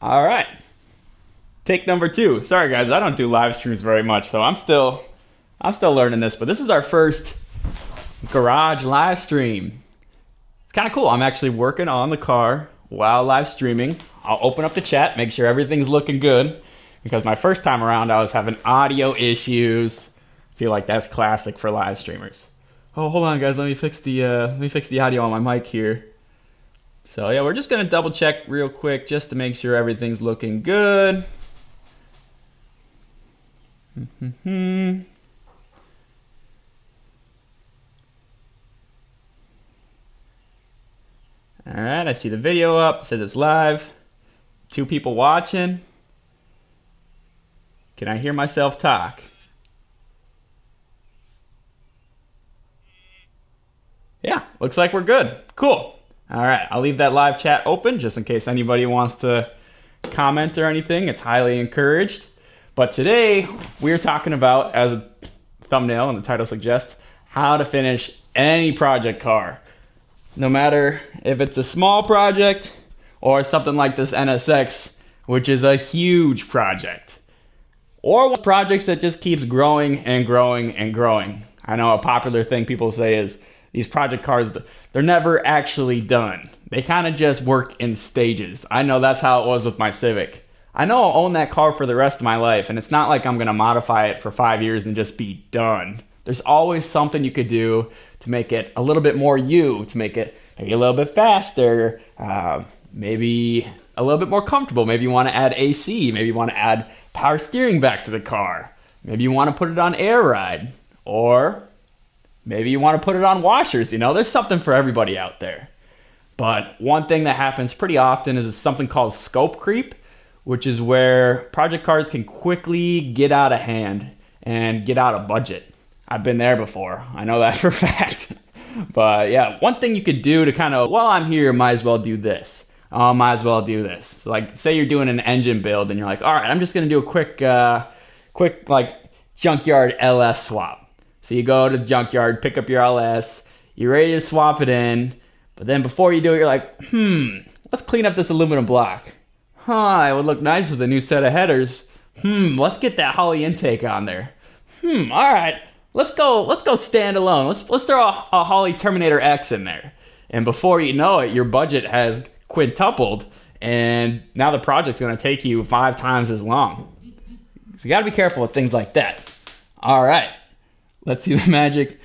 All right. Take number two. Sorry guys, I don't do live streams very much, so I'm still learning this, but this is our first garage live stream. It's kind of cool. I'm actually working on the car while live streaming. I'll open up the chat, make sure everything's looking good, because my first time around I was having audio issues. I feel like that's classic for live streamers. Oh, hold on guys, let me fix the audio on my mic here. So yeah, we're just gonna double check real quick just to make sure everything's looking good. All right, I see the video up. It says it's live. 2 people watching. Can I hear myself talk? Yeah, looks like we're good. Cool. All right, I'll leave that live chat open just in case anybody wants to comment or anything. It's highly encouraged. But today, we're talking about, as a thumbnail and the title suggests, how to finish any project car. No matter if it's a small project or something like this NSX, which is a huge project. Or projects that just keeps growing and growing and growing. I know a popular thing people say is these project cars, they're never actually done. They kind of just work in stages. I know that's how it was with my Civic. I know I'll own that car for the rest of my life, and it's not like I'm gonna modify it for 5 years and just be done. There's always something you could do to make it a little bit more you, to make it maybe a little bit faster, maybe a little bit more comfortable. Maybe you want to add AC, maybe you want to add power steering back to the car. Maybe you want to put it on air ride, or maybe you want to put it on washers. You know, there's something for everybody out there. But one thing that happens pretty often is something called scope creep, which is where project cars can quickly get out of hand and get out of budget. I've been there before. I know that for a fact. But yeah, one thing you could do to kind of, while I'm here, might as well do this. Might as well do this. So like, say you're doing an engine build and you're like, all right, I'm just gonna do a quick like junkyard LS swap. So you go to the junkyard, pick up your LS, you're ready to swap it in, but then before you do it, you're like, let's clean up this aluminum block. It would look nice with a new set of headers. Let's get that Holley intake on there. All right. Let's go standalone. Let's throw a Holley Terminator X in there. And before you know it, your budget has quintupled, and now the project's gonna take you 5 times as long. So you gotta be careful with things like that. All right, let's see the magic.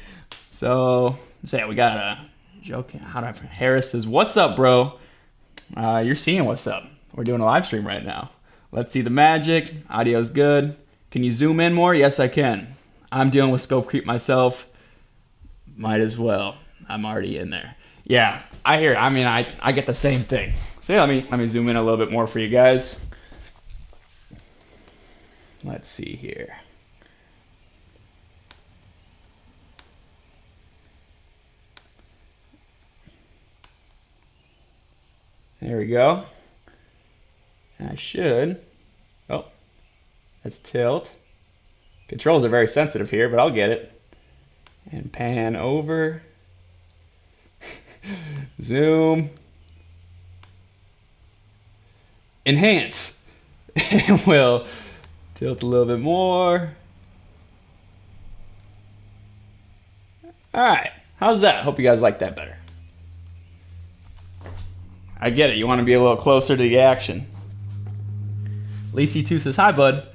So, say we got a joke. Harris says, "What's up, bro?" You're seeing what's up. We're doing a live stream right now. Let's see the magic. Audio's good. Can you zoom in more? Yes, I can. I'm dealing with scope creep myself. Might as well. I'm already in there. Yeah, I hear it. I mean, I get the same thing. So yeah, let me zoom in a little bit more for you guys. Let's see here. There we go. And I should. Oh, let's tilt. Controls are very sensitive here, but I'll get it. And pan over. Zoom. Enhance. And we'll tilt a little bit more. All right. How's that? Hope you guys like that better. I get it. You want to be a little closer to the action. Lacey2 says, "Hi, bud."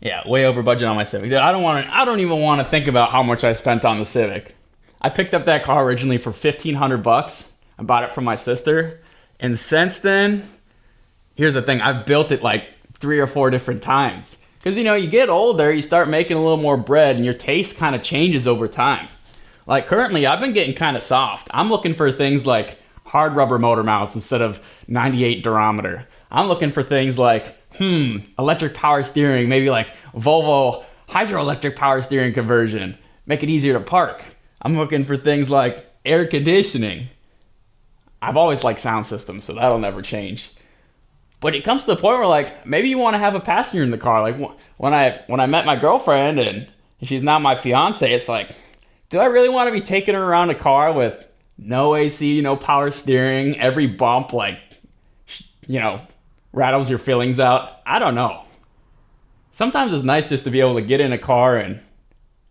Yeah, way over budget on my Civic. I don't even want to think about how much I spent on the Civic. I picked up that car originally for $1,500. I bought it from my sister. And since then, here's the thing. I've built it like 3 or 4 different times. Because, you know, you get older, you start making a little more bread, and your taste kind of changes over time. Like currently, I've been getting kind of soft. I'm looking for things like hard rubber motor mounts instead of 98 durometer. I'm looking for things like, electric power steering, maybe like Volvo hydroelectric power steering conversion, make it easier to park. I'm looking for things like air conditioning. I've always liked sound systems, so that'll never change. But it comes to the point where like, maybe you want to have a passenger in the car. Like when I met my girlfriend and she's not my fiance, it's like, do I really want to be taking her around a car with no AC, no power steering, every bump like, you know, rattles your fillings out. I don't know. Sometimes it's nice just to be able to get in a car and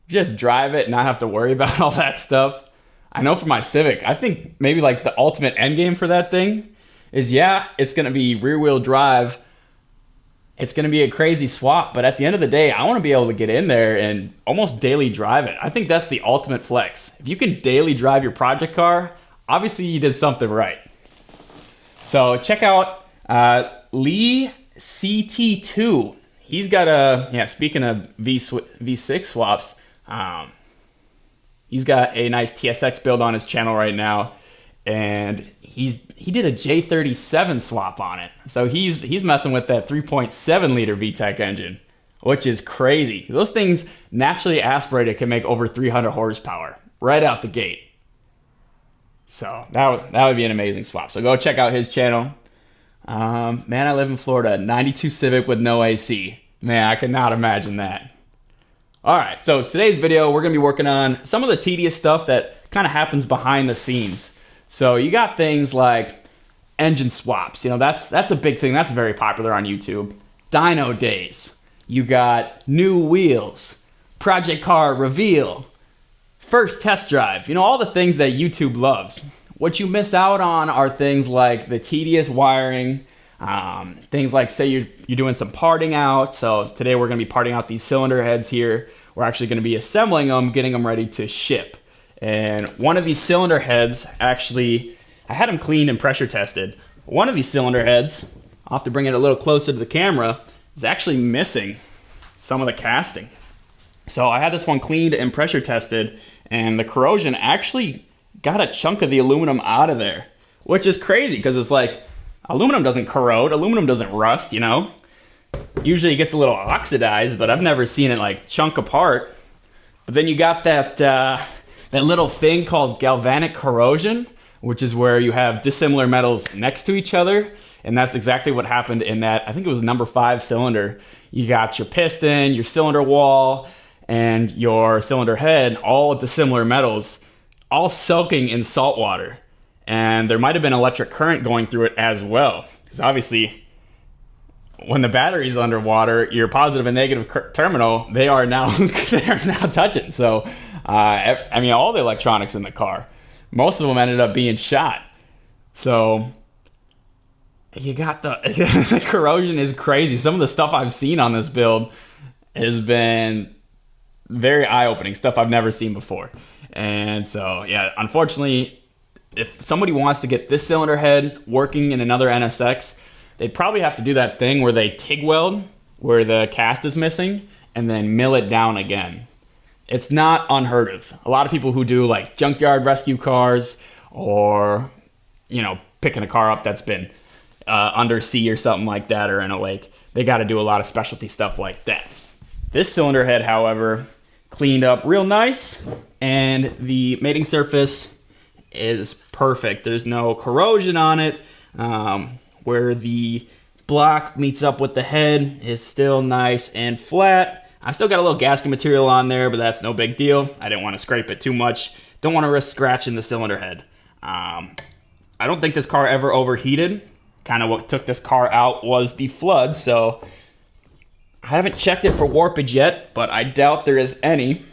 just drive it and not have to worry about all that stuff. I know for my Civic, I think maybe like the ultimate end game for that thing is, yeah, it's going to be rear wheel drive. It's going to be a crazy swap, but at the end of the day, I want to be able to get in there and almost daily drive it. I think that's the ultimate flex. If you can daily drive your project car, obviously you did something right. So check out Lee CT2. He's got speaking of V6 swaps, he's got a nice TSX build on his channel right now, and he did a J37 swap on it. So he's messing with that 3.7 liter VTEC engine, which is crazy. Those things naturally aspirated can make over 300 horsepower right out the gate. So that would be an amazing swap. So go check out his channel. Man, I live in Florida. 92 Civic with no AC. Man, I could not imagine that. All right, so today's video, we're gonna be working on some of the tedious stuff that kind of happens behind the scenes. So you got things like engine swaps. You know, that's a big thing. That's very popular on YouTube. Dyno days. You got new wheels, project car reveal, first test drive. You know, all the things that YouTube loves. What you miss out on are things like the tedious wiring, things like, say you're doing some parting out. So today we're gonna be parting out these cylinder heads here. We're actually gonna be assembling them, getting them ready to ship. And one of these cylinder heads, actually, I had them cleaned and pressure tested. One of these cylinder heads, I'll have to bring it a little closer to the camera, is actually missing some of the casting. So I had this one cleaned and pressure tested, and the corrosion actually got a chunk of the aluminum out of there, which is crazy because it's like, aluminum doesn't corrode, aluminum doesn't rust, you know? Usually it gets a little oxidized, but I've never seen it like chunk apart. But then you got that little thing called galvanic corrosion, which is where you have dissimilar metals next to each other. And that's exactly what happened in that, I think it was number 5 cylinder. You got your piston, your cylinder wall, and your cylinder head, all dissimilar metals, all soaking in salt water. And there might have been electric current going through it as well. Because obviously, when the battery's underwater, your positive and negative terminal, they are now touching. So, I mean, all the electronics in the car, most of them ended up being shot. So, you got the corrosion is crazy. Some of the stuff I've seen on this build has been very eye-opening, stuff I've never seen before. And so, yeah, unfortunately, if somebody wants to get this cylinder head working in another NSX, they'd probably have to do that thing where they TIG weld, where the cast is missing, and then mill it down again. It's not unheard of. A lot of people who do like junkyard rescue cars, or, you know, picking a car up that's been under sea or something like that, or in a lake, they got to do a lot of specialty stuff like that. This cylinder head, however, cleaned up real nice, and the mating surface is perfect. There's no corrosion on it. Where the block meets up with the head is still nice and flat. I still got a little gasket material on there, but that's no big deal. I didn't want to scrape it too much. Don't want to risk scratching the cylinder head. I don't think this car ever overheated. Kind of what took this car out was the flood, so I haven't checked it for warpage yet, but I doubt there is any.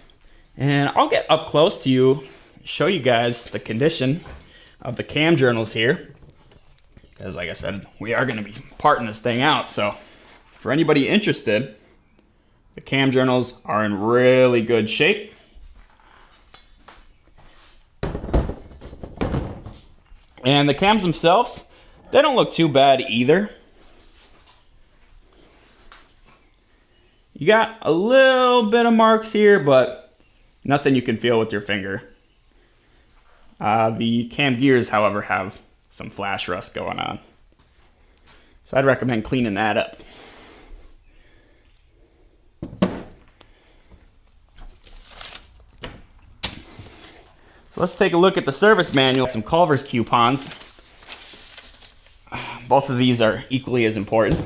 And I'll get up close to you, show you guys the condition of the cam journals here. Because like I said, we are going to be parting this thing out. So for anybody interested, the cam journals are in really good shape. And the cams themselves, they don't look too bad either. You got a little bit of marks here, but nothing you can feel with your finger. The cam gears, however, have some flash rust going on. So I'd recommend cleaning that up. So let's take a look at the service manual. Some Culver's coupons. Both of these are equally as important.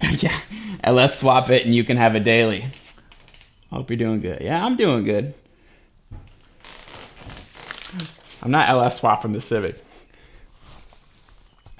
Yeah, LS swap it and you can have a daily. Hope you're doing good. Yeah, I'm doing good. I'm not LS swapping the Civic.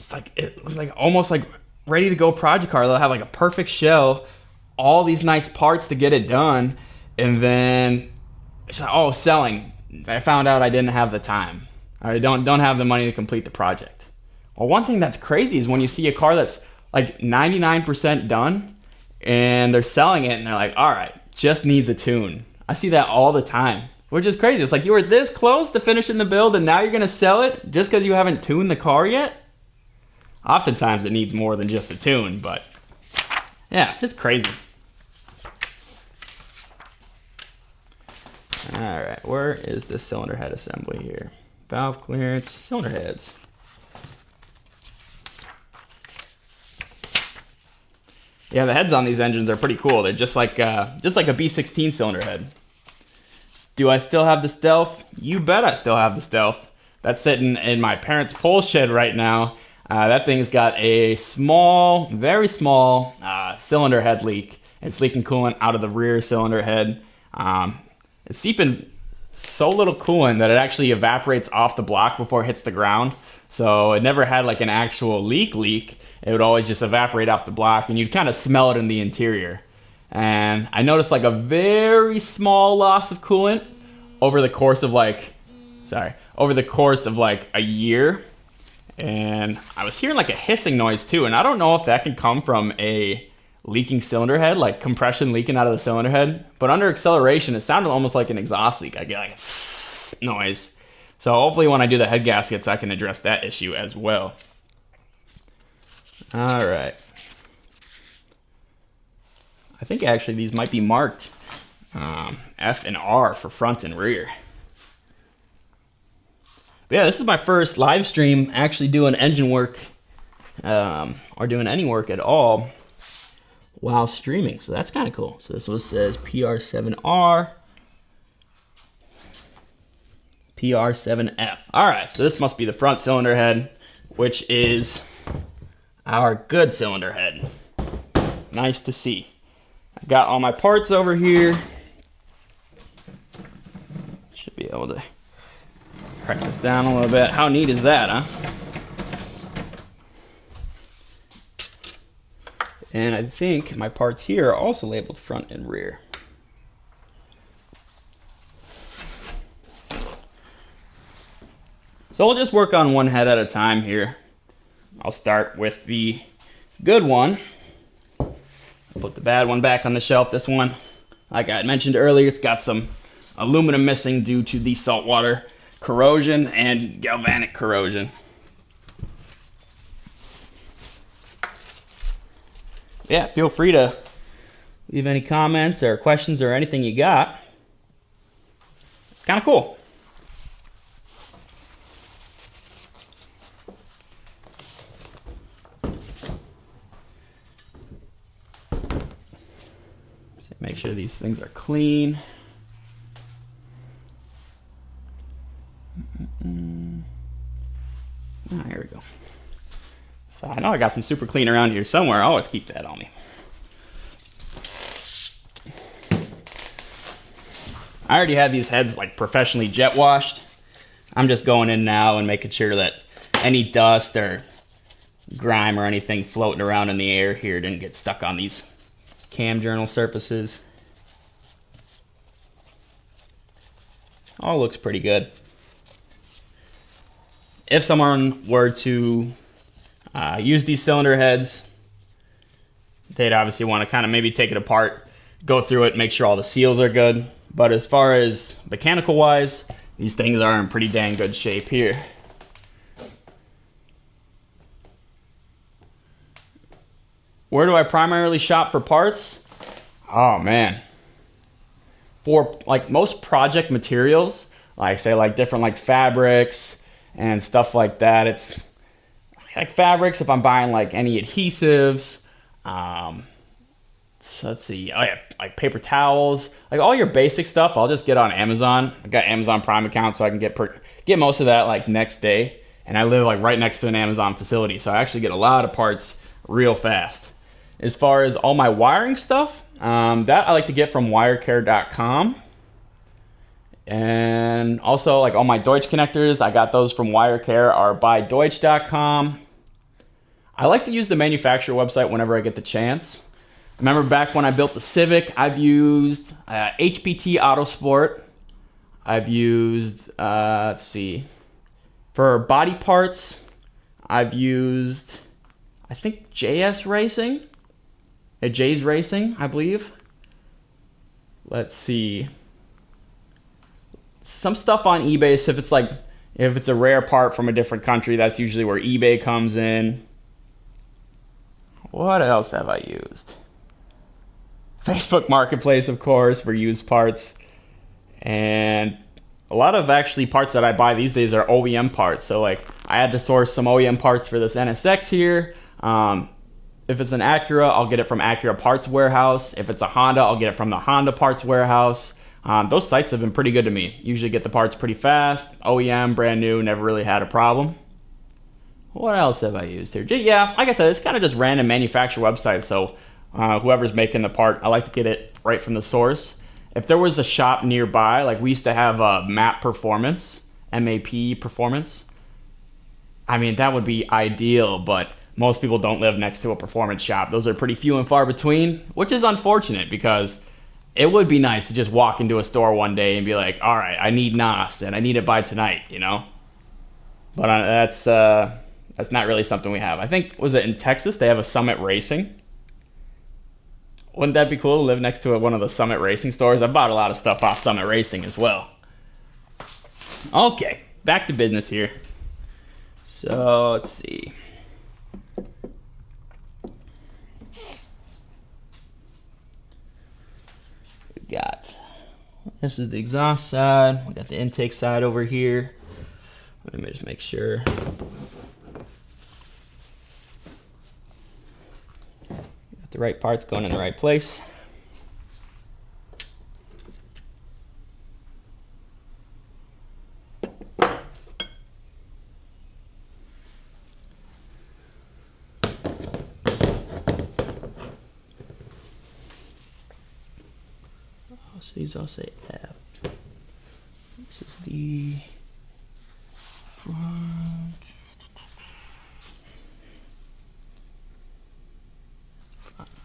it's like it was like almost like ready to go project car. They'll have like a perfect shell, all these nice parts to get it done, and then it's like, oh, selling. I found out I didn't have the time. I don't have the money to complete the project. Well, one thing that's crazy is when you see a car that's like 99% done and they're selling it and they're like, all right, just needs a tune. I see that all the time, which is crazy. It's like you were this close to finishing the build and now you're gonna sell it just because you haven't tuned the car yet? Oftentimes it needs more than just a tune, but yeah, just crazy. All right, where is the cylinder head assembly here? Valve clearance, cylinder heads. Yeah, the heads on these engines are pretty cool. They're just like a B16 cylinder head. Do I still have the Stealth? You bet I still have the Stealth. That's sitting in my parents' pole shed right now. That thing's got a small, very small cylinder head leak. It's leaking coolant out of the rear cylinder head. It's seeping so little coolant that it actually evaporates off the block before it hits the ground. So it never had like an actual leak. It would always just evaporate off the block and you'd kind of smell it in the interior. And I noticed like a very small loss of coolant over the course of like a year. And I was hearing like a hissing noise too. And I don't know if that can come from a leaking cylinder head, like compression leaking out of the cylinder head. But under acceleration, it sounded almost like an exhaust leak. I get like a noise. So hopefully when I do the head gaskets, I can address that issue as well. All right. I think actually these might be marked F and R for front and rear. But yeah, this is my first live stream actually doing engine work or doing any work at all while streaming. So that's kind of cool. So this one says PR7R, PR7F. All right, so this must be the front cylinder head, which is our good cylinder head. Nice to see. I got all my parts over here. Should be able to crack this down a little bit. How neat is that, huh? And I think my parts here are also labeled front and rear. So we'll just work on one head at a time here. I'll start with the good one. I'll put the bad one back on the shelf. This one, like I had mentioned earlier, it's got some aluminum missing due to the saltwater corrosion and galvanic corrosion. Yeah, feel free to leave any comments or questions or anything you got. It's kind of cool. So make sure these things are clean. Oh, here we go. So I know I got some super clean around here somewhere. I always keep that on me. I already had these heads like professionally jet washed. I'm just going in now and making sure that any dust or grime or anything floating around in the air here didn't get stuck on these cam journal surfaces. All looks pretty good. If someone were to use these cylinder heads, they'd obviously want to kind of maybe take it apart, go through it, make sure all the seals are good. But as far as mechanical wise, these things are in pretty dang good shape here. Where do I primarily shop for parts? Oh man. For like most project materials, like say like different like fabrics and stuff like that, it's like fabrics, if I'm buying like any adhesives, so let's see, oh yeah, like paper towels, like all your basic stuff, I'll just get on Amazon. I got Amazon Prime account, so I can get most of that like next day. And I live like right next to an Amazon facility, so I actually get a lot of parts real fast. As far as all my wiring stuff, that I like to get from wirecare.com. And also like all my Deutsch connectors, I got those from Wirecare or buydeutsch.com. I like to use the manufacturer website whenever I get the chance. Remember back when I built the Civic, I've used HPT Autosport. I've used, let's see, for body parts, I've used, I think JS Racing, J's Racing, I believe. Let's see, some stuff on eBay. So if it's a rare part from a different country, that's usually where eBay comes in. What else have I used? Facebook Marketplace, of course, for used parts. And a lot of actually parts that I buy these days are OEM parts. So like I had to source some OEM parts for this NSX here. If it's an Acura, I'll get it from Acura Parts Warehouse. If it's a Honda, I'll get it from the Honda Parts Warehouse. Those sites have been pretty good to me. Usually get the parts pretty fast. OEM, brand new, never really had a problem. What else have I used here? Yeah, like I said, it's kind of just random manufacturer websites. So whoever's making the part, I like to get it right from the source. If there was a shop nearby, like we used to have MAP Performance, MAP Performance. I mean, that would be ideal, but most people don't live next to a performance shop. Those are pretty few and far between, which is unfortunate because it would be nice to just walk into a store one day and be like, all right, I need NOS and I need it by tonight, you know? But that's not really something we have. I think, was it in Texas? They have a Summit Racing. Wouldn't that be cool to live next to one of the Summit Racing stores? I bought a lot of stuff off Summit Racing as well. Okay, back to business here. So let's see. We got, this is the exhaust side. We got the intake side over here. Let me just make sure. Got the right parts going in the right place. So these all say F. This is the front.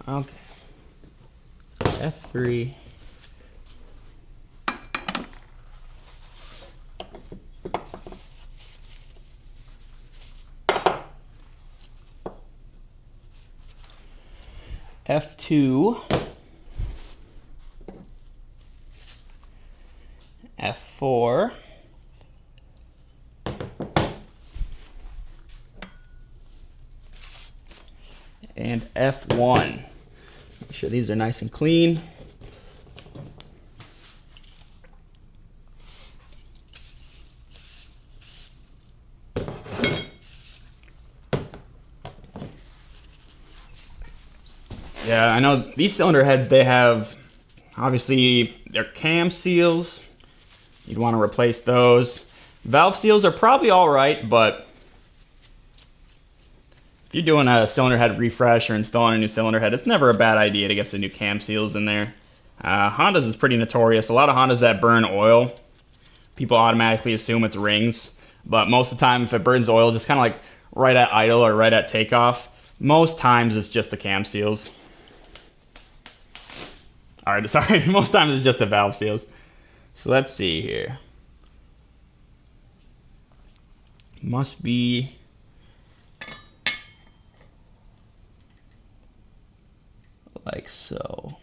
Okay. So F3. F2. F4, and F1. Make sure these are nice and clean. Yeah, I know these cylinder heads, they have, obviously, their cam seals. You'd want to replace those. Valve seals are probably all right, but if you're doing a cylinder head refresh or installing a new cylinder head, it's never a bad idea to get some new cam seals in there. Honda's is pretty notorious. A lot of Hondas that burn oil, people automatically assume it's rings, but most of the time if it burns oil, just kind of like right at idle or right at takeoff, most times it's just the cam seals. All right, sorry, most times it's just the valve seals. So let's see here. Must be like so.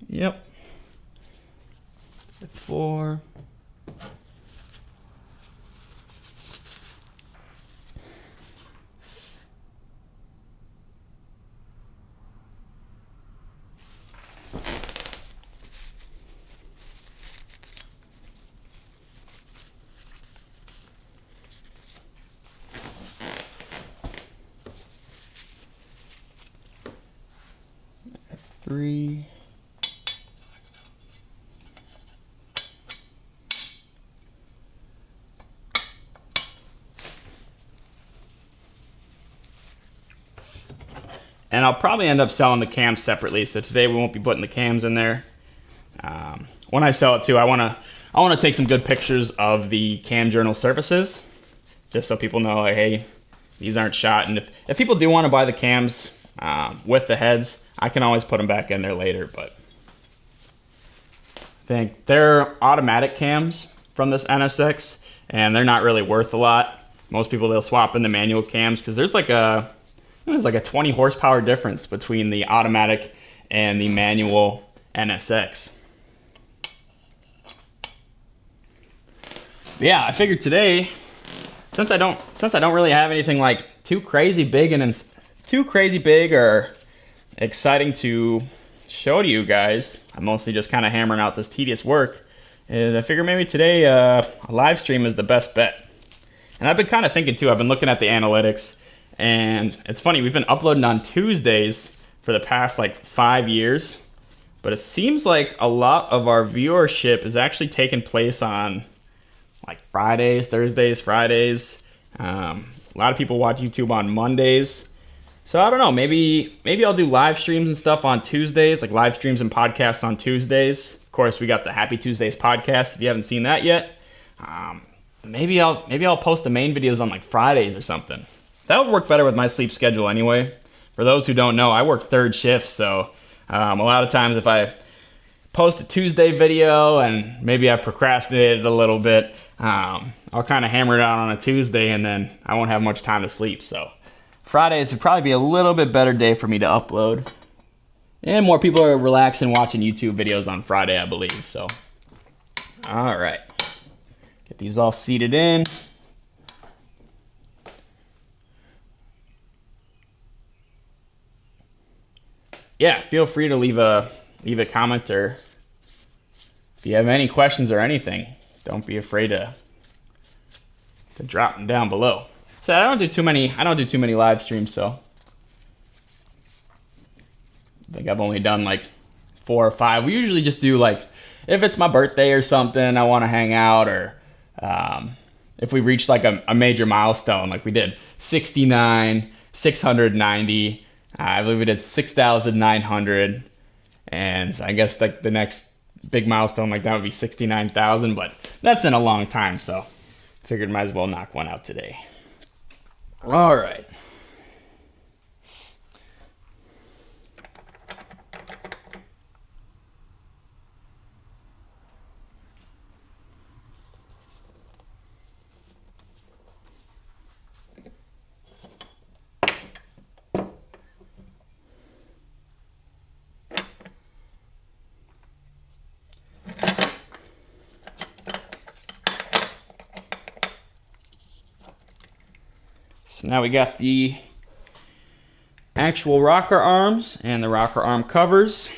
Yep. So 4. F3. And I'll probably end up selling the cams separately. So today we won't be putting the cams in there. When I sell it too, I want I want to take some good pictures of the cam journal surfaces, just so people know, like, hey, these aren't shot. And if people do want to buy the cams with the heads, I can always put them back in there later. But I think they're automatic cams from this NSX, and they're not really worth a lot. Most people, they'll swap in the manual cams because there's like a 20 horsepower difference between the automatic and the manual NSX. But yeah, I figured today, since I don't really have anything like too crazy big or exciting to show to you guys, I'm mostly just kind of hammering out this tedious work. I figured maybe today a live stream is the best bet. And I've been kind of thinking too, I've been looking at the analytics, and it's funny, we've been uploading on Tuesdays for the past like 5 years, but it seems like a lot of our viewership is actually taking place on like Fridays, Thursdays, Fridays. A lot of people watch YouTube on Mondays. So I don't know, maybe I'll do live streams and stuff on Tuesdays, like live streams and podcasts on Tuesdays. Of course, we got the Happy Tuesdays podcast if you haven't seen that yet. Maybe I'll post the main videos on like Fridays or something. That would work better with my sleep schedule anyway. For those who don't know, I work third shift, so a lot of times if I post a Tuesday video and maybe I procrastinated a little bit, I'll kind of hammer it out on a Tuesday and then I won't have much time to sleep. So Fridays would probably be a little bit better day for me to upload. And more people are relaxing watching YouTube videos on Friday, I believe. So, all right. Get these all seated in. Yeah, feel free to leave a comment, or if you have any questions or anything, don't be afraid to drop them down below. So I don't do too many live streams, so I think I've only done like 4 or 5. We usually just do like if it's my birthday or something, I want to hang out, or if we reach like a major milestone, like we did 69, 690, I believe we did 6,900, and I guess like the next big milestone like that would be 69,000, but that's in a long time, so figured might as well knock one out today. All right. So now we got the actual rocker arms and the rocker arm covers.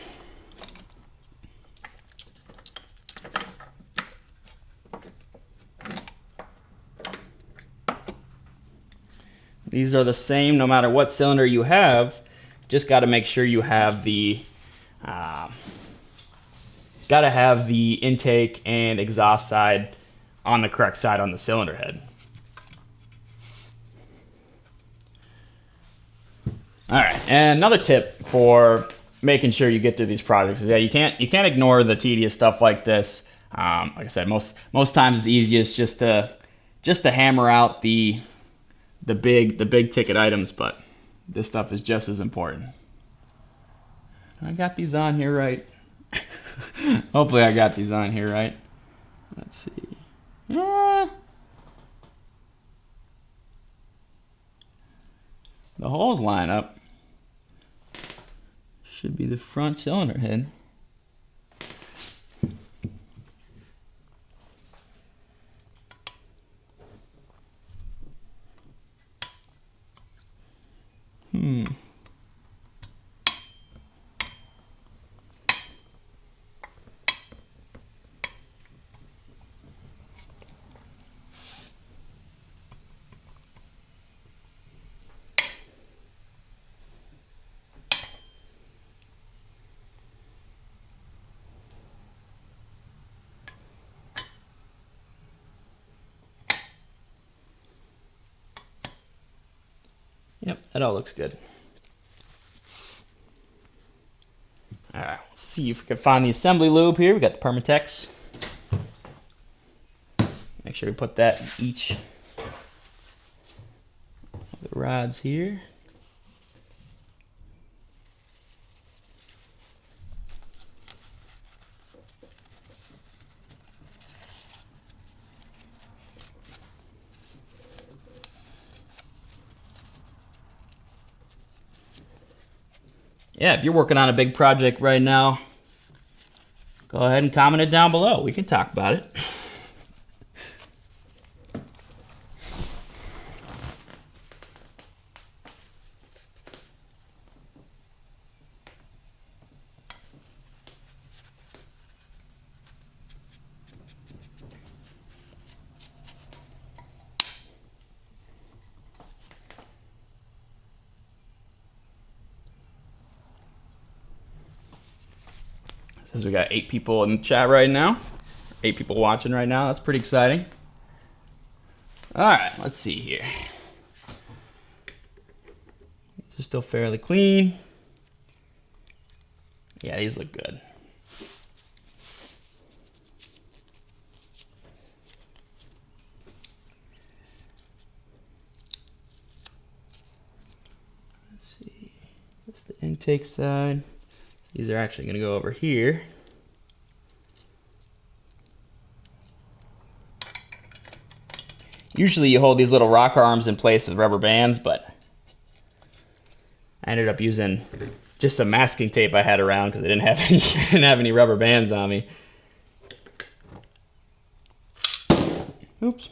These are the same no matter what cylinder you have. Just got to make sure you have the intake and exhaust side on the correct side on the cylinder head. All right, and another tip for making sure you get through these projects is, yeah, you can't ignore the tedious stuff like this. Like I said, most times it's easiest just to hammer out the big ticket items, but this stuff is just as important. I got these on here right. Hopefully I got these on here right. Let's see. Yeah. The holes line up. Should be the front cylinder head. Yep, that all looks good. All right, let's see if we can find the assembly lube here. We got the Permatex. Make sure we put that in each of the rods here. Yeah, if you're working on a big project right now, go ahead and comment it down below. We can talk about it. Says we got 8 people in the chat right now. 8 people watching right now. That's pretty exciting. All right, let's see here. These are still fairly clean. Yeah, these look good. Let's see. That's the intake side. These are actually going to go over here. Usually you hold these little rocker arms in place with rubber bands, but I ended up using just some masking tape I had around because I didn't have any rubber bands on me. Oops.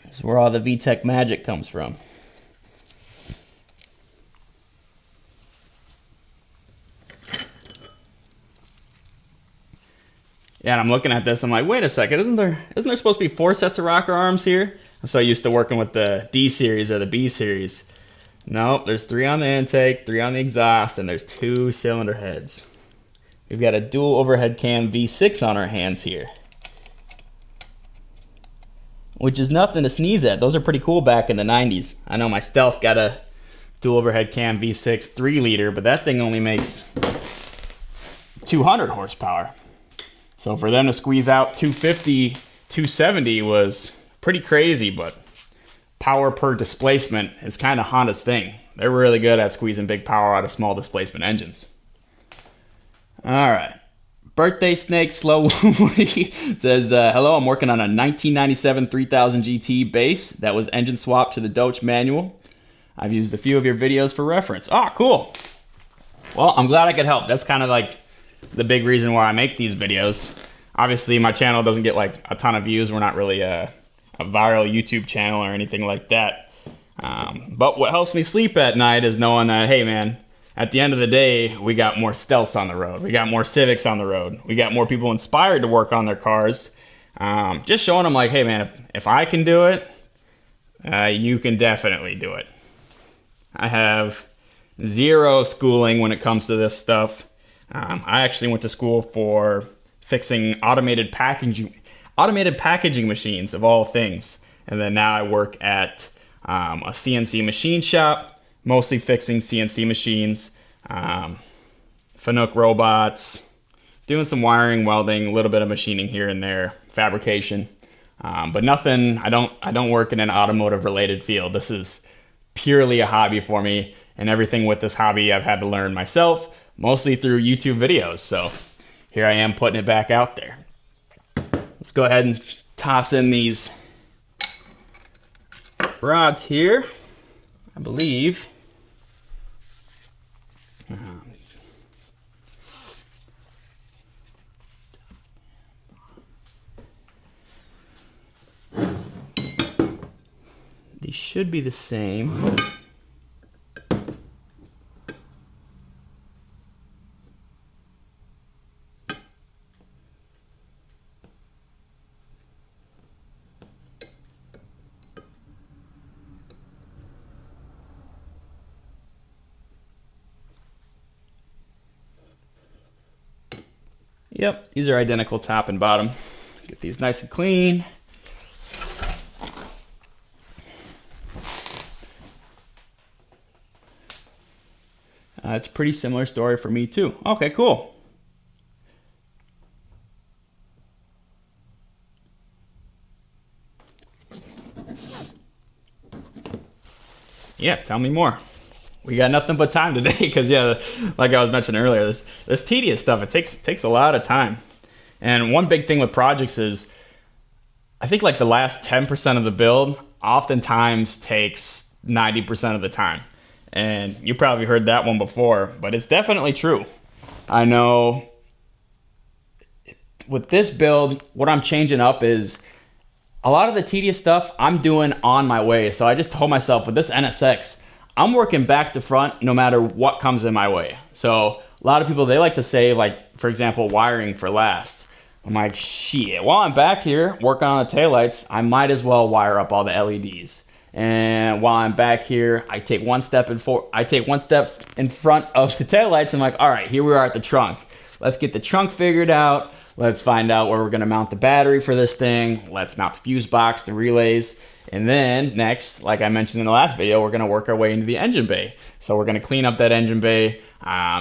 This is where all the VTech magic comes from. Yeah, and I'm looking at this, I'm like, wait a second, isn't there supposed to be 4 sets of rocker arms here? I'm so used to working with the D series or the B series. Nope, there's 3 on the intake, 3 on the exhaust, and there's 2 cylinder heads. We've got a dual overhead cam V6 on our hands here, which is nothing to sneeze at. Those are pretty cool back in the 90s. I know my Stealth got a dual overhead cam V6 3-liter, but that thing only makes 200 horsepower. So for them to squeeze out 250, 270 was pretty crazy, but power per displacement is kind of Honda's thing. They're really good at squeezing big power out of small displacement engines. All right. Birthday Snake Slow Woody says, hello, I'm working on a 1997 3000 GT base that was engine swapped to the Deutsch manual. I've used a few of your videos for reference. Oh, cool. Well, I'm glad I could help. That's kind of like the big reason why I make these videos. Obviously, my channel doesn't get like a ton of views. We're not really a viral YouTube channel or anything like that. But what helps me sleep at night is knowing that, hey man, at the end of the day, we got more Stealths on the road. We got more Civics on the road. We got more people inspired to work on their cars. Just showing them like, hey man, if I can do it, you can definitely do it. I have 0 schooling when it comes to this stuff. I actually went to school for fixing automated packaging machines of all things. And then now I work at a CNC machine shop, mostly fixing CNC machines, Fanuc robots, doing some wiring, welding, a little bit of machining here and there, fabrication. But nothing, I don't work in an automotive related field. This is purely a hobby for me, and everything with this hobby I've had to learn myself, mostly through YouTube videos. So here I am putting it back out there. Let's go ahead and toss in these rods here. I believe these should be the same. Yep, these are identical top and bottom. Get these nice and clean. It's a pretty similar story for me too. Okay, cool. Yeah, tell me more. We got nothing but time today because, yeah, like I was mentioning earlier, this tedious stuff, it takes a lot of time. And one big thing with projects is I think like the last 10% of the build oftentimes takes 90% of the time. And you probably heard that one before, but it's definitely true. I know with this build, what I'm changing up is a lot of the tedious stuff I'm doing on my way. So I just told myself with this NSX, I'm working back to front no matter what comes in my way. So a lot of people, they like to say, like, for example, wiring for last. I'm like, shit, while I'm back here working on the taillights, I might as well wire up all the LEDs. And while I'm back here, I take one step in front of the taillights. I'm like, all right, here we are at the trunk. Let's get the trunk figured out. Let's find out where we're gonna mount the battery for this thing. Let's mount the fuse box, the relays. And then next, like I mentioned in the last video, we're gonna work our way into the engine bay. So we're gonna clean up that engine bay,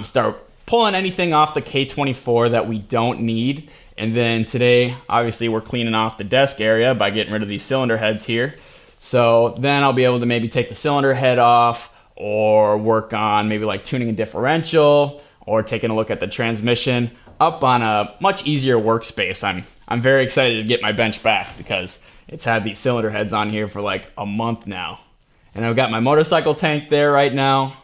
start pulling anything off the K24 that we don't need. And then today, obviously we're cleaning off the desk area by getting rid of these cylinder heads here. So then I'll be able to maybe take the cylinder head off or work on maybe like tuning a differential or taking a look at the transmission up on a much easier workspace. I'm very excited to get my bench back because it's had these cylinder heads on here for like a month now. And I've got my motorcycle tank there right now.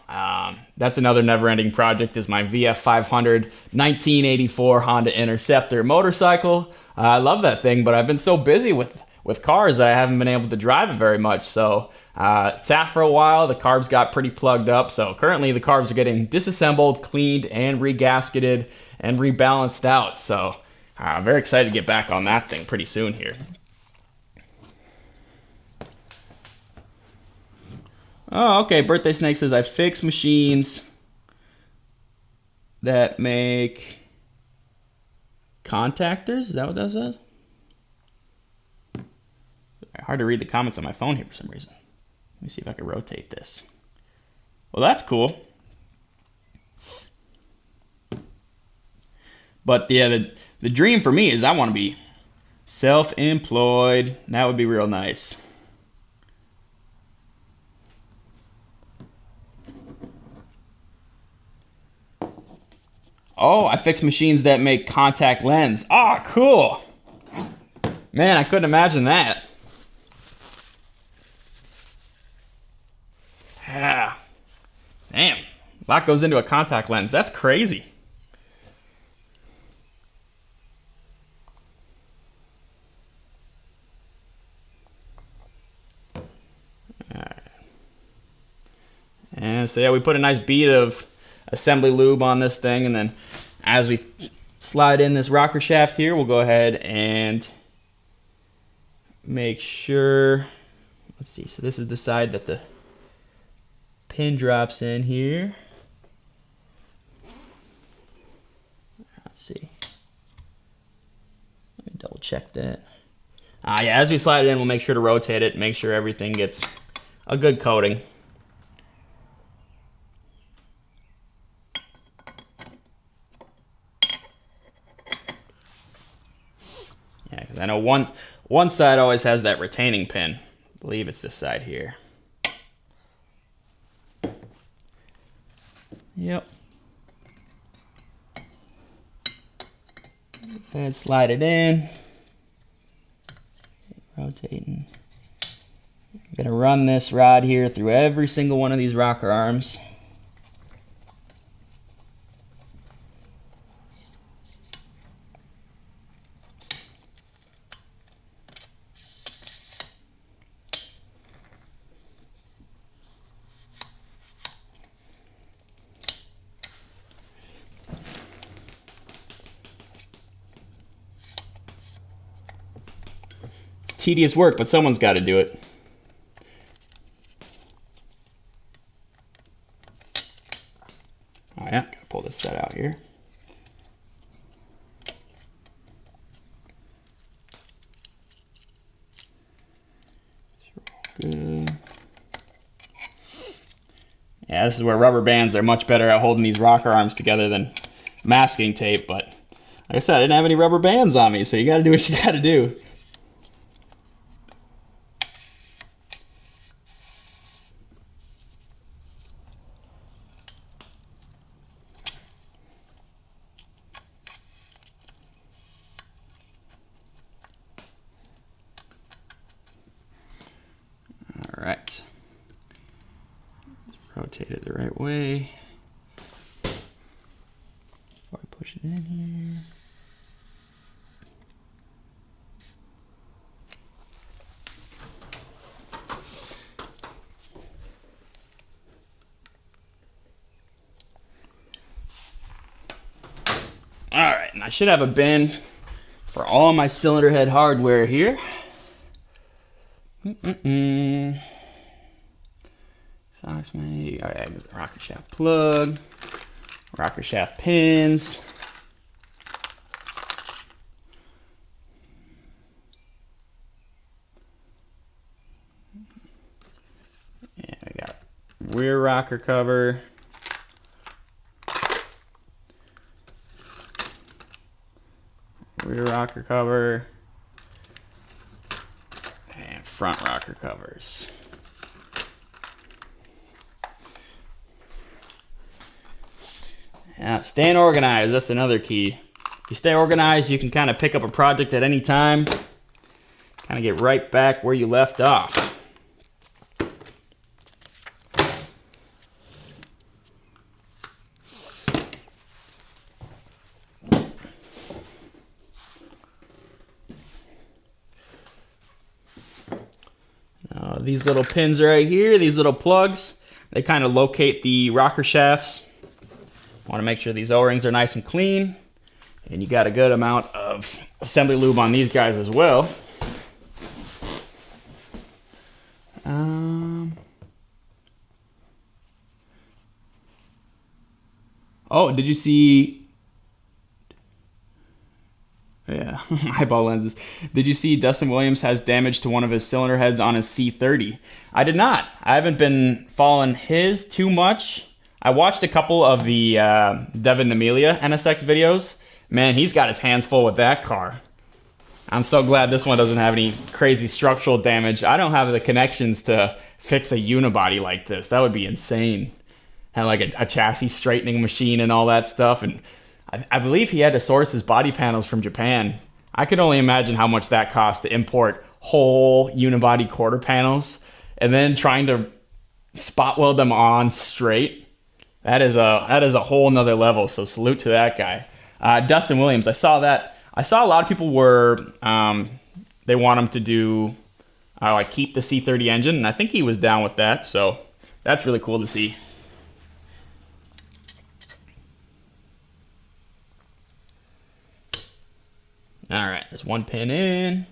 That's another never-ending project is my VF500 1984 Honda Interceptor motorcycle. I love that thing, but I've been so busy with cars that I haven't been able to drive it very much. So it's sat for a while. The carbs got pretty plugged up. So currently the carbs are getting disassembled, cleaned, and regasketed and rebalanced out. So I'm very excited to get back on that thing pretty soon here. Oh, okay. Birthday Snake says I fix machines that make contactors. Is that what that says? Hard to read the comments on my phone here for some reason. Let me see if I can rotate this. Well, that's cool. But yeah, the dream for me is I want to be self-employed. That would be real nice. Oh, I fix machines that make contact lens. Ah, cool. Man, I couldn't imagine that. Yeah. Damn. A lot goes into a contact lens. That's crazy. Alright. And so yeah, we put a nice bead of assembly lube on this thing, and then as we slide in this rocker shaft here, we'll go ahead and make sure, let's see, so this is the side that the pin drops in here. Let's see. Let me double check that. Yeah, as we slide it in, we'll make sure to rotate it, make sure everything gets a good coating. Yeah, because I know one side always has that retaining pin. I believe it's this side here. Yep. And slide it in. Rotating. I'm gonna run this rod here through every single one of these rocker arms. Tedious work, but someone's got to do it. Oh yeah, gotta pull this set out here. Yeah, this is where rubber bands are much better at holding these rocker arms together than masking tape, but like I said, I didn't have any rubber bands on me, so you gotta do what you gotta do. All right. Rotate it the right way. Before I push it in here. All right, and I should have a bin for all my cylinder head hardware here. Socks made. All right, rocker shaft plug, rocker shaft pins. Yeah, I got rear rocker cover. Rear rocker cover. And front rocker covers. Yeah, staying organized, that's another key. If you stay organized, you can kind of pick up a project at any time. Kind of get right back where you left off. These little pins right here, these little plugs, they kind of locate the rocker shafts. Want to make sure these O-rings are nice and clean. And you got a good amount of assembly lube on these guys as well. Oh, did you see... Yeah, eyeball lenses. Did you see Dustin Williams has damage to one of his cylinder heads on his C30? I did not. I haven't been following his too much. I watched a couple of the Devin Amelia NSX videos. Man, he's got his hands full with that car. I'm so glad this one doesn't have any crazy structural damage. I don't have the connections to fix a unibody like this. That would be insane. Had like a chassis straightening machine and all that stuff, and I believe he had to source his body panels from Japan. I could only imagine how much that cost to import whole unibody quarter panels and then trying to spot weld them on straight. That is a whole nother level, so salute to that guy. Dustin Williams, I saw that. I saw a lot of people were, they want him to do, like keep the C30 engine, and I think he was down with that, so that's really cool to see. All right, there's one pin in.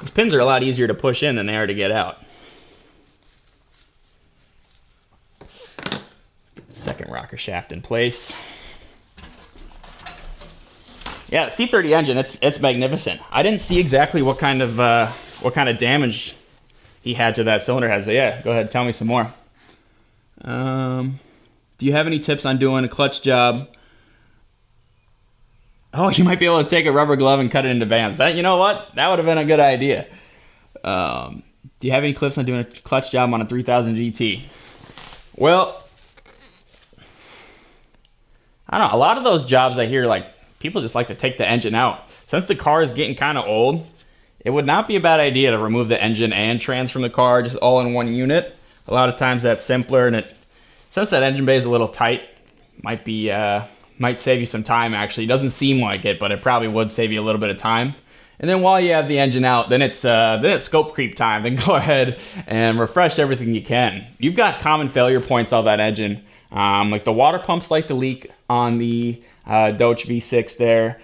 These pins are a lot easier to push in than they are to get out. Get the second rocker shaft in place. Yeah, the C30 engine, it's magnificent. I didn't see exactly what kind of damage he had to that cylinder head. So yeah, go ahead, tell me some more. Do you have any tips on doing a clutch job? Oh, you might be able to take a rubber glove and cut it into bands. That, you know what? That would have been a good idea. Do you have any clips on doing a clutch job on a 3000 GT? Well, I don't know. A lot of those jobs I hear, like, people just like to take the engine out. Since the car is getting kind of old, it would not be a bad idea to remove the engine and trans from the car, just all in one unit. A lot of times that's simpler, and since that engine bay is a little tight, might save you some time, actually. It doesn't seem like it, but it probably would save you a little bit of time. And then while you have the engine out, then it's scope creep time. Then go ahead and refresh everything you can. You've got common failure points on that engine. Like the water pumps like to leak on the Dodge V6 there.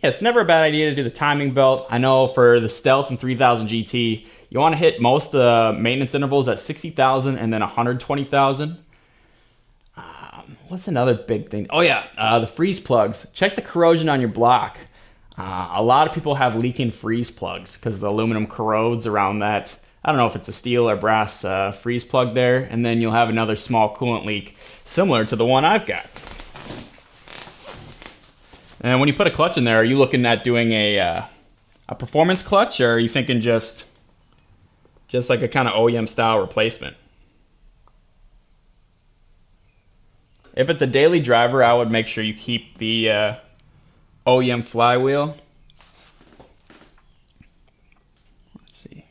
It's never a bad idea to do the timing belt. I know for the Stealth and 3000 GT, you want to hit most of the maintenance intervals at 60,000 and then 120,000. What's another big thing? Oh yeah, the freeze plugs. Check the corrosion on your block. A lot of people have leaking freeze plugs because the aluminum corrodes around that I don't know if it's a steel or brass freeze plug there, and then you'll have another small coolant leak similar to the one I've got. And when you put a clutch in there, are you looking at doing a performance clutch, or are you thinking just like a kind of OEM style replacement? If it's a daily driver, I would make sure you keep the OEM flywheel. Let's see.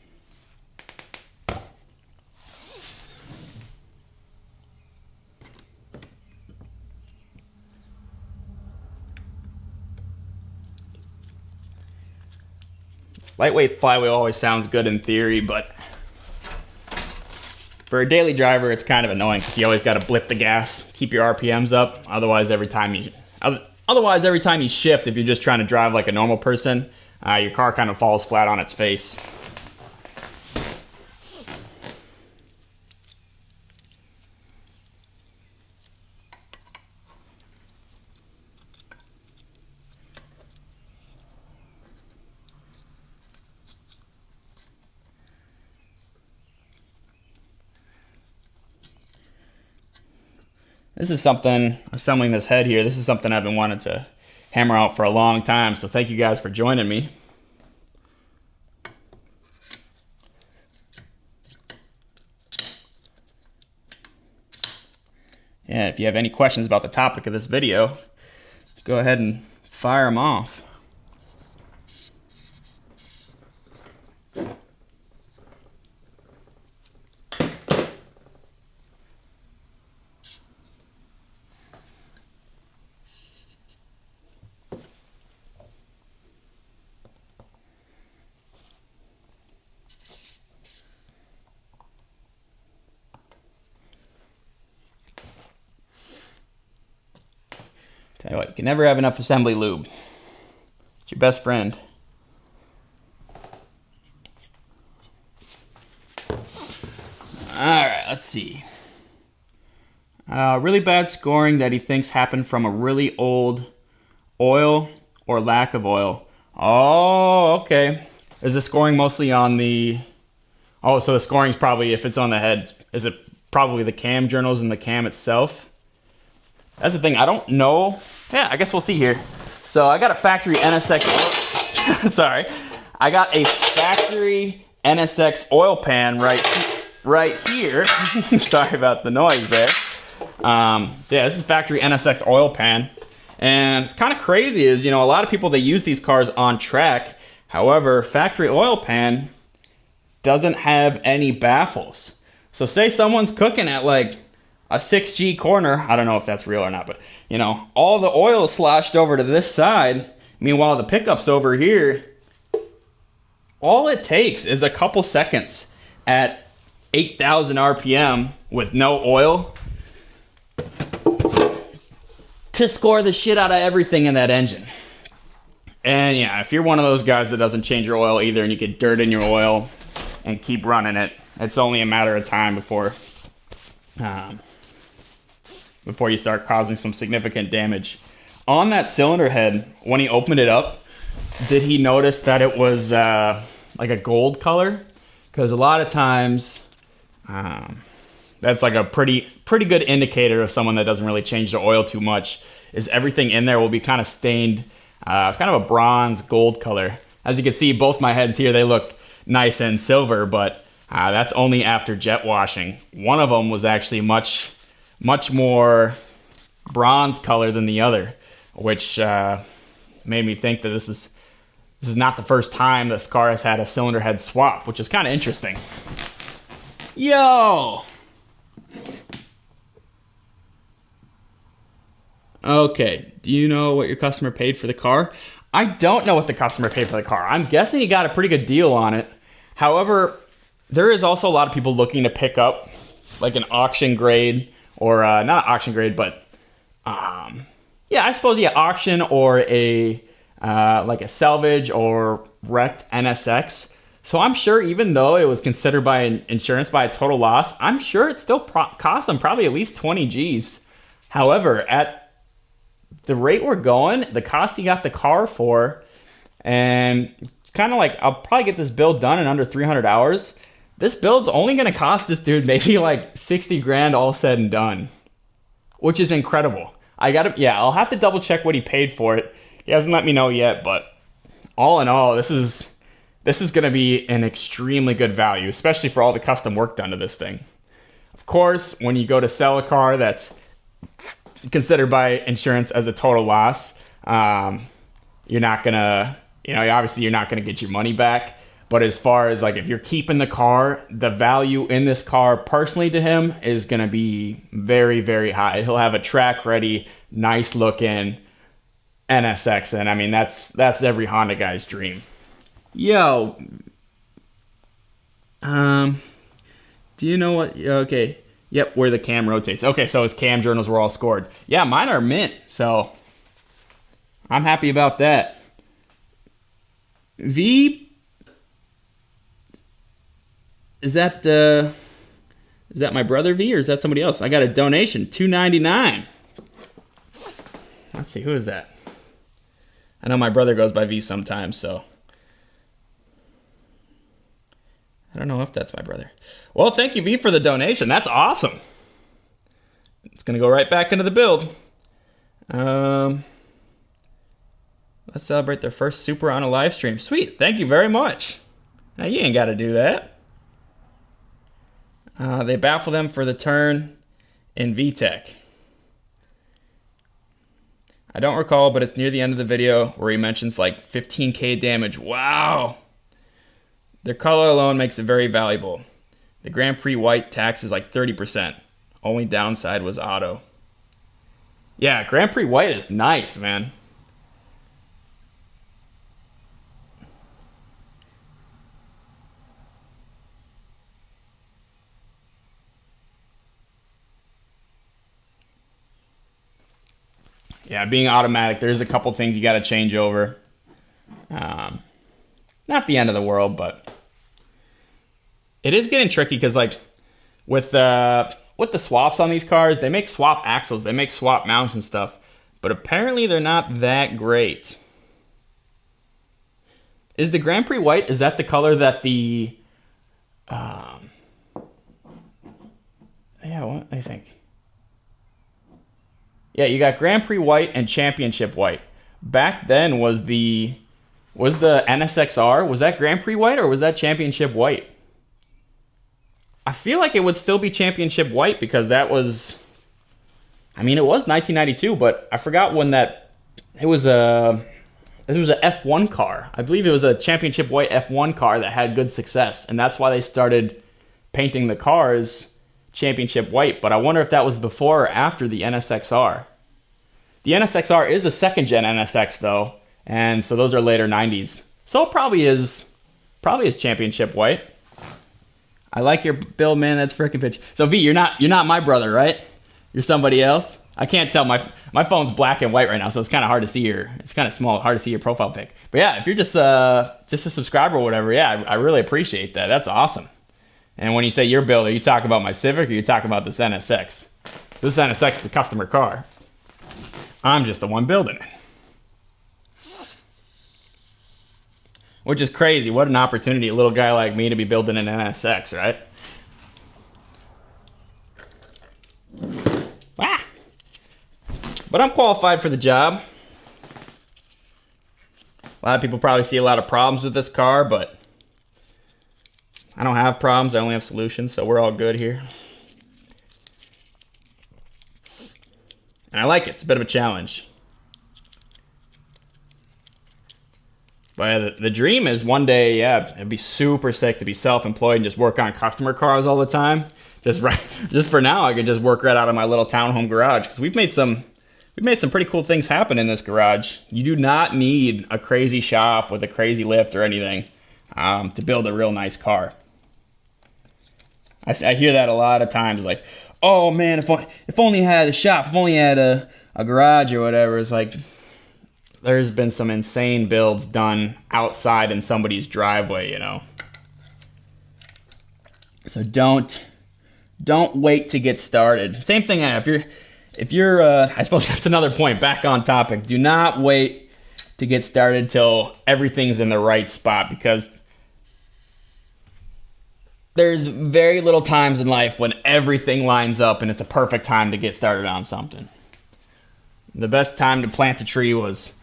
Lightweight flywheel always sounds good in theory, but for a daily driver, it's kind of annoying because you always got to blip the gas, keep your RPMs up. Otherwise, every time you shift, if you're just trying to drive like a normal person, your car kind of falls flat on its face. This is something, assembling this head here, this is something I've been wanting to hammer out for a long time, so thank you guys for joining me. Yeah, if you have any questions about the topic of this video, go ahead and fire them off. Tell you what, you can never have enough assembly lube. It's your best friend. Alright, let's see. Really bad scoring that he thinks happened from a really old oil or lack of oil. Oh, okay. Is the scoring mostly on the... Oh, so the scoring's probably, if it's on the head, is it probably the cam journals and the cam itself? That's the thing, I don't know. Yeah, I guess we'll see here. So I got a factory NSX, sorry. I got a factory NSX oil pan right here. Sorry about the noise there. So yeah, this is factory NSX oil pan. And it's kind of crazy is, you know, a lot of people, they use these cars on track. However, factory oil pan doesn't have any baffles. So say someone's cooking at like a 6G corner, I don't know if that's real or not, but you know, all the oil is sloshed over to this side. Meanwhile, the pickup's over here. All it takes is a couple seconds at 8,000 RPM with no oil to score the shit out of everything in that engine. And yeah, if you're one of those guys that doesn't change your oil either and you get dirt in your oil and keep running it, it's only a matter of time before you start causing some significant damage. On that cylinder head, when he opened it up, did he notice that it was like a gold color? Because a lot of times, that's like a pretty good indicator of someone that doesn't really change the oil too much, is everything in there will be kind of stained, kind of a bronze gold color. As you can see, both my heads here, they look nice and silver, but that's only after jet washing. One of them was actually much more bronze color than the other, which made me think that this is not the first time this car has had a cylinder head swap, which is kind of interesting. Yo! Okay, do you know what your customer paid for the car? I don't know what the customer paid for the car. I'm guessing he got a pretty good deal on it. However, there is also a lot of people looking to pick up like an auction grade, or not auction grade, but yeah, I suppose, yeah, auction or a like a salvage or wrecked NSX. So I'm sure even though it was considered by insurance by a total loss, I'm sure it still cost them probably at least 20 G's. However, at the rate we're going, the cost he got the car for, and it's kind of like, I'll probably get this build done in under 300 hours. This build's only going to cost this dude maybe like 60 grand all said and done, which is incredible. I'll have to double check what he paid for it. He hasn't let me know yet, but all in all, this is going to be an extremely good value, especially for all the custom work done to this thing. Of course, when you go to sell a car that's considered by insurance as a total loss, you're not gonna, obviously you're not gonna get your money back. But as far as like if you're keeping the car, the value in this car personally to him is gonna be very, very high. He'll have a track ready, nice looking NSX, and I mean that's every Honda guy's dream. Yo, do you know what? Okay, yep, where the cam rotates. Okay, so his cam journals were all scored. Yeah, mine are mint, so I'm happy about that. V. Is that my brother V, or is that somebody else? I got a donation, $2.99. Let's see, who is that? I know my brother goes by V sometimes, so I don't know if that's my brother. Well, thank you, V, for the donation. That's awesome. It's gonna go right back into the build. Let's celebrate their first Super on a live stream. Sweet, thank you very much. Now you ain't got to do that. They baffle them for the turn in VTEC. I don't recall, but it's near the end of the video where he mentions like 15K damage. Wow. Their color alone makes it very valuable. The Grand Prix white tax is like 30%. Only downside was auto. Yeah, Grand Prix white is nice, man. Yeah, being automatic, there's a couple things you got to change over. Not the end of the world, but it is getting tricky because, like, with the swaps on these cars, they make swap axles, they make swap mounts and stuff, but apparently they're not that great. Is the Grand Prix white, is that the color that the... yeah, what I think. Yeah, you got Grand Prix white and Championship white. Back then was the NSXR, was that Grand Prix white or was that Championship white? I feel like it would still be Championship white because that was, I mean, it was 1992, but I forgot when it was a F1 car. I believe it was a Championship white F1 car that had good success, and that's why they started painting the cars Championship white, but I wonder if that was before or after the NSXR. The NSXR is a second gen NSX though, and so those are later 90s. So it probably is Championship white. I like your build, man. That's freaking bitch. So V, you're not my brother, right? You're somebody else. I can't tell. My phone's black and white right now, so it's kind of hard to see it's kind of small, hard to see your profile pic. But yeah, if you're just a subscriber or whatever, yeah, I really appreciate that. That's awesome. And when you say your build, are you talking about my Civic or are you talking about this NSX? This NSX is a customer car. I'm just the one building it. Which is crazy. What an opportunity, a little guy like me to be building an NSX, right? Ah! But I'm qualified for the job. A lot of people probably see a lot of problems with this car, but I don't have problems, I only have solutions, so we're all good here. And I like it, it's a bit of a challenge. But the dream is one day, yeah, it'd be super sick to be self-employed and just work on customer cars all the time. Just for now, I could just work right out of my little townhome garage, because we've made some pretty cool things happen in this garage. You do not need a crazy shop with a crazy lift or anything to build a real nice car. I hear that a lot of times, like, oh man, if only I had a shop, if only I had a garage or whatever. It's like, there's been some insane builds done outside in somebody's driveway, you know. So don't wait to get started. Same thing, if you're I suppose that's another point, back on topic. Do not wait to get started till everything's in the right spot, because there's very little times in life when everything lines up and it's a perfect time to get started on something. The best time to plant a tree was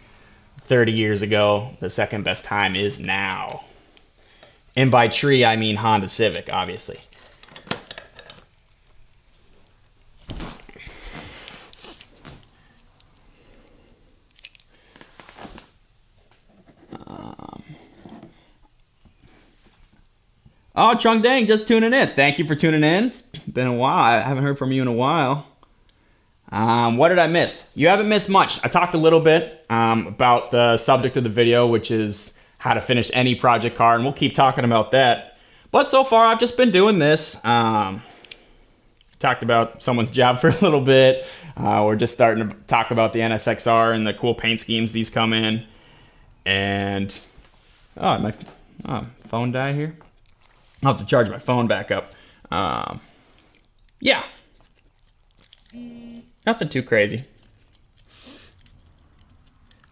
30 years ago. The second best time is now. And by tree, I mean Honda Civic, obviously. Oh, Trung Dang, just tuning in. Thank you for tuning in. It's been a while. I haven't heard from you in a while. What did I miss? You haven't missed much. I talked a little bit about the subject of the video, which is how to finish any project car, and we'll keep talking about that. But so far, I've just been doing this. Talked about someone's job for a little bit. We're just starting to talk about the NSXR and the cool paint schemes these come in. And, oh, my phone died here. I'll have to charge my phone back up. Yeah. Nothing too crazy.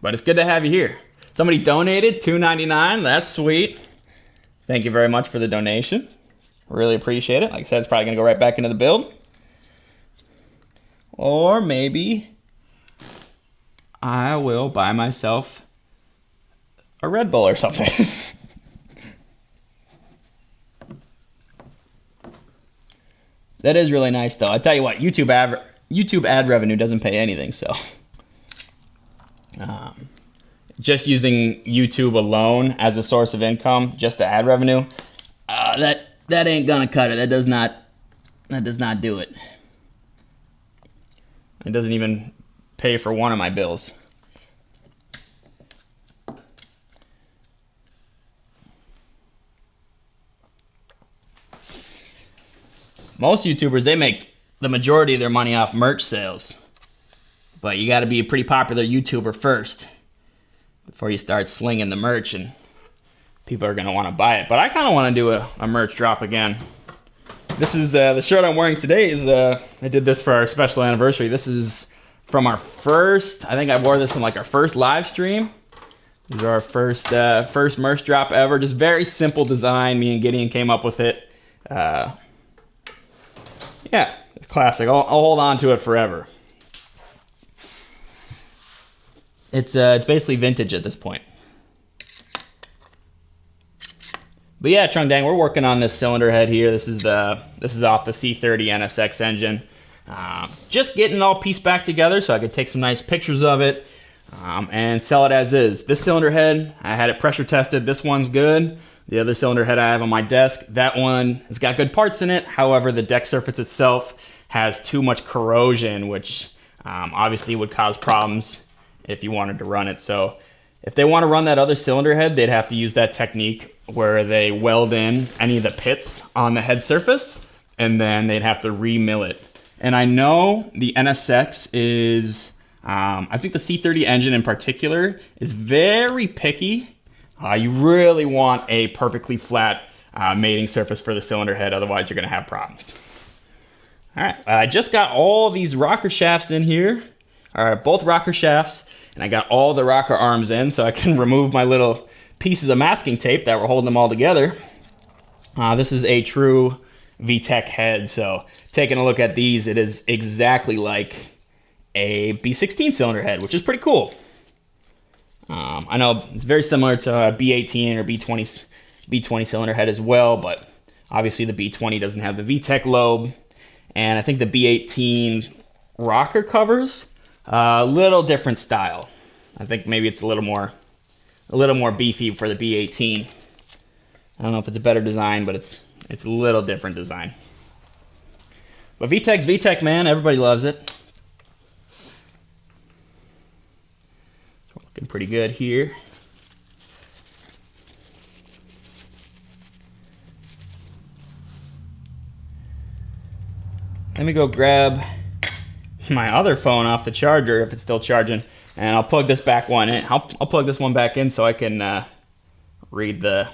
But it's good to have you here. Somebody donated $2.99. That's sweet. Thank you very much for the donation. Really appreciate it. Like I said, it's probably going to go right back into the build. Or maybe I will buy myself a Red Bull or something. That is really nice, though. I tell you what, YouTube ad revenue doesn't pay anything, so just using YouTube alone as a source of income, just the ad revenue, that ain't gonna cut it. That does not do it. It doesn't even pay for one of my bills. Most YouTubers, they make the majority of their money off merch sales. But you gotta be a pretty popular YouTuber first before you start slinging the merch and people are gonna wanna buy it. But I kinda wanna do a merch drop again. This is, the shirt I'm wearing today is, I did this for our special anniversary. This is from our first, I think I wore this in like our first live stream. This is our first merch drop ever. Just very simple design. Me and Gideon came up with it. Yeah, it's classic. I'll hold on to it forever. It's basically vintage at this point. But yeah, Trung Dang, we're working on this cylinder head here. This is off the C30 NSX engine. Just getting it all pieced back together so I could take some nice pictures of it and sell it as is. This cylinder head, I had it pressure tested. This one's good. The other cylinder head I have on my desk, that one has got good parts in it. However, the deck surface itself has too much corrosion, which obviously would cause problems if you wanted to run it. So if they want to run that other cylinder head, they'd have to use that technique where they weld in any of the pits on the head surface, and then they'd have to re-mill it. And I know the NSX is, I think the C30 engine in particular is very picky. You really want a perfectly flat mating surface for the cylinder head, otherwise you're gonna have problems. All right, I just got all these rocker shafts in here, both rocker shafts, and I got all the rocker arms in so I can remove my little pieces of masking tape that were holding them all together. This is a true VTEC head, so taking a look at these, it is exactly like a B16 cylinder head, which is pretty cool. I know it's very similar to a B18 or B20 cylinder head as well, but obviously the B20 doesn't have the VTEC lobe, and I think the B18 rocker covers a little different style. I think maybe it's a little more beefy for the B18. I don't know if it's a better design, but it's a little different design. But VTEC's VTEC, man. Everybody loves it. Looking pretty good here. Let me go grab my other phone off the charger if it's still charging, and I'll plug this back one in. I'll plug this one back in so I can read the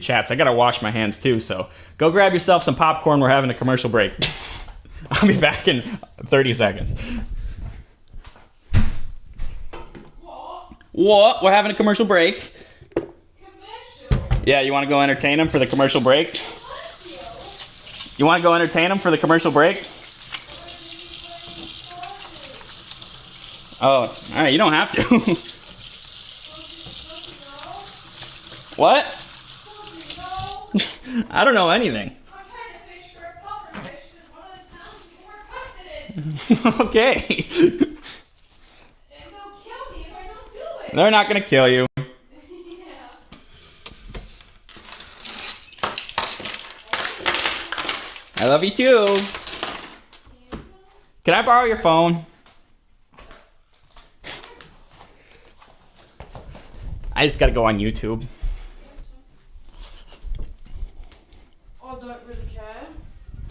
chats. I gotta wash my hands too, so go grab yourself some popcorn. We're having a commercial break. I'll be back in 30 seconds. What? We're having a commercial break. Commercial? Yeah, you want to go entertain them for the commercial break? You want to go entertain them for the commercial break? Oh, all right. You don't have to. What? I don't know anything. I'm trying to fish for a puffer fish because one of the towns people requested it. Okay. And they'll kill me if I don't do it. They're not gonna kill you. Yeah. I love you too. Can I borrow your phone? I just gotta go on YouTube. I don't really care.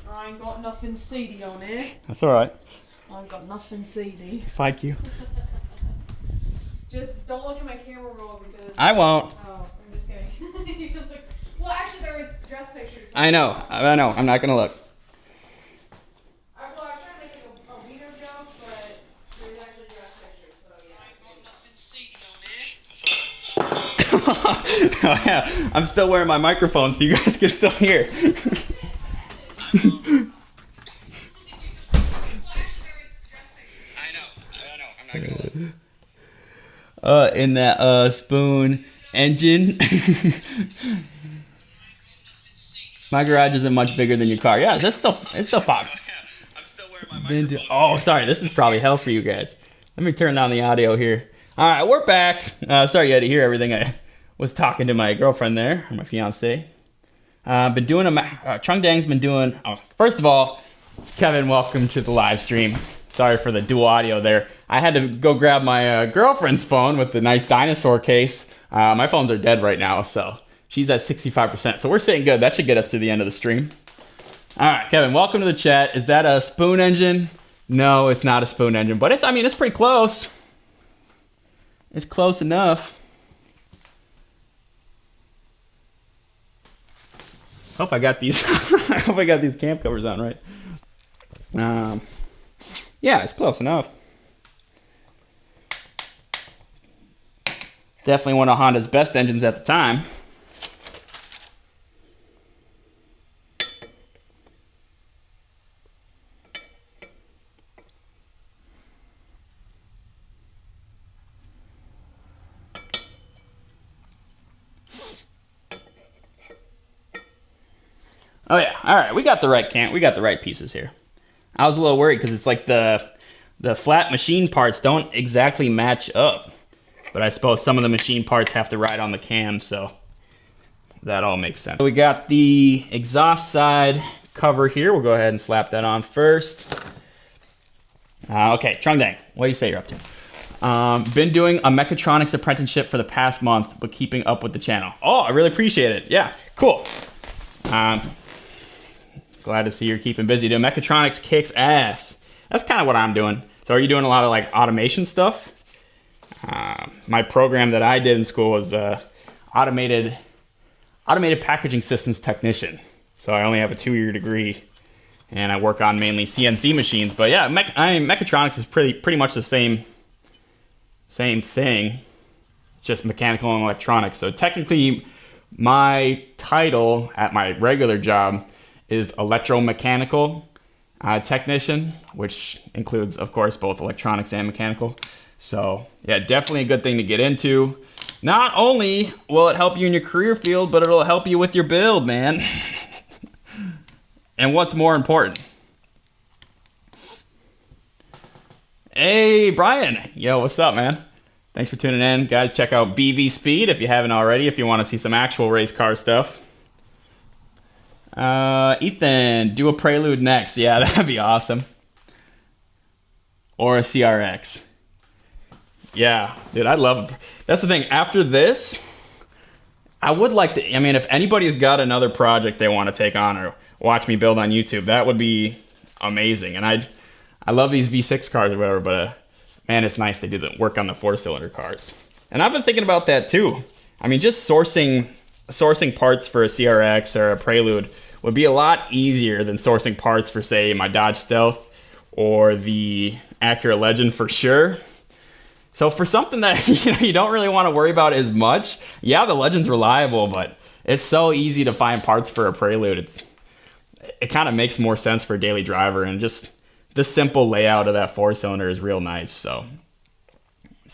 I ain't got nothing seedy on here. That's alright. I ain't got nothing seedy. Thank you. Just don't look at my camera roll because... I won't. Oh, I'm just kidding. You can look- well, actually, there was dress pictures. I know. I'm not gonna look. I was trying to make it a wiener joke, but there's actually dress pictures, so yeah. I ain't got nothing seedy on it. Oh yeah, I'm still wearing my microphone so you guys can still hear. I'm not gonna look. In that spoon engine. My garage isn't much bigger than your car. Yeah, it's still popping. I'm still wearing my microphone. Oh, sorry, this is probably hell for you guys. Let me turn down the audio here. All right, we're back. Sorry you had to hear everything. I was talking to my girlfriend there, or my fiance. Been doing Chung Dang's been doing. Oh, first of all, Kevin, welcome to the live stream. Sorry for the dual audio there. I had to go grab my girlfriend's phone with the nice dinosaur case. My phones are dead right now, so she's at 65%. So we're sitting good. That should get us to the end of the stream. All right, Kevin, welcome to the chat. Is that a spoon engine? No, it's not a spoon engine, but it's pretty close. It's close enough. Hope I got these. I hope I got these cam covers on right. Yeah, it's close enough. Definitely one of Honda's best engines at the time. Oh yeah, all right, we got the right pieces here. I was a little worried because it's like the flat machine parts don't exactly match up. But I suppose some of the machine parts have to ride on the cam, so that all makes sense. So we got the exhaust side cover here. We'll go ahead and slap that on first. Okay, Chung Dang, what do you say you're up to? Been doing a mechatronics apprenticeship for the past month, but keeping up with the channel. Oh, I really appreciate it. Yeah, cool. Glad to see you're keeping busy. Doing mechatronics kicks ass. That's kind of what I'm doing. So are you doing a lot of like automation stuff? My program that I did in school was automated packaging systems technician. So I only have a 2-year degree, and I work on mainly CNC machines. But yeah, mechatronics is pretty much the same thing, just mechanical and electronics. So technically, my title at my regular job is electromechanical technician, which includes, of course, both electronics and mechanical. So yeah, definitely a good thing to get into. Not only will it help you in your career field, but it'll help you with your build, man. And what's more important? Hey, Brian. Yo, what's up, man? Thanks for tuning in. Guys, check out BV Speed if you haven't already, if you want to see some actual race car stuff. Ethan, do a Prelude next. Yeah, that'd be awesome. Or a CRX. Yeah, dude, that's the thing. After this, I would like to, if anybody's got another project they want to take on or watch me build on YouTube, that would be amazing. And I love these V6 cars or whatever, but man, it's nice they do the work on the 4-cylinder cars. And I've been thinking about that too. Just sourcing parts for a CRX or a Prelude would be a lot easier than sourcing parts for, say, my Dodge Stealth or the Acura Legend for sure. So for something that you don't really want to worry about as much, yeah, the Legend's reliable, but it's so easy to find parts for a Prelude. it kind of makes more sense for a daily driver, and just the simple layout of that 4-cylinder is real nice. So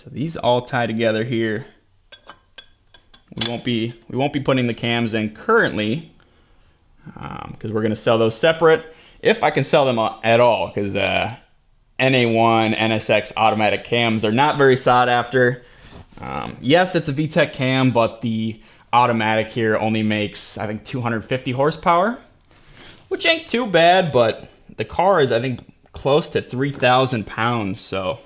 these all tie together here. We won't be putting the cams in currently because we're gonna sell those separate if I can sell them at all, because NA1 NSX automatic cams are not very sought after. Yes, it's a VTEC cam, but the automatic here only makes, I think, 250 horsepower, which ain't too bad, but the car is, I think, close to 3,000 pounds, so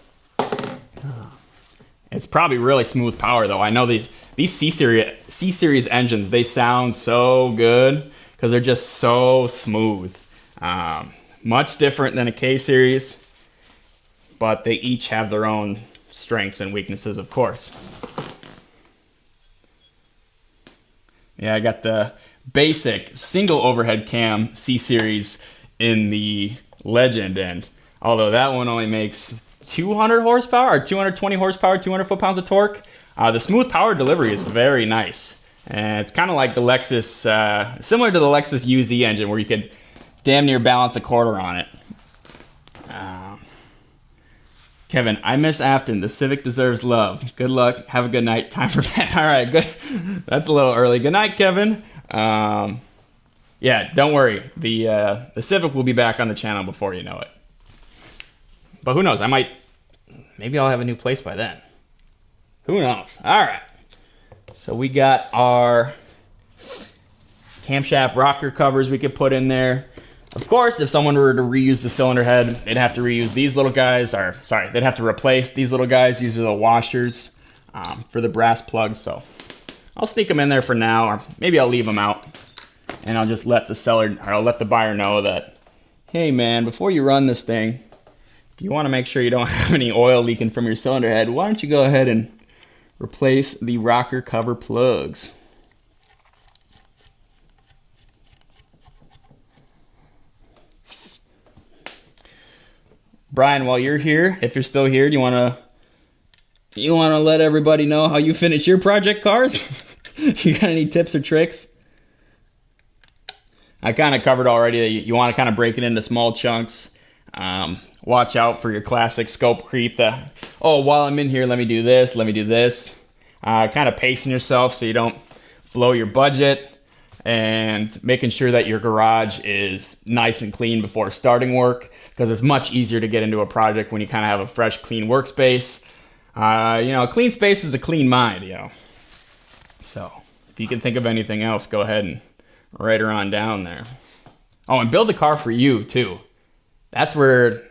it's probably really smooth power though. I know these C-Series engines, they sound so good because they're just so smooth. Much different than a K-Series, but they each have their own strengths and weaknesses, of course. Yeah, I got the basic single overhead cam C-Series in the Legend, and although that one only makes 200 horsepower or 220 horsepower, 200 foot-pounds of torque, the smooth power delivery is very nice. And it's kind of like the Lexus, similar to the Lexus UZ engine, where you could damn near balance a quarter on it. Kevin, I miss Afton. The Civic deserves love. Good luck. Have a good night. Time for bed. All right, good. That's a little early. Good night, Kevin. Yeah, don't worry. The Civic will be back on the channel before you know it. But who knows? Maybe I'll have a new place by then. Who knows? All right. So we got our camshaft rocker covers we could put in there. Of course, if someone were to reuse the cylinder head, they'd have to reuse these little guys, they'd have to replace these little guys. These are the washers for the brass plugs. So I'll sneak them in there for now, or maybe I'll leave them out, and I'll just let the buyer know that, hey man, before you run this thing, if you want to make sure you don't have any oil leaking from your cylinder head, why don't you go ahead and replace the rocker cover plugs. Brian, while you're here, if you're still here, do you want to let everybody know how you finish your project cars? You got any tips or tricks? I kind of covered already that you want to kind of break it into small chunks. Watch out for your classic scope creep. While I'm in here, let me do this, let me do this. Kind of pacing yourself so you don't blow your budget, and making sure that your garage is nice and clean before starting work, because it's much easier to get into a project when you kind of have a fresh, clean workspace. A clean space is a clean mind, So if you can think of anything else, go ahead and write her on down there. Oh, and build the car for you too. That's where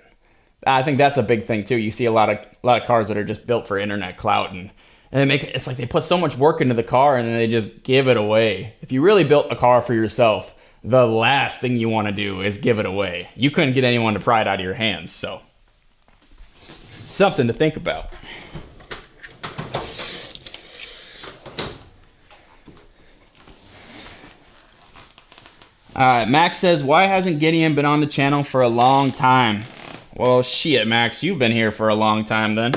I think that's a big thing too. You see a lot of cars that are just built for internet clout, and it's like they put so much work into the car and then they just give it away. If you really built a car for yourself, the last thing you want to do is give it away. You couldn't get anyone to pry it out of your hands, so something to think about. Max says, why hasn't Gideon been on the channel for a long time? Well, shit, Max, you've been here for a long time then.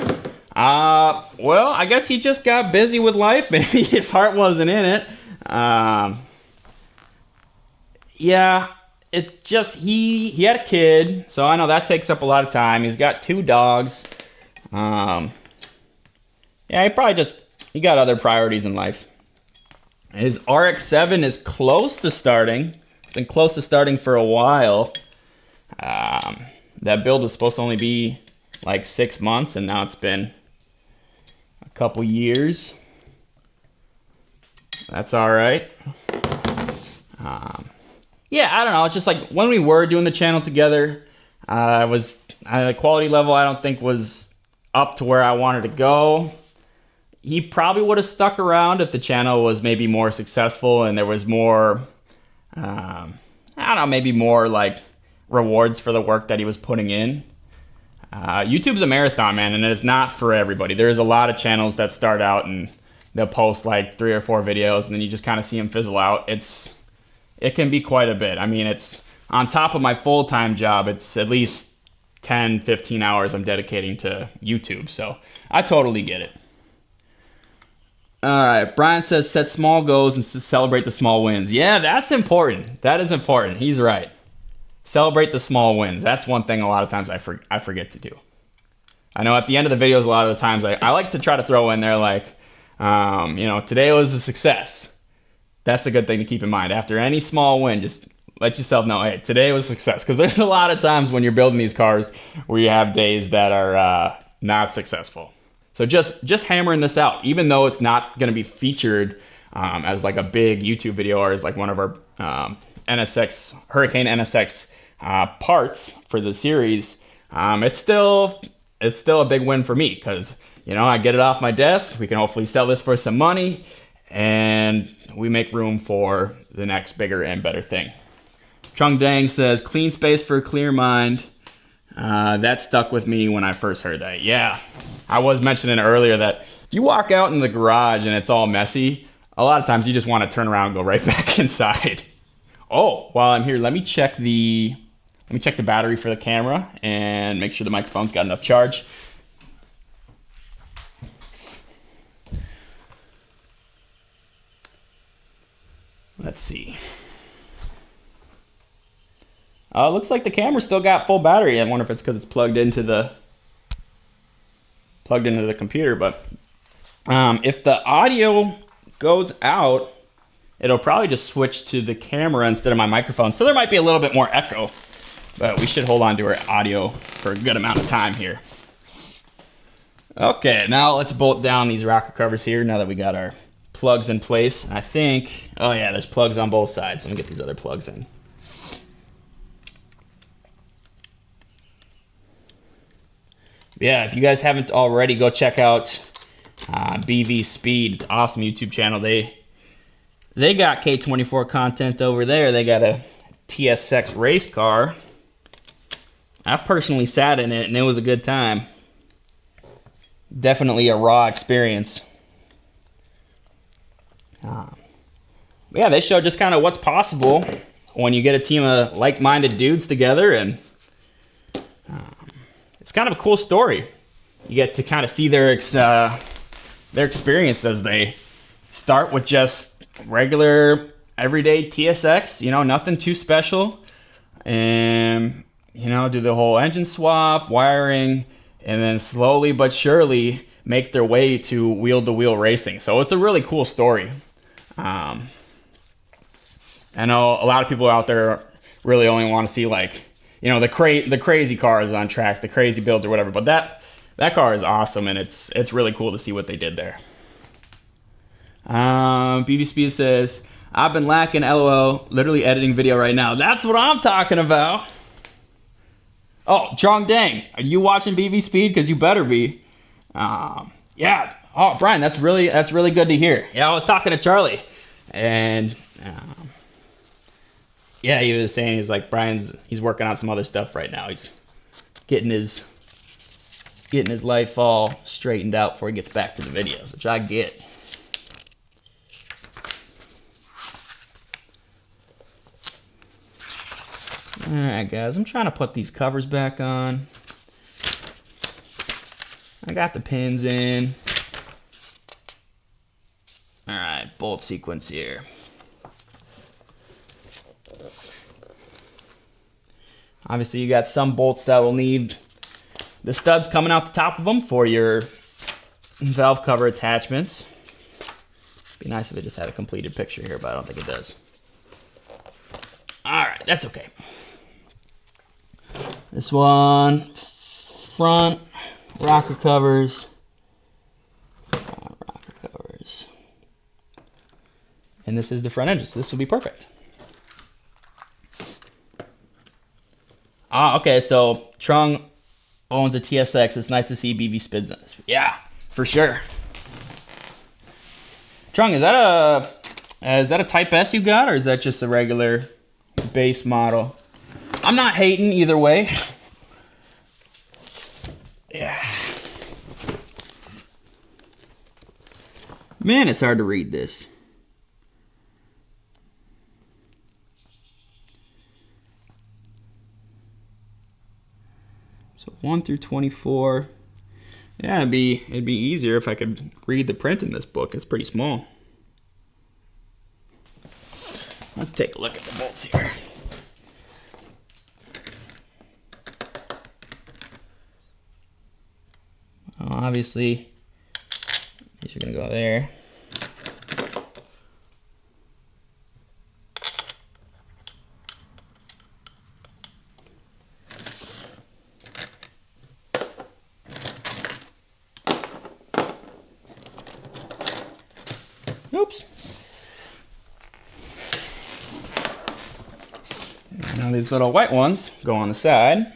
Well, I guess he just got busy with life. Maybe his heart wasn't in it. Yeah, it just, he had a kid, so I know that takes up a lot of time. He's got 2 dogs. Yeah, he got other priorities in life. His RX-7 is close to starting. It's been close to starting for a while. That build was supposed to only be like 6 months, and now it's been a couple years. That's all right. Yeah, I don't know. It's just like when we were doing the channel together, the quality level I don't think was up to where I wanted to go. He probably would have stuck around if the channel was maybe more successful and there was more, I don't know, maybe more like rewards for the work that he was putting in. YouTube's a marathon, man, and it's not for everybody. There's a lot of channels that start out and they'll post like 3 or 4 videos and then you just kind of see them fizzle out. It can be quite a bit. I mean, it's on top of my full-time job, it's at least 10, 15 hours I'm dedicating to YouTube, so I totally get it. All right, Brian says set small goals and celebrate the small wins. Yeah, that's important. That is important. He's right. celebrate the small wins. That's one thing a lot of times I forget to do. I know at the end of the videos, a lot of the times I like to try to throw in there like, you know, today was a success. That's a good thing to keep in mind. After any small win, just let yourself know, hey, today was a success. Because there's a lot of times when you're building these cars where you have days that are not successful. So just hammering this out, even though it's not going to be featured as like a big YouTube video or as like one of our NSX Hurricane NSX parts for the series, it's still a big win for me because, you know, I get it off my desk. We can hopefully sell this for some money and we make room for the next bigger and better thing. Chung Dang says, clean space for a clear mind. That stuck with me when I first heard that. Yeah, I was mentioning earlier that if you walk out in the garage and it's all messy, a lot of times you just want to turn around and go right back inside. Oh, while I'm here, let me check the battery for the camera and make sure the microphone's got enough charge. Let's see. Looks like the camera still got full battery. I wonder if it's because it's plugged into the computer. But if the audio goes out, it'll probably just switch to the camera instead of my microphone. So there might be a little bit more echo, but we should hold on to our audio for a good amount of time here. Okay, now let's bolt down these rocker covers here now that we got our plugs in place. I think, oh yeah, there's plugs on both sides. Let me get these other plugs in. Yeah, if you guys haven't already, go check out BV Speed. It's an awesome YouTube channel. They got K24 content over there. They got a TSX race car. I've personally sat in it and it was a good time. Definitely a raw experience. Yeah, they show just kind of what's possible when you get a team of like-minded dudes together, and it's kind of a cool story. You get to kind of see their experience as they start with just regular, everyday TSX, you know, nothing too special, and, you know, do the whole engine swap, wiring, and then slowly but surely make their way to wheel-to-wheel racing. So it's a really cool story. I know a lot of people out there really only want to see, like, you know, the crazy cars on track, the crazy builds or whatever, but that car is awesome, and it's really cool to see what they did there. BB Speed says, I've been lacking, LOL, literally editing video right now. That's what I'm talking about. Oh, Chong Dang, are you watching BB Speed? Because you better be. Yeah. Oh, Brian, that's really good to hear. Yeah, I was talking to Charlie, and yeah, he was saying he's like he's working on some other stuff right now. He's getting his life all straightened out before he gets back to the videos, which I get. All right, guys, I'm trying to put these covers back on. I got the pins in. All right, bolt sequence here. Obviously, you got some bolts that will need the studs coming out the top of them for your valve cover attachments. Be nice if it just had a completed picture here, but I don't think it does. All right, that's okay. This one, front rocker covers. Rocker covers. And this is the front engine, so this will be perfect. Okay, so Trung owns a TSX. It's nice to see BB Spids on this. Yeah, for sure. Trung, is that a Type S you got, or is that just a regular base model? I'm not hating either way. Yeah. Man, it's hard to read this. So 1 through 24. Yeah, it'd be easier if I could read the print in this book. It's pretty small. Let's take a look at the bolts here. Obviously, these are gonna go there. Oops. Now these little white ones go on the side.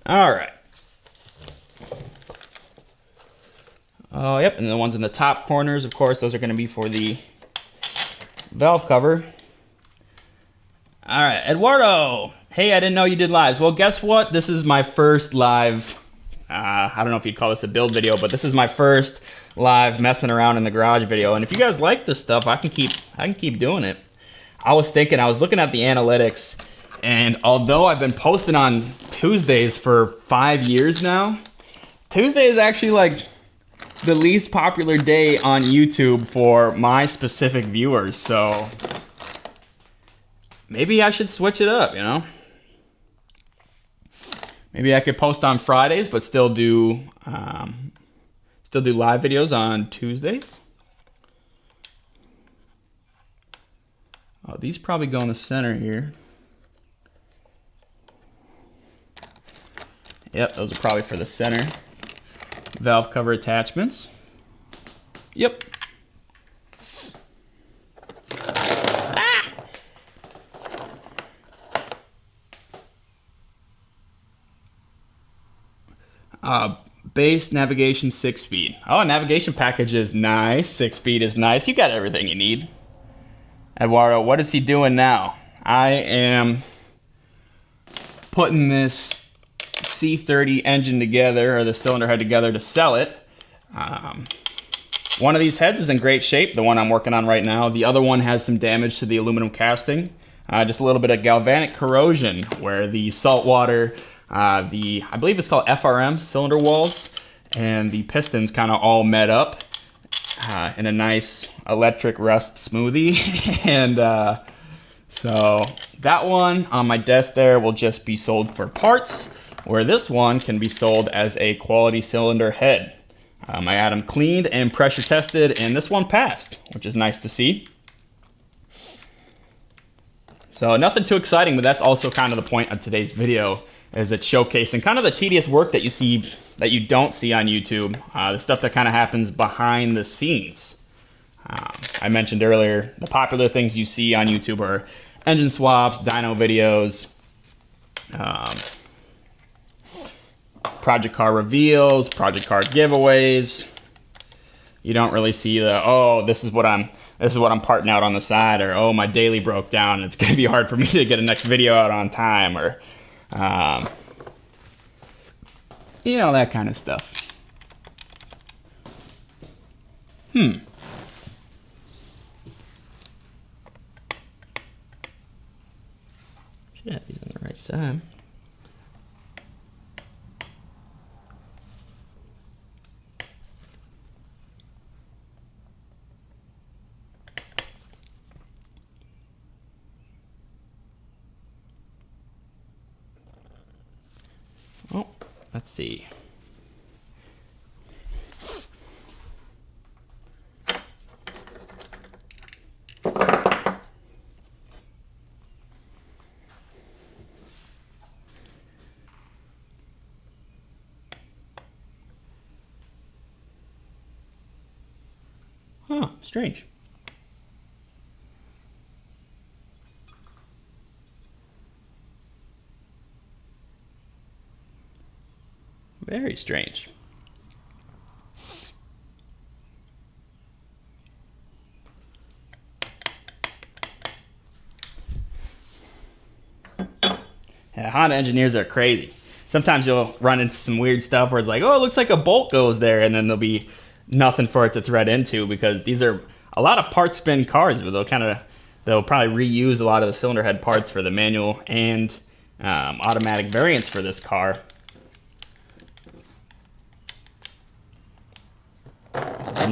All right. Oh, yep, and the ones in the top corners, of course, those are going to be for the valve cover. All right, Eduardo. Hey, I didn't know you did lives. Well, guess what? This is my first live, I don't know if you'd call this a build video, but this is my first live messing around in the garage video. And if you guys like this stuff, I can keep doing it. I was looking at the analytics, and although I've been posting on Tuesdays for 5 years now, Tuesday is actually like the least popular day on YouTube for my specific viewers. So maybe I should switch it up, you know? Maybe I could post on Fridays, but still do live videos on Tuesdays. Oh, these probably go in the center here. Yep, those are probably for the center valve cover attachments. Yep. Base navigation 6-speed. Oh, navigation package is nice. 6-speed is nice. You got everything you need. Eduardo, what is he doing now? I am putting this C30 engine together, or the cylinder head together, to sell it. One of these heads is in great shape, the one I'm working on right now. The other one has some damage to the aluminum casting. Just a little bit of galvanic corrosion where the salt water, I believe it's called FRM, cylinder walls, and the pistons kind of all met up in a nice electric rust smoothie. And so that one on my desk there will just be sold for parts, where this one can be sold as a quality cylinder head. I had them cleaned and pressure tested, and this one passed, which is nice to see. So nothing too exciting, but that's also kind of the point of today's video, is it's showcasing kind of the tedious work that you don't see on YouTube, the stuff that kind of happens behind the scenes. I mentioned earlier, the popular things you see on YouTube are engine swaps, dyno videos, project car reveals, project car giveaways. You don't really see the, oh, this is what I'm parting out on the side, or oh, my daily broke down and it's gonna be hard for me to get a next video out on time, or you know, that kind of stuff. Should have these on the right side. Oh, let's see. Huh, strange. Very strange. Yeah, Honda engineers are crazy. Sometimes you'll run into some weird stuff where it's like, oh, it looks like a bolt goes there, and then there'll be nothing for it to thread into, because these are a lot of part spin cars, but they'll probably reuse a lot of the cylinder head parts for the manual and automatic variants for this car.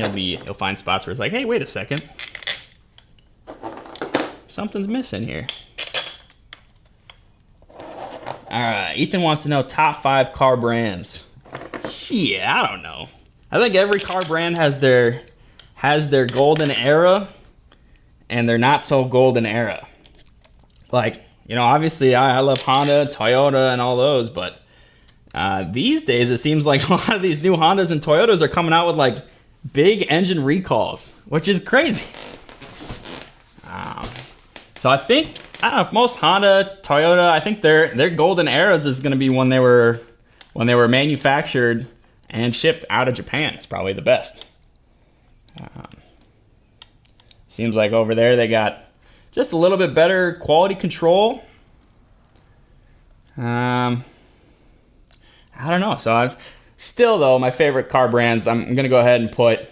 And you'll find spots where it's like, hey, wait a second. Something's missing here. All right, Ethan wants to know top 5 car brands. Shit, I don't know. I think every car brand has their golden era and their not so golden era. Like, obviously I love Honda, Toyota, and all those, but these days it seems like a lot of these new Hondas and Toyotas are coming out with like big engine recalls, which is crazy. So I don't know if most Honda, Toyota, I think their golden eras is going to be when they were manufactured and shipped out of Japan. It's probably the best. Seems like over there they got just a little bit better quality control. I don't know. So still though, my favorite car brands, I'm going to go ahead and put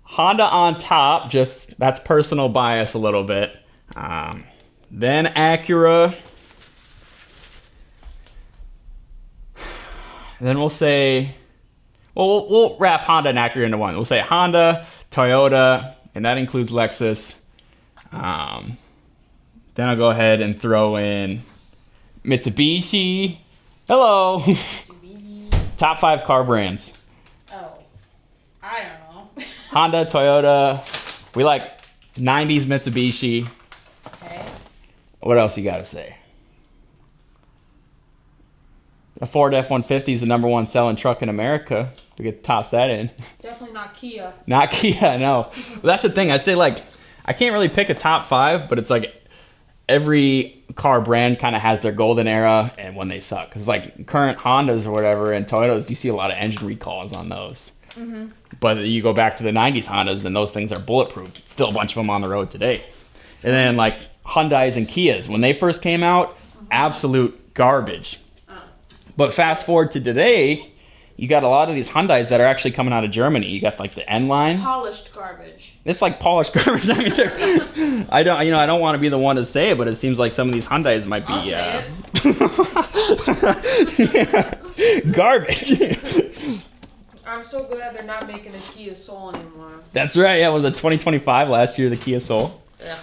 Honda on top. Just that's personal bias a little bit. Then Acura. Then we'll say, we'll wrap Honda and Acura into one. We'll say Honda, Toyota, and that includes Lexus. Then I'll go ahead and throw in Mitsubishi. Hello. Mitsubishi. Top 5 car brands. Oh, I don't know. Honda, Toyota. We like 90s Mitsubishi. Okay. What else you got to say? A Ford F-150 is the #1 selling truck in America. We could toss that in. Definitely not Kia. Not Kia, no. But that's the thing. I say, like, I can't really pick a top 5, but it's like every car brand kind of has their golden era and when they suck. Because, like, current Hondas or whatever and Toyotas, you see a lot of engine recalls on those. Mm-hmm. But you go back to the 90s Hondas and those things are bulletproof. Still a bunch of them on the road today. And then, like, Hyundais and Kias, when they first came out, absolute garbage. But fast forward to today, you got a lot of these Hyundais that are actually coming out of Germany. You got like the N line. Polished garbage. It's like polished garbage. I mean, I don't want to be the one to say it, but it seems like some of these Hyundais might be garbage. I'm so glad they're not making a Kia Soul anymore. That's right. Yeah, it was a 2025 last year, the Kia Soul. Yeah.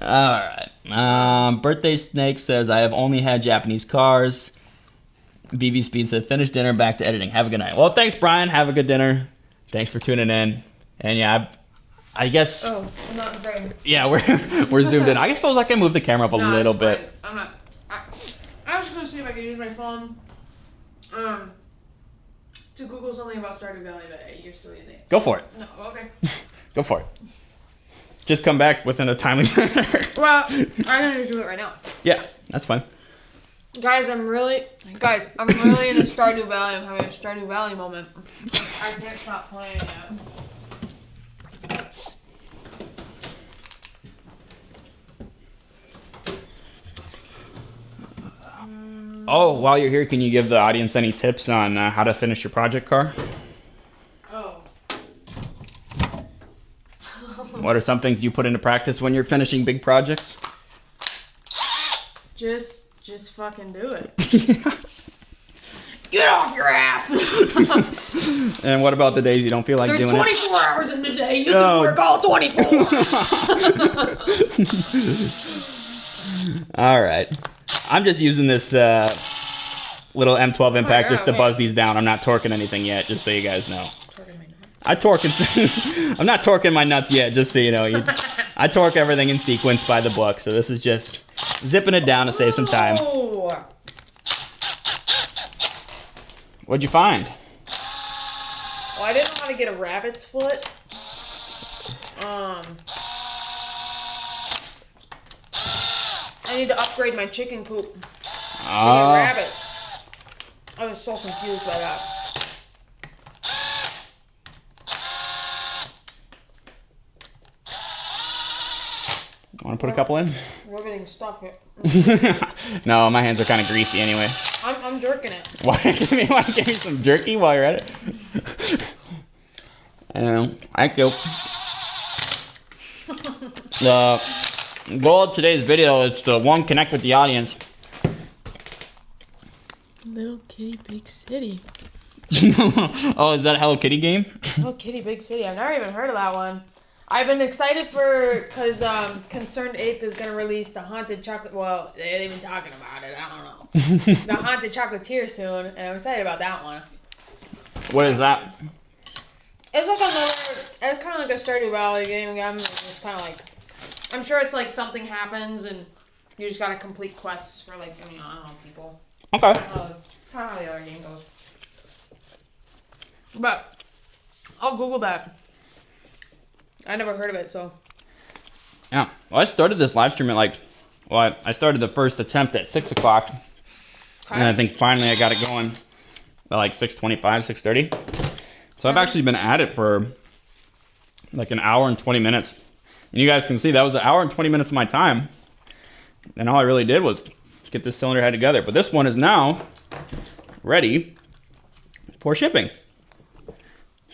All right. Birthday Snake says, I have only had Japanese cars. BB Speed said, finish dinner, back to editing. Have a good night. Well, thanks, Brian. Have a good dinner. Thanks for tuning in. And yeah, I guess. Oh, I'm not afraid. Yeah, we're zoomed in. I suppose I can move the camera up a little bit. Fine. I'm not. I was just gonna see if I could use my phone, to Google something about Stardew Valley, but you're still using it. Go for it. No, okay. Go for it. Just come back within a timely manner. Well, I'm gonna do it right now. Yeah, that's fine. Guys, I'm really in a Stardew Valley. I'm having a Stardew Valley moment. I can't stop playing it. Oh, while you're here, can you give the audience any tips on how to finish your project car? Oh. What are some things you put into practice when you're finishing big projects? Just fucking do it. Get off your ass! And what about the days you don't feel like doing it? There's 24 hours in the day. You can work all 24. All right. I'm just using this little M12 impact just to buzz these down. I'm not torquing anything yet, just so you guys know. I'm not torquing my nuts yet, just so you know. I torque everything in sequence by the book, so this is just zipping it down to save some time. What'd you find? Well, I didn't know how to get a rabbit's foot. I need to upgrade my chicken coop to get rabbits. I was so confused by that. Want to put a couple in? Riveting stuff here. No, my hands are kind of greasy anyway. I'm jerking it. Why give me some jerky while you're at it? Thank you. The goal of today's video is to, one, connect with the audience. Little kitty, big city. Oh, is that a Hello Kitty game? Hello Kitty Big City. I've never even heard of that one. I've been excited because Concerned Ape is gonna release the Haunted Chocolate. Well, they've been talking about it. I don't know. The Haunted Chocolatier soon, and I'm excited about that one. What is that? It's like it's kind of like a Stardew Valley game again. It's kind of like, I'm sure it's like something happens and you just gotta complete quests for like, I don't know, people. Okay. Kind of how the other game goes. But I'll Google that. I never heard of it, so. Yeah. Well, I started this live stream at I started the first attempt at 6 o'clock. Okay. And I think finally I got it going at like 6:25, 6:30. So I've actually been at it for like an hour and 20 minutes. And you guys can see that was an hour and 20 minutes of my time. And all I really did was get this cylinder head together. But this one is now ready for shipping.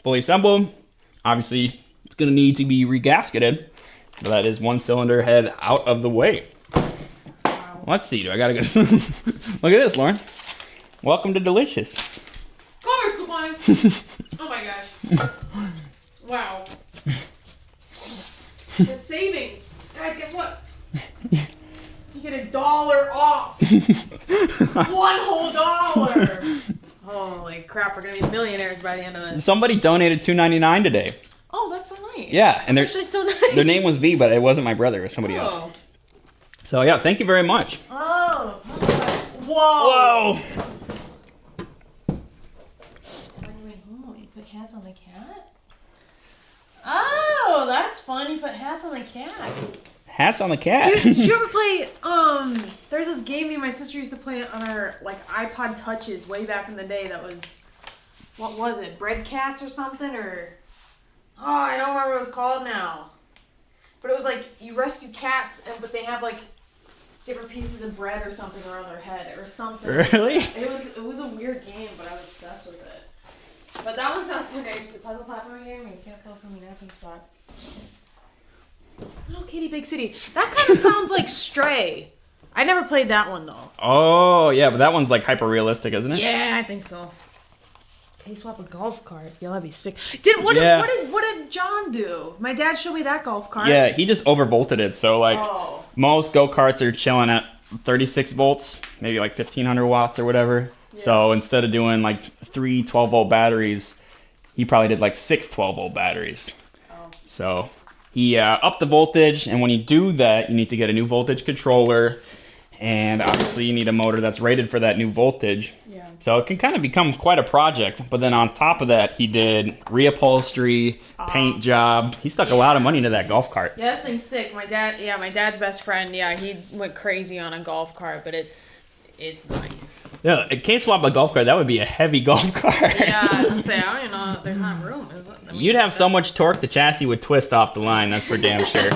Fully assembled. Obviously, it's going to need to be regasketed. But that is one cylinder head out of the way. Wow. Let's see. Do I got to go? Look at this, Lauren. Welcome to Delicious. Commerce coupons! Oh my gosh. Wow. The savings. Guys, guess what? You get $1 off. One whole dollar. Holy crap, we're gonna be millionaires by the end of this. Somebody donated $2.99 today. Oh, that's so nice. Yeah, and That's actually so nice. their name was V, but it wasn't my brother. It was somebody else. So yeah, thank you very much. Oh. Whoa. Whoa! You put hats on the cat? Oh, that's fun. You put hats on the cat. Hats on the cat. Did you ever play, there's this game me and my sister used to play on our, iPod Touches way back in the day that was, what was it, Bread Cats or something, or, oh, I don't remember what it was called now. But it was you rescue cats, but they have, different pieces of bread or something around their head or something. Really? It was a weird game, but I was obsessed with it. But that one sounds good. It's a puzzle platforming game, and you can't tell from the napping spot. Hello Kitty Big City. That kind of sounds like Stray. I never played that one though. Oh yeah, but that one's hyper realistic, isn't it? Yeah, I think so. Can you swap a golf cart? Yeah, that'd be sick. What did John do? My dad showed me that golf cart. Yeah, he just overvolted it. So most go-karts are chilling at 36 volts, maybe 1500 watts or whatever. Yeah. So instead of doing 3 12-volt batteries, he probably did 6 12-volt batteries. Oh. So he upped the voltage, and when you do that, you need to get a new voltage controller, and obviously you need a motor that's rated for that new voltage. Yeah. So it can kind of become quite a project, but then on top of that, he did reupholstery, paint job. He stuck a lot of money into that golf cart. Yeah, this thing's sick. My dad's best friend, he went crazy on a golf cart, but it's nice. Yeah, it can't swap a golf cart. That would be a heavy golf cart. Yeah, I was gonna say, I don't even know. There's not room. You'd have so much torque, the chassis would twist off the line. That's for damn sure.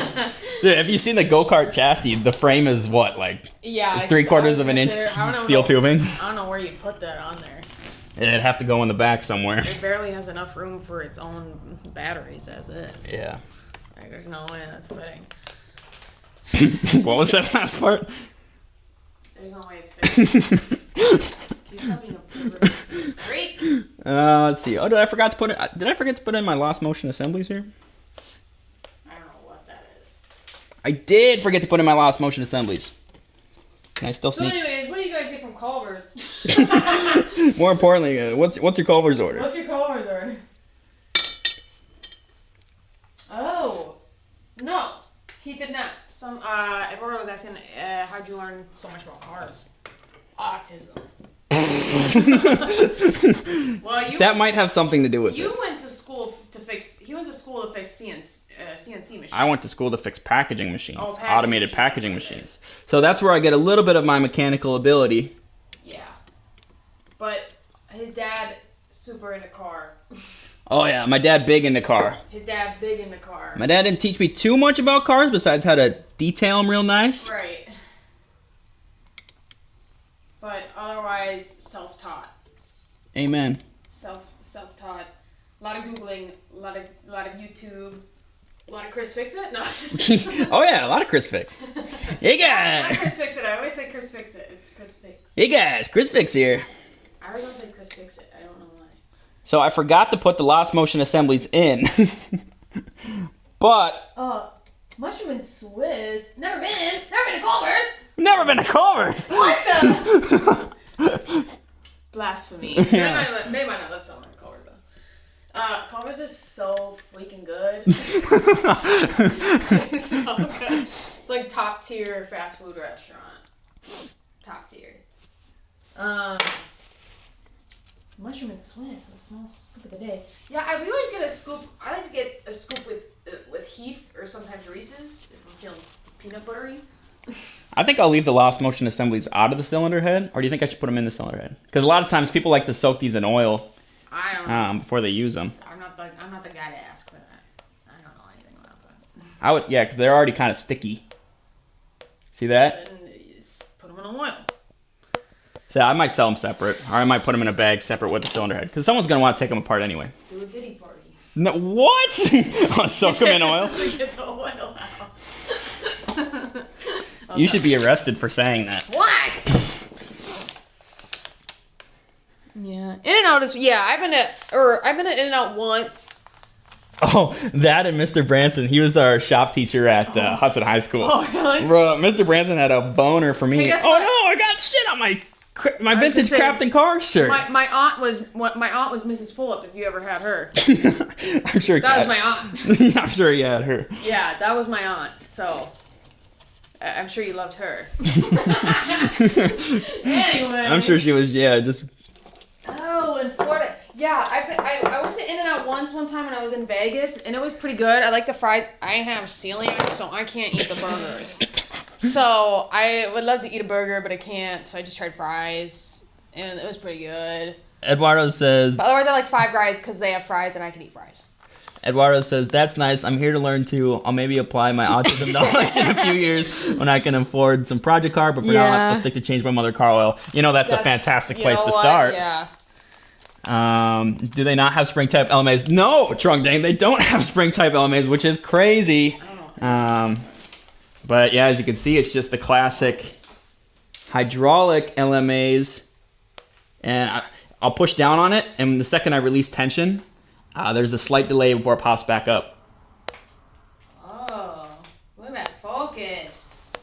Dude, have you seen the go-kart chassis? The frame is what, 3/4 of an inch steel tubing? I don't know where you put that on there. It'd have to go in the back somewhere. It barely has enough room for its own batteries as is. Yeah. There's no way that's fitting. What was that last part? There's no way it's fitting. You stop being a freak. Let's see. Oh, did I forget to put in my lost motion assemblies here? I don't know what that is. I did forget to put in my lost motion assemblies. Can I still sneak? So anyways, what do you guys get from Culver's? More importantly, what's your Culver's order? What's your Culver's order? Oh. No. He did not. Everyone was asking, how'd you learn so much about cars? Autism. Well, that might have something to do with it. He went to school to fix CNC machines. I went to school to fix packaging machines, automated packaging machines. So that's where I get a little bit of my mechanical ability. Yeah. But his dad, super into car. Oh yeah, my dad big in the car. His dad big in the car. My dad didn't teach me too much about cars besides how to detail them real nice. Right. But otherwise, self-taught. Amen. Self-taught. A lot of Googling, a lot of YouTube, a lot of Chris Fix-It. No. Oh yeah, a lot of Chris Fix. Hey guys. Not Chris Fix-It. I always say Chris Fix-It. It's Chris Fix. Hey guys, Chris Fix here. I always want to say Chris Fix-It. I don't know why. So I forgot to put the lost motion assemblies in. But Mushroom and Swiss. Never been to Culver's. never been to Culver's. What the? Blasphemy. Yeah. They might not live somewhere in Culver's though. Culver's is so freaking good. It's so good. It's like top tier fast food restaurant. Top tier. Mushroom and Swiss. What smells scoop of the day? Yeah, we always get a scoop. I like to get a scoop with Heath or sometimes Reese's if I'm feeling peanut buttery. I think I'll leave the lost motion assemblies out of the cylinder head, or do you think I should put them in the cylinder head? Because a lot of times people like to soak these in oil I don't know. before they use them. I'm not the guy to ask for that. I don't know anything about that. I would, yeah, because they're already kind of sticky. See that? Then just put them in oil. So I might sell them separate, or I might put them in a bag separate with the cylinder head, because someone's gonna want to take them apart anyway. Do a diddy party. No, what? Oh, soak them in oil? Get the oil out. You should be arrested for saying that. What? Yeah, In-N-Out is I've been at In-N-Out once. Oh, that and Mr. Branson. He was our shop teacher at Hudson High School. Oh, really? Bro, Mr. Branson had a boner for me. Hey, guess Oh what? no, I got shit on my vintage Crafting Car shirt. My aunt was Mrs. Fulop. If you ever had her, I'm sure. that was my aunt. I'm sure you had her. Yeah, that was my aunt. So I'm sure you loved her. Anyway, I'm sure she was. Yeah, just. Oh, in Florida. Yeah, I went to In-N-Out one time when I was in Vegas, and it was pretty good. I like the fries. I have celiac, so I can't eat the burgers. So I would love to eat a burger, but I can't. So I just tried fries, and it was pretty good. Eduardo says. But otherwise, I like Five Guys because they have fries, and I can eat fries. Eduardo says, that's nice. I'm here to learn too. I'll maybe apply my autism knowledge in a few years when I can afford some project car, but for now, I'll stick to change my mother car oil. You know, that's a fantastic place to start. Yeah. Do they not have spring type LMAs? No, Trunk Dang, they don't have spring type LMAs, which is crazy. But yeah, as you can see, it's just the classic hydraulic LMAs. And I'll push down on it, and the second I release tension, there's a slight delay before it pops back up. Oh, look at that focus.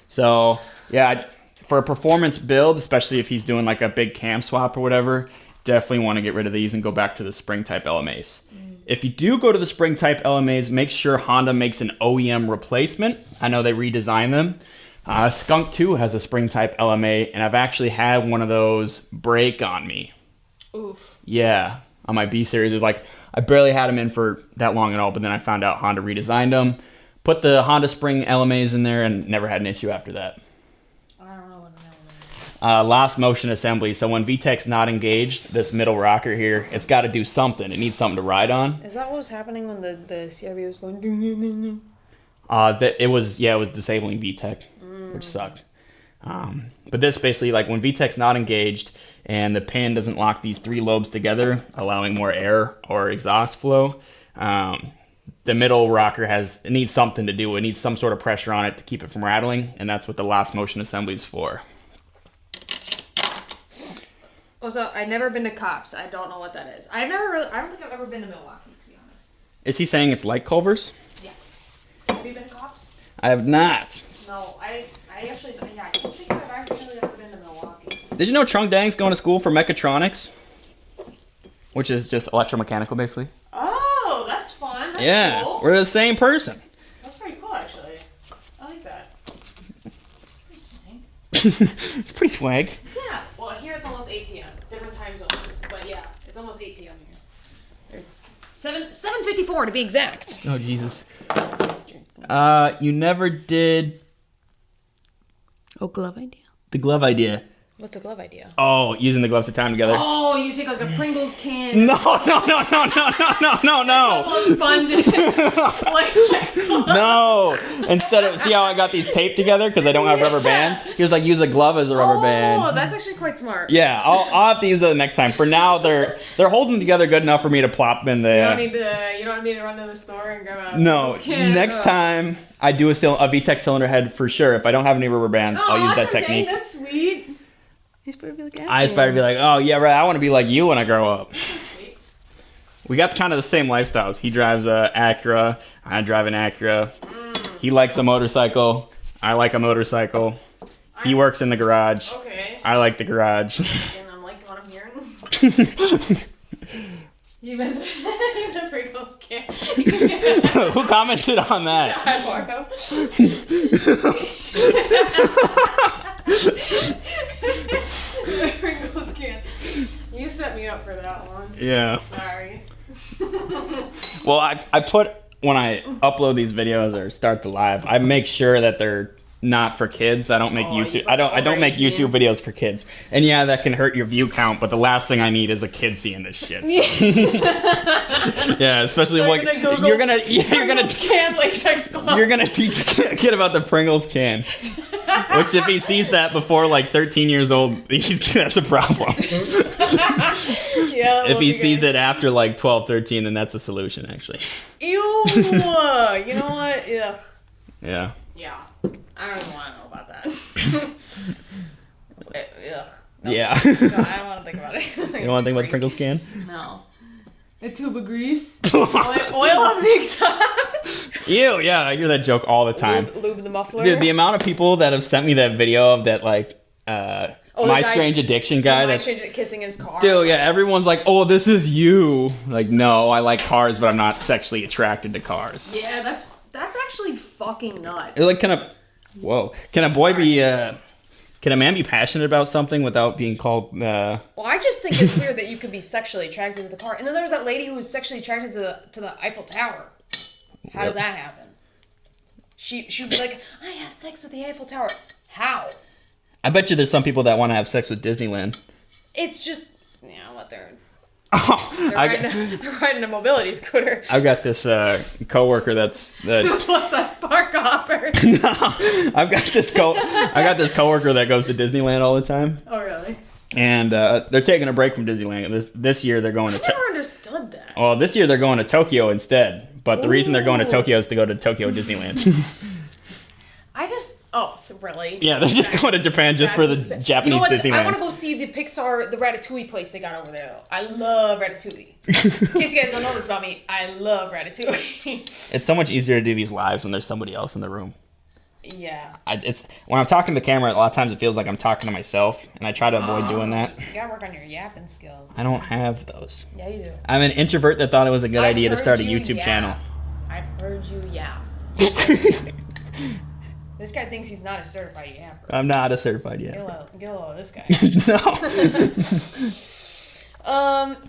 So, yeah, for a performance build, especially if he's doing like a big cam swap or whatever, definitely want to get rid of these and go back to the spring type LMAs. If you do go to the spring type LMAs, make sure Honda makes an OEM replacement. I know they redesigned them. Skunk 2 has a spring type LMA, and I've actually had one of those break on me. Oof. Yeah, on my B series. It was like, I barely had them in for that long at all, but then I found out Honda redesigned them. Put the Honda spring LMAs in there and never had an issue after that. I don't know what an LMA is. Lost motion assembly. So when VTEC's not engaged, this middle rocker here, it's got to do something. It needs something to ride on. Is that what was happening when the CRV was going? It was disabling VTEC, which sucked. But this basically, like when VTEC's not engaged and the pin doesn't lock these three lobes together, allowing more air or exhaust flow, the middle rocker needs something to do. It needs some sort of pressure on it to keep it from rattling, and that's what the lost motion assembly is for. Also, I've never been to Cops. I don't know what that is. I don't think I've ever been to Milwaukee, to be honest. Is he saying it's like Culver's? Yeah. Have you been to Cops? I have not. No, I actually, I don't think I've actually ever been to Milwaukee. Did you know Trunk Dang's going to school for mechatronics? Which is just electromechanical, basically. Oh, that's fun. That's cool. We're the same person. That's pretty cool, actually. I like that. Pretty swag. It's pretty swag. Yeah. Well, here it's almost 8 p.m. Different time zones. But yeah, it's almost 8 p.m. here. It's 7:54 to be exact. Oh, Jesus. You never did Oh, glove idea. the glove idea. What's a glove idea? Oh, using the gloves to tie them together. Oh, you take like a Pringles can. No. Almost sponges. No. Instead of, see how I got these taped together because I don't have rubber bands? He was like, use a glove as a rubber band. Oh, that's actually quite smart. Yeah, I'll have to use it the next time. For now, they're holding together good enough for me to plop them in the. You don't need to run to the store and grab a No, Pringles can. next time I do a VTEC cylinder head for sure. If I don't have any rubber bands, I'll use that technique. Dang, that's sweet. I aspire to be like I aspire to be like, oh yeah, right. I want to be like you when I grow up. We got kind of the same lifestyles. He drives a Acura. I drive an Acura. He likes a motorcycle. I like a motorcycle. He works in the garage. Okay. I like the garage. And I'm like what I'm hearing. You meant the Pringles can. Who commented on that? Hi, Margo. The Pringles can. You set me up for that one. Yeah. Sorry. Well, I put, when I upload these videos or start the live, I make sure that they're not for kids. I don't make YouTube. I don't make YouTube videos for kids. And yeah, that can hurt your view count. But the last thing I need is a kid seeing this shit. So. Yeah, especially They're like gonna you're gonna can latex glove. you're gonna teach a kid about the Pringles can. Which if he sees that before like 13 years old, that's a problem. Yeah. If he sees it after like 12, 13, then that's a solution actually. Ew. You know what? Ugh. Yeah. Yeah. I don't even want to know about that. Ugh. No. Yeah. No, I don't want to think about it. You don't want to think about the Pringles can? No. A tube of grease. Oil on the exhaust. Ew, yeah, I hear that joke all the time. Lube the muffler. Dude, the amount of people that have sent me that video of that, like, My Strange Addiction guy. My Strange kissing his car. Dude, yeah, everyone's like, oh, this is you. Like, no, I like cars, but I'm not sexually attracted to cars. Yeah, that's actually fucking nuts. It's like, can a boy be, can a man be passionate about something without being called, Well, I just think it's weird that you could be sexually attracted to the car. And then there's that lady who was sexually attracted to the Eiffel Tower. How does that happen? She would be like, I have sex with the Eiffel Tower. How? I bet you there's some people that want to have sex with Disneyland. It's just, what they're They're riding a mobility scooter. I've got this coworker that's Plus that spark hopper. No, I've got this coworker that goes to Disneyland all the time. Oh, really? And they're taking a break from Disneyland. This year they're going to. I never understood that. Well, this year they're going to Tokyo instead. But the reason they're going to Tokyo is to go to Tokyo Disneyland. Really? Yeah, they're just going to Japan just for the Japanese Disneyland. I want to go see the Pixar, the Ratatouille place they got over there. I love Ratatouille. In case you guys don't know this about me, I love Ratatouille. It's so much easier to do these lives when there's somebody else in the room. Yeah. It's when I'm talking to the camera, a lot of times it feels like I'm talking to myself, and I try to avoid doing that. You gotta work on your yapping skills. I don't have those. Yeah, you do. I'm an introvert that thought it was a good idea to start a YouTube channel. I've heard you yap. This guy thinks he's not a certified yapper. I'm not a certified yapper. Get a load of this guy. No.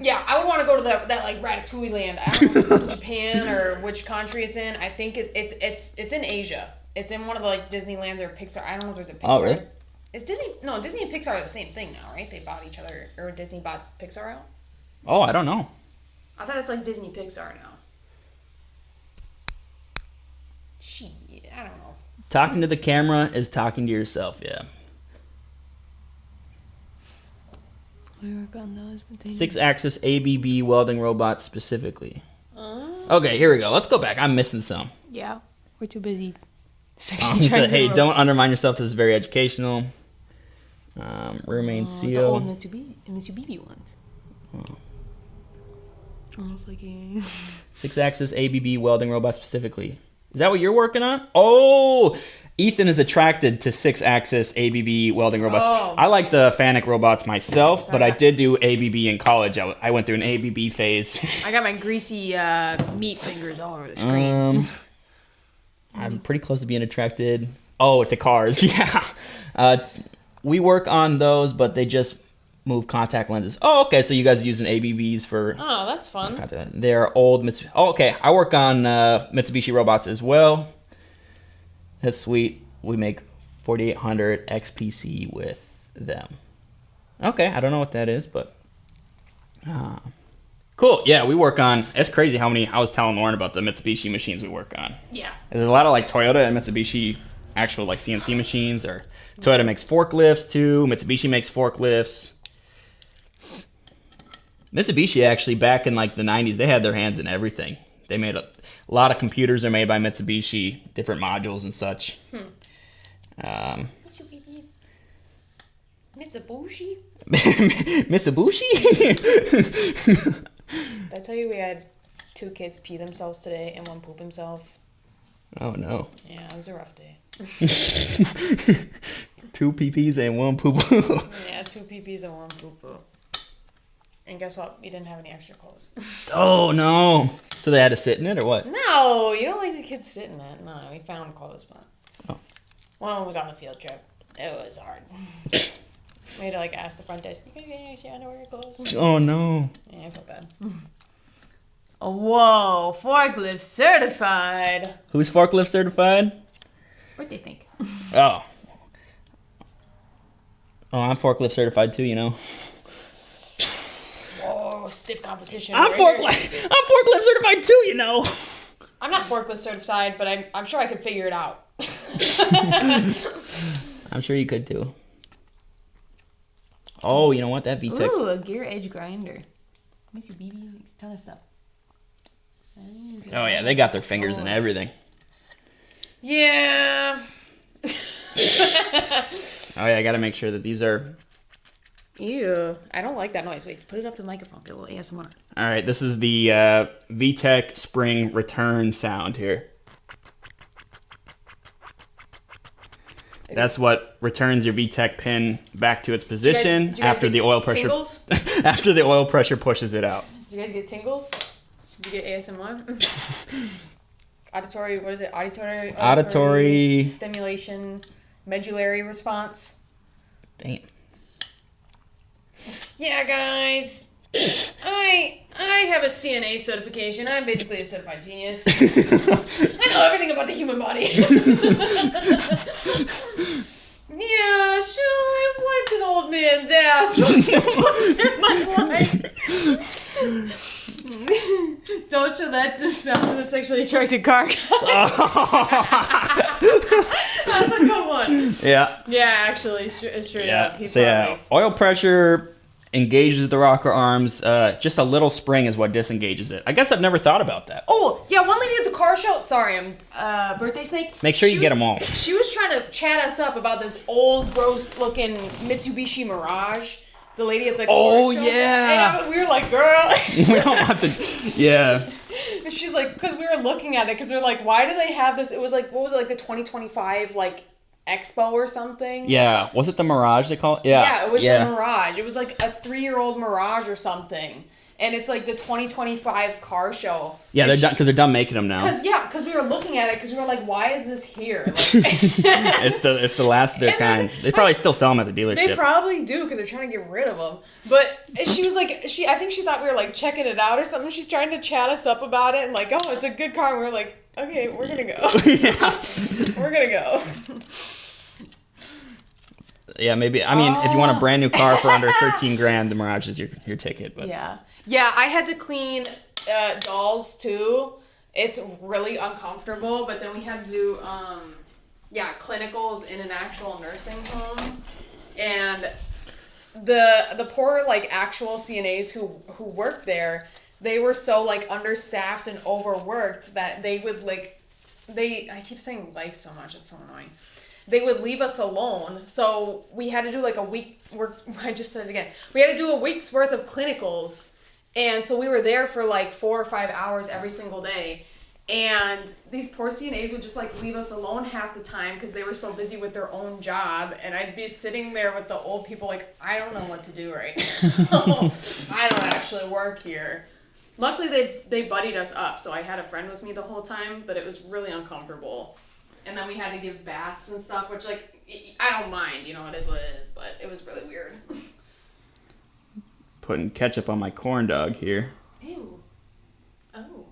Yeah, I would want to go to that like Ratatouille land. I don't know if it's in Japan or which country it's in. I think it's in Asia. It's in one of the like Disneylands or Pixar. I don't know if there's a Pixar. Oh, really? Is Disney and Pixar are the same thing now, right? They bought each other, or Disney bought Pixar out. Oh, I don't know. I thought it's like Disney Pixar now. Shit, I don't know. Talking to the camera is talking to yourself, yeah. We work on those. 6-axis ABB welding robot specifically. Okay, here we go. Let's go back. I'm missing some. Yeah, we're too busy. He said, hey, don't undermine yourself. This is very educational. Rear main seal. The old Mitsubishi ones. Almost like a... 6-axis ABB welding robot specifically. Is that what you're working on? Oh, Ethan is attracted to 6-axis ABB welding robots. Oh. I like the Fanuc robots myself, but I did do ABB in college. I went through an ABB phase. I got my greasy meat fingers all over the screen. I'm pretty close to being attracted. Oh, to cars, yeah. We work on those, but they just move contact lenses. Oh, okay, so you guys are using ABBs for... Oh, that's fun. They're old Mitsubishi... Oh, okay, I work on Mitsubishi robots as well. That's sweet. We make 4800 XPC with them. Okay, I don't know what that is, but... cool, yeah, we work on... It's crazy how many... I was telling Lauren about the Mitsubishi machines we work on. Yeah. There's a lot of like Toyota and Mitsubishi actual like CNC machines, or Toyota makes forklifts too. Mitsubishi makes forklifts. Mitsubishi actually back in like the 90s, they had their hands in everything. They made a lot of computers are made by Mitsubishi, different modules and such. Mitsubishi? Mitsubishi? Did I tell you we had 2 kids pee themselves today and 1 poop himself? Oh, no. Yeah, it was a rough day. 2 pee-pees and 1 poo-poo. Yeah, 2 pee-pees and 1 poo-poo. And guess what? We didn't have any extra clothes. Oh, no. So they had to sit in it or what? No, you don't like the kids sitting in it. No, we found clothes, but one of them was on the field trip. It was hard. We had to like ask the front desk, "You guys get extra underwear or clothes?" Oh, no. Yeah, I felt bad. Oh, whoa, forklift certified. Who's forklift certified? What'd they think? Oh. Oh, I'm forklift certified too, you know. Oh, stiff competition. I'm forklift certified too, you know. I'm not forklift certified, but I'm sure I could figure it out. I'm sure you could too. Oh, you know what? That VTEC. Ooh, a gear edge grinder. Makes you BB, makes a ton of stuff. Oh yeah, they got their fingers in everything. Yeah. Oh yeah, I gotta make sure that these are. Ew, I don't like that noise. Wait, put it up to the microphone. Get a little ASMR. All right, this is the VTEC spring return sound here. That's what returns your VTEC pin back to its position after the oil pressure. After the oil pressure pushes it out. Did you guys get tingles? Did you get ASMR? Auditory, what is it? Auditory stimulation, medullary response. Damn. Yeah, guys. I have a CNA certification. I'm basically a certified genius. I know everything about the human body. Yeah, sure, I've wiped an old man's ass once in my life. Don't show that to the sexually attracted car guy. That's a good one. Yeah. Yeah, actually, straight up. So yeah, oil pressure engages the rocker arms. Just a little spring is what disengages it. I guess I've never thought about that. Oh, yeah, one lady at the car show. Sorry, I'm birthday snake. Make sure you get them all. She was trying to chat us up about this old, gross-looking Mitsubishi Mirage. The lady at the car show. Yeah. And we were like, girl. We don't want the. Yeah. And she's like, because we were looking at it, because we're like, why do they have this? It was like, what was it, like the 2025, like, Expo or something? Yeah. Was it the Mirage they call it? Yeah. Yeah, it was the Mirage. It was like a 3-year-old Mirage or something. And it's like the 2025 car show. Yeah, they're done because they're done making them now. Because we were looking at it because we were like, why is this here? Like, it's the last of their kind. They probably still sell them at the dealership. They probably do because they're trying to get rid of them. But she was like, I think she thought we were like checking it out or something. She's trying to chat us up about it and like, oh, it's a good car. And we were like, okay, we're gonna go. Yeah. We're gonna go. Yeah, maybe. I mean, if you want a brand new car for under 13 grand, the Mirage is your ticket. But Yeah, I had to clean dolls too. It's really uncomfortable, but then we had to do clinicals in an actual nursing home, and the poor like actual CNAs who worked there, they were so like understaffed and overworked that they would I keep saying like so much, it's so annoying. They would leave us alone, so we had to do like a week work. I just said it again. We had to do a week's worth of clinicals. And so we were there for like 4 or 5 hours every single day. And these poor CNAs would just like leave us alone half the time because they were so busy with their own job. And I'd be sitting there with the old people like, I don't know what to do right now. I don't actually work here. Luckily, they buddied us up. So I had a friend with me the whole time, but it was really uncomfortable. And then we had to give baths and stuff, which like, I don't mind, you know, it is what it is. But it was really weird. Putting ketchup on my corn dog here. Ew. Oh.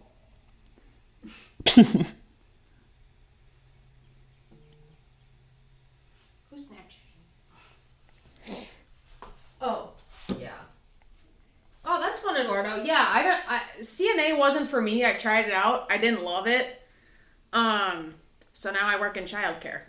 Who's Snapchatting? Oh, yeah. Oh, that's fun, Eduardo. Yeah, CNA wasn't for me. I tried it out. I didn't love it. So now I work in childcare.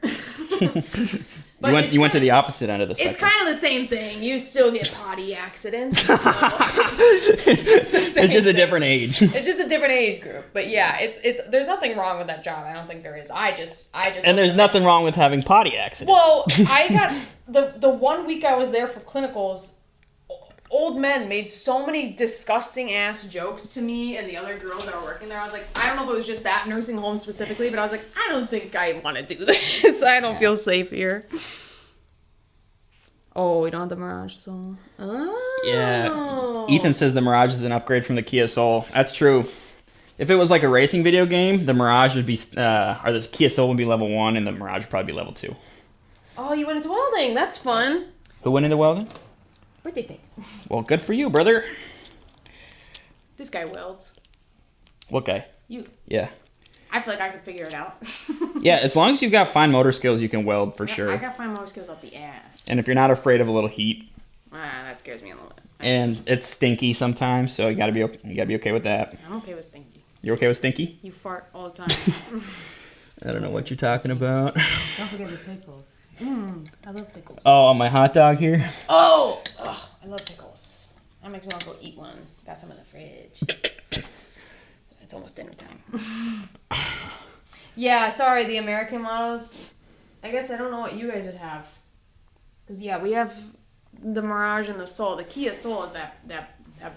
But you went to the opposite end of the spectrum. It's kind of the same thing. You still get potty accidents. So it's just a different age. It's just a different age group. But yeah, it's there's nothing wrong with that job. I don't think there is. I just. And there's nothing wrong with having potty accidents. Well, I got the 1 week I was there for clinicals. Old men made so many disgusting ass jokes to me and the other girls that were working there. I was like, I don't know if it was just that nursing home specifically, but I was like, I don't think I want to do this. I don't feel safe here. Oh, we don't have the Mirage Soul. Oh. Yeah. Ethan says the Mirage is an upgrade from the Kia Soul. That's true. If it was like a racing video game, the Mirage would be, or the Kia Soul would be level 1 and the Mirage would probably be level 2. Oh, you went into welding. That's fun. Who went into welding? Birthday thing. Well, good for you, brother. This guy welds. What guy? You. Yeah. I feel like I could figure it out. Yeah, as long as you've got fine motor skills, you can weld for sure. I got fine motor skills up the ass. And if you're not afraid of a little heat. That scares me a little bit. And it's stinky sometimes, so you gotta be okay with that. I'm okay with stinky. You're okay with stinky? You fart all the time. I don't know what you're talking about. Don't forget the pickles. I love pickles. Oh, on my hot dog here? Oh! Ugh, I love pickles. That makes me want to go eat one. Got some in the fridge. It's almost dinner time. Yeah, sorry, the American models. I guess I don't know what you guys would have. Because, yeah, we have the Mirage and the Soul. The Kia Soul is that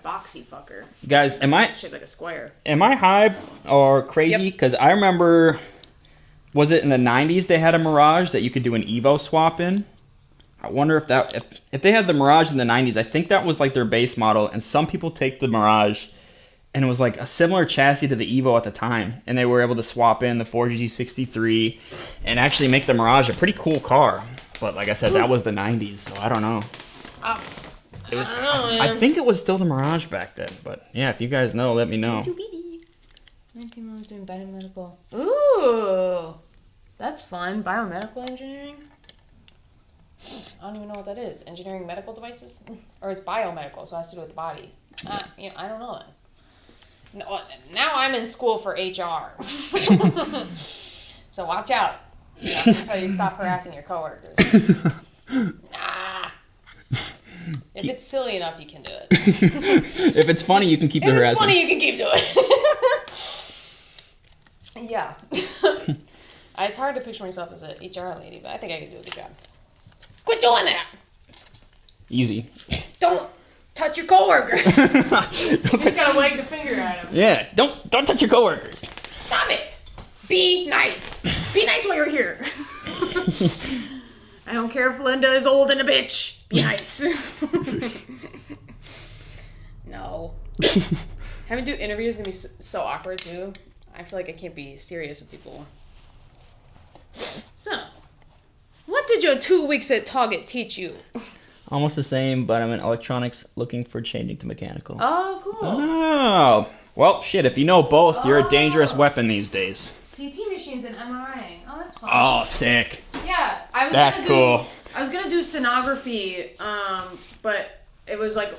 boxy fucker. Guys, am I... It's shaped like a square. Am I high or crazy? Because I remember... Was it in the 90s they had a Mirage that you could do an Evo swap in? I wonder if they had the Mirage in the 90s, I think that was like their base model, and some people take the Mirage, and it was like a similar chassis to the Evo at the time, and they were able to swap in the 4GG63 and actually make the Mirage a pretty cool car. But like I said, that was the 90s, so I don't know. It was, I think it was still the Mirage back then, but yeah, if you guys know, let me know. Doing biomedical. Ooh, that's fun. Biomedical engineering. I don't even know what that is. Engineering medical devices, or it's biomedical, so it has to do with the body. Yeah, I don't know that. No, now I'm in school for HR. So watch out. Until you stop harassing your coworkers. If it's silly enough, you can do it. If it's funny, you can keep the harassment. If it's funny, you can keep doing it. Yeah. It's hard to picture myself as an HR lady, but I think I can do a good job. Quit doing that! Easy. Don't touch your coworker. You just gotta wag the finger at him. Yeah, don't touch your coworkers. Stop it! Be nice. Be nice while you're here. I don't care if Linda is old and a bitch. Be nice. No. Having to do interviews is gonna be so awkward too. I feel like I can't be serious with people. So, what did your 2 weeks at Target teach you? Almost the same, but I'm in electronics looking for changing to mechanical. Oh, cool. Oh. Well, shit, if you know both, you're a dangerous weapon these days. CT machines and MRI. Oh, that's fun. Oh, sick. Yeah, That's cool. I was gonna do sonography, but it was like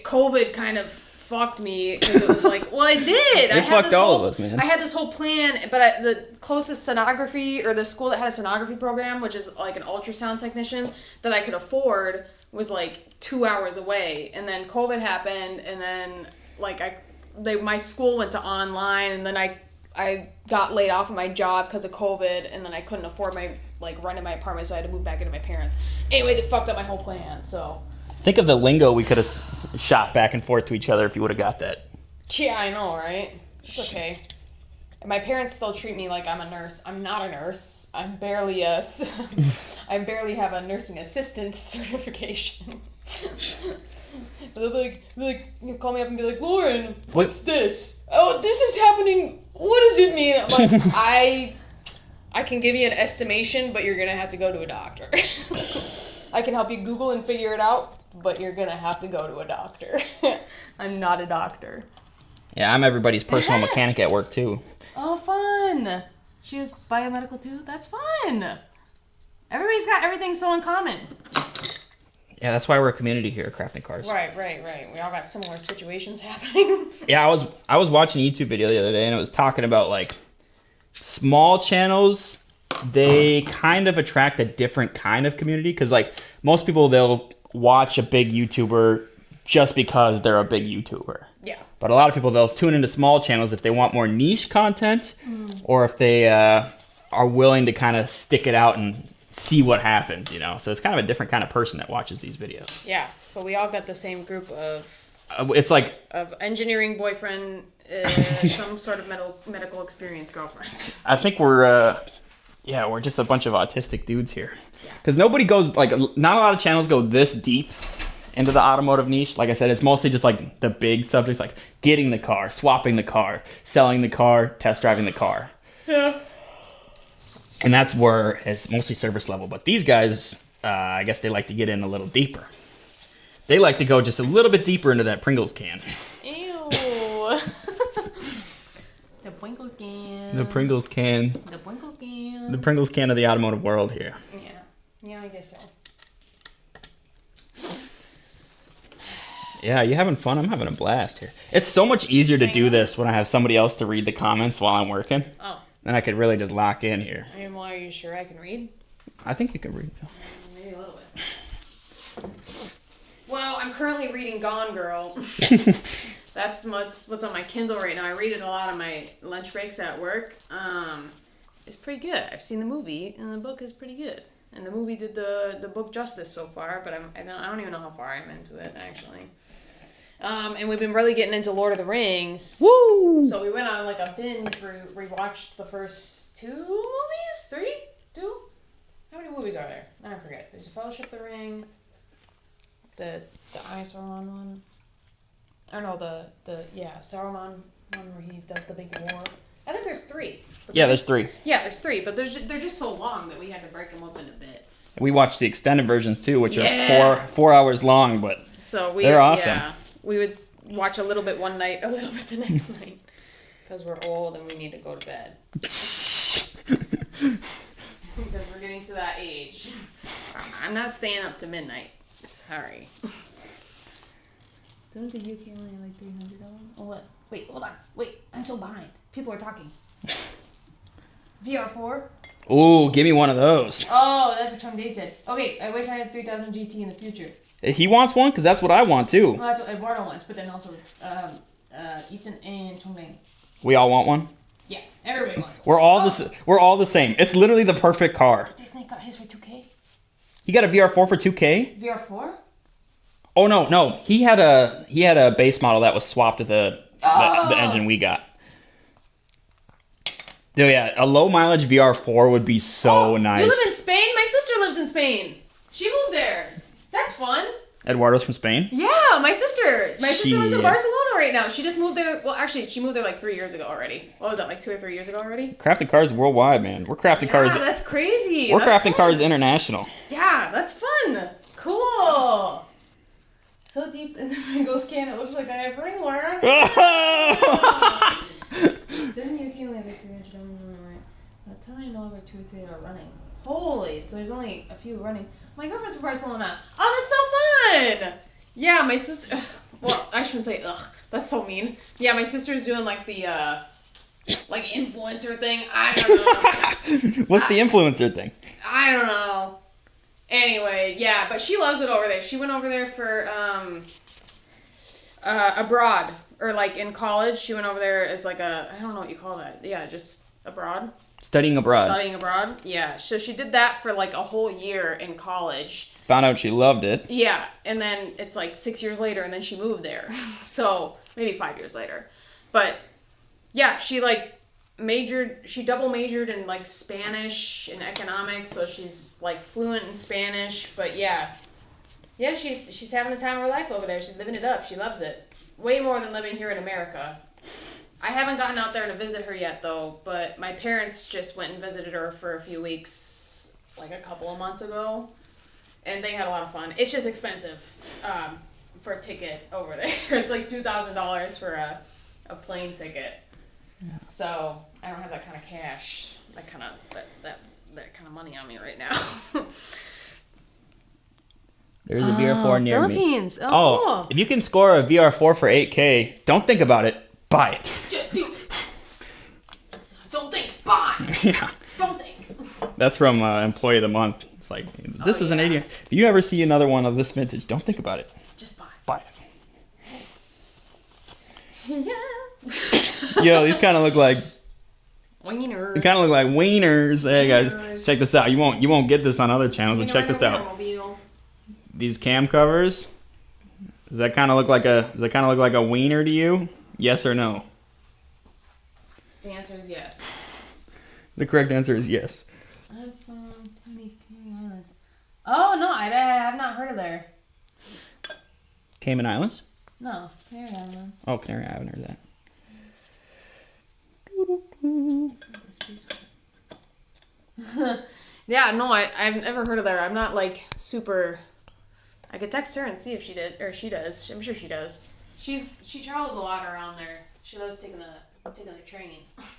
COVID kind of fucked me because it was like, well, it did. It fucked all of us, man. I had this whole plan, but the closest sonography or the school that had a sonography program, which is like an ultrasound technician that I could afford, was like 2 hours away. And then COVID happened, and then like my school went to online, and then I got laid off of my job because of COVID, and then I couldn't afford my rent in my apartment, so I had to move back into my parents. Anyways, it fucked up my whole plan. So. Think of the lingo we could have shot back and forth to each other if you would have got that. Yeah, I know, right? It's okay. And my parents still treat me like I'm a nurse. I'm not a nurse. I barely have a nursing assistant certification. They'll be like, call me up and be like, Lauren, what's this? Oh, this is happening. What does it mean? I'm like, I can give you an estimation, but you're gonna have to go to a doctor. I can help you Google and figure it out, but you're gonna have to go to a doctor. I'm not a doctor. Yeah, I'm everybody's personal mechanic at work too. Oh, fun! She has biomedical too? That's fun! Everybody's got everything so in common. Yeah, that's why we're a community here at Crafting Cars. Right. We all got similar situations happening. Yeah, I was watching a YouTube video the other day, and it was talking about like small channels they kind of attract a different kind of community because, like, most people, they'll watch a big YouTuber just because they're a big YouTuber. Yeah. But a lot of people, they'll tune into small channels if they want more niche content or if they are willing to kind of stick it out and see what happens, you know? So it's kind of a different kind of person that watches these videos. Yeah, but we all got the same group of... It's like... Of engineering boyfriend, some sort of medical experience girlfriend. I think we're just a bunch of autistic dudes here. Because nobody goes, like, not a lot of channels go this deep into the automotive niche. Like I said, it's mostly just like the big subjects, like getting the car, swapping the car, selling the car, test driving the car. Yeah. And that's where it's mostly service level. But these guys, I guess they like to get in a little deeper. They like to go just a little bit deeper into that Pringles can. Ew. The Pringles can. The Pringles can. The Pringles can. The Pringles can of the automotive world here. Yeah. Yeah, I guess so. Yeah, you having fun? I'm having a blast here. It's so much easier to do this when I have somebody else to read the comments while I'm working. Oh. Then I could really just lock in here. I mean, well, are you sure I can read? I think you can read. Maybe a little bit. Well, I'm currently reading Gone Girl. That's what's on my Kindle right now. I read it a lot on my lunch breaks at work. It's pretty good. I've seen the movie, and the book is pretty good. And the movie did the book justice so far, but I don't even know how far I'm into it, actually. And we've been really getting into Lord of the Rings. Woo! So we went on like a binge, rewatched the first 2 movies? 3? 2? How many movies are there? I forget. There's a Fellowship of the Ring, the Eye of Sauron one. I don't know, Saruman one where he does the big war. I think there's 3. Yeah, there's 3. Yeah, there's 3, but they're just so long that we had to break them up into bits. We watched the extended versions too, which are 4 hours long, but they're awesome. Yeah, we would watch a little bit one night, a little bit the next night, because we're old and we need to go to bed. Because we're getting to that age. I'm not staying up to midnight. Sorry. Doesn't the UK only have like $300? Oh, what? Wait, hold on. Wait, I'm so behind. People are talking. VR4? Ooh, give me one of those. Oh, that's what Tom Dade said. Okay, I wish I had 3000 GT in the future. He wants one? Because that's what I want too. Well, that's what Eduardo wants, but then also Ethan and Tom Dade. We all want one? Yeah, everybody wants one. We're all the same. It's literally the perfect car. Disney got his for 2K? He got a VR4 for 2K? VR4? Oh no. He had a base model that was swapped with the engine we got. Dude, yeah, a low mileage VR4 would be so nice. You live in Spain? My sister lives in Spain. She moved there. That's fun. Eduardo's from Spain? Yeah, my sister. My sister lives in Barcelona right now. She just moved there. Well, actually, she moved there like 3 years ago already. What was that, like 2 or 3 years ago already? Crafted cars worldwide, man. We're crafting cars. Yeah, that's crazy. We're crafting cars international. Yeah, that's fun. Cool. So deep in the Pringles can, it looks like I have ringworm. Didn't the UK only have like 300? I'll tell you know about 2 or 3 are running. Holy, so there's only a few running. My girlfriend's from Barcelona. Oh, that's so fun! Yeah, my sister. Well, I shouldn't say ugh. That's so mean. Yeah, my sister's doing like the like influencer thing. I don't know. What's the influencer thing? I don't know. Anyway, yeah, but she loves it over there. She went over there for abroad, or like in college. She went over there as like I don't know what you call that. Yeah, just abroad. Studying abroad. Studying abroad, yeah. So she did that for like a whole year in college. Found out she loved it. Yeah, and then it's like 6 years later, and then she moved there. So maybe 5 years later, but yeah, she like she double majored in like Spanish and economics, so she's like fluent in Spanish. But yeah, she's having the time of her life over there. She's living it up. She loves it way more than living here in America. I haven't gotten out there to visit her yet, though, but my parents just went and visited her for a few weeks, like a couple of months ago, and they had a lot of fun. It's just expensive for a ticket over there. It's like $2,000 for a plane ticket. Yeah. So I don't have that kind of cash, that kind of money on me right now. There's a VR4 near Philippines. me. Oh, cool. If you can score a VR4 for 8K, don't think about it. Buy it. Just do it. Don't think. Buy. Yeah. Don't think. That's from Employee of the Month. It's like, this is an 80. If you ever see another one of this vintage, don't think about it. Just buy it. Buy it. Yeah. Yo, these kind of look like Wieners. they kind of look like wieners. Hey guys, Wieners. check this out. You won't get this on other channels, but check this out. These cam covers. Does that kind of look like a wiener to you? Yes or no? The answer is yes. The correct answer is yes. Oh no, I have not heard of there. Cayman Islands? No, Canary Islands. Oh, Canary. I haven't heard that. Yeah, no, I've never heard of there. I'm not like super. I could text her and see if she did, or she does. I'm sure she does. She travels a lot around there. She loves taking the train.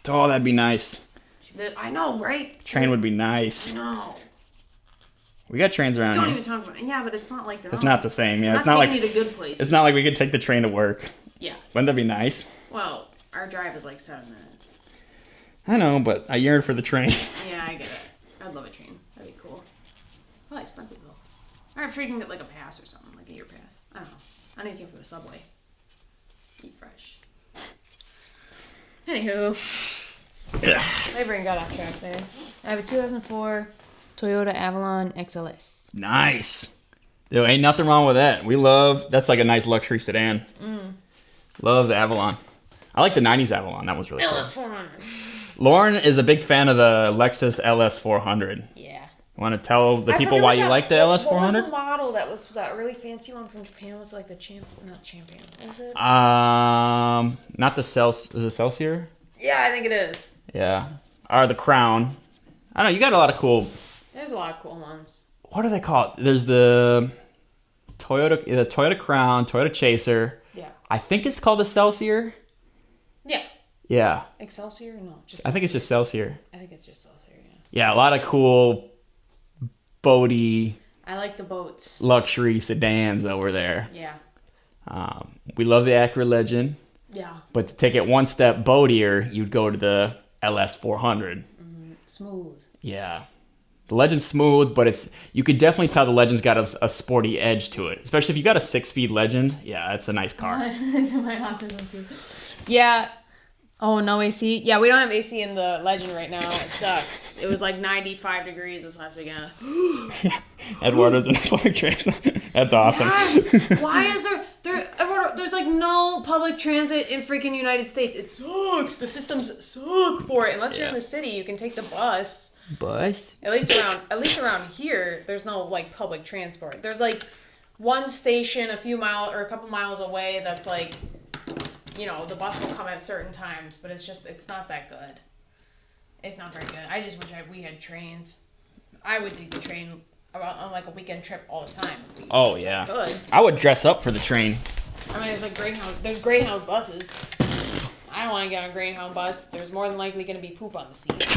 Oh, that'd be nice. She did. I know, right? Train would be nice. I know. We got trains around Don't here. even talk about it. Yeah, but it's not like they're. It's not the same. Yeah, I'm it's not like taking you to good places. it's not like we could take the train to work. Yeah. Wouldn't that be nice? Well, our drive is like 7 minutes. I know, but I yearn for the train. Yeah, I get it. I'd love a train. That'd be cool. Probably expensive though. Or I'm sure you can get like a pass or something, like a year pass. I don't know. I know you came for the subway. Eat fresh. Anywho. My brain got off track there. I have a 2004 Toyota Avalon XLS. Nice. Dude, ain't nothing wrong with that. That's like a nice luxury sedan. Love the Avalon. I like the 90s Avalon. That was really cool. LS400. Lauren is a big fan of the Lexus LS400. Yeah. Want to tell the people why you like the LS400? What was the model that was that really fancy one from Japan? Was like the not Champion. Was it? Not the Is it Celsior? Yeah, I think it is. Yeah. Or the Crown. I don't know. You got a lot of cool. There's a lot of cool ones. What are they called? There's the Toyota Crown, Toyota Chaser. Yeah. I think it's called the Celsior. Yeah. Yeah. Excelsior? No, just I think it's just Celsior. I think it's just Celsior, yeah. Yeah, a lot of cool boaty I like the boats. luxury sedans over there. Yeah. We love the Acura Legend, Yeah. but to take it one step boatier, you'd go to the LS400. Smooth. Yeah. The Legend's smooth, but you could definitely tell the Legend's got a sporty edge to it. Especially if you got a 6-speed Legend. Yeah, it's a nice car. It's in my autism too. Yeah. Oh, no AC? Yeah, we don't have AC in the Legend right now. It sucks. It was like 95 degrees this last weekend. Eduardo's in public transit. That's awesome. Yes! Why is there's like no public transit in freaking United States? It sucks. The systems suck for it. Unless you're in the city, you can take the bus. Bus? At least around here, there's no like public transport. There's like one station a couple miles away that's like, you know, the bus will come at certain times, but it's not that good. It's not very good. I just wish we had trains. I would take the train on like a weekend trip all the time. Oh yeah. Good. I would dress up for the train. I mean, there's Greyhound buses. I don't want to get on a Greyhound bus. There's more than likely going to be poop on the seat.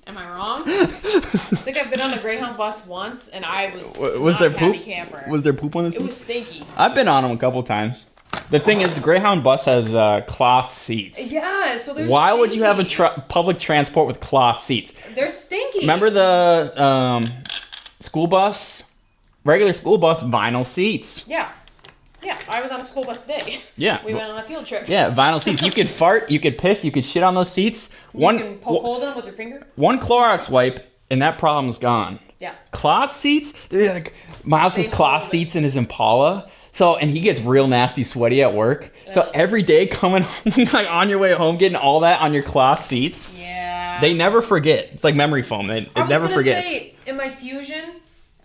Am I wrong? I think I've been on the Greyhound bus once, and I was there not a poop? happy camper. Was there poop on the seat? It was stinky. I've been on them a couple times. The thing is, the Greyhound bus has cloth seats. Yeah, so they're Why stinky. would you have a public transport with cloth seats? They're stinky. Remember the regular school bus vinyl seats? Yeah. Yeah, I was on a school bus today. Yeah. We went on a field trip. Yeah, vinyl seats. You could fart, you could piss, you could shit on those seats. You can poke holes in them with your finger. One Clorox wipe, and that problem's gone. Yeah. Cloth seats? They're like, Miles has cloth seats in his Impala. And he gets real nasty sweaty at work. So every day coming like on your way home, getting all that on your cloth seats. Yeah. They never forget. It's like memory foam. It never forgets. Say, in my Fusion,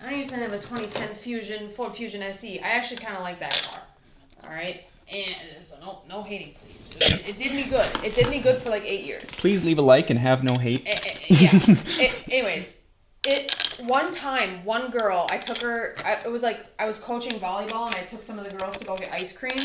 I used to have a 2010 Ford Fusion SE. I actually kind of like that car. All right? And so no hating, please. It did me good. It did me good for like 8 years. Please leave a like and have no hate. Yeah. Anyways. One time, one girl, I took her, it was like, I was coaching volleyball and I took some of the girls to go get ice cream.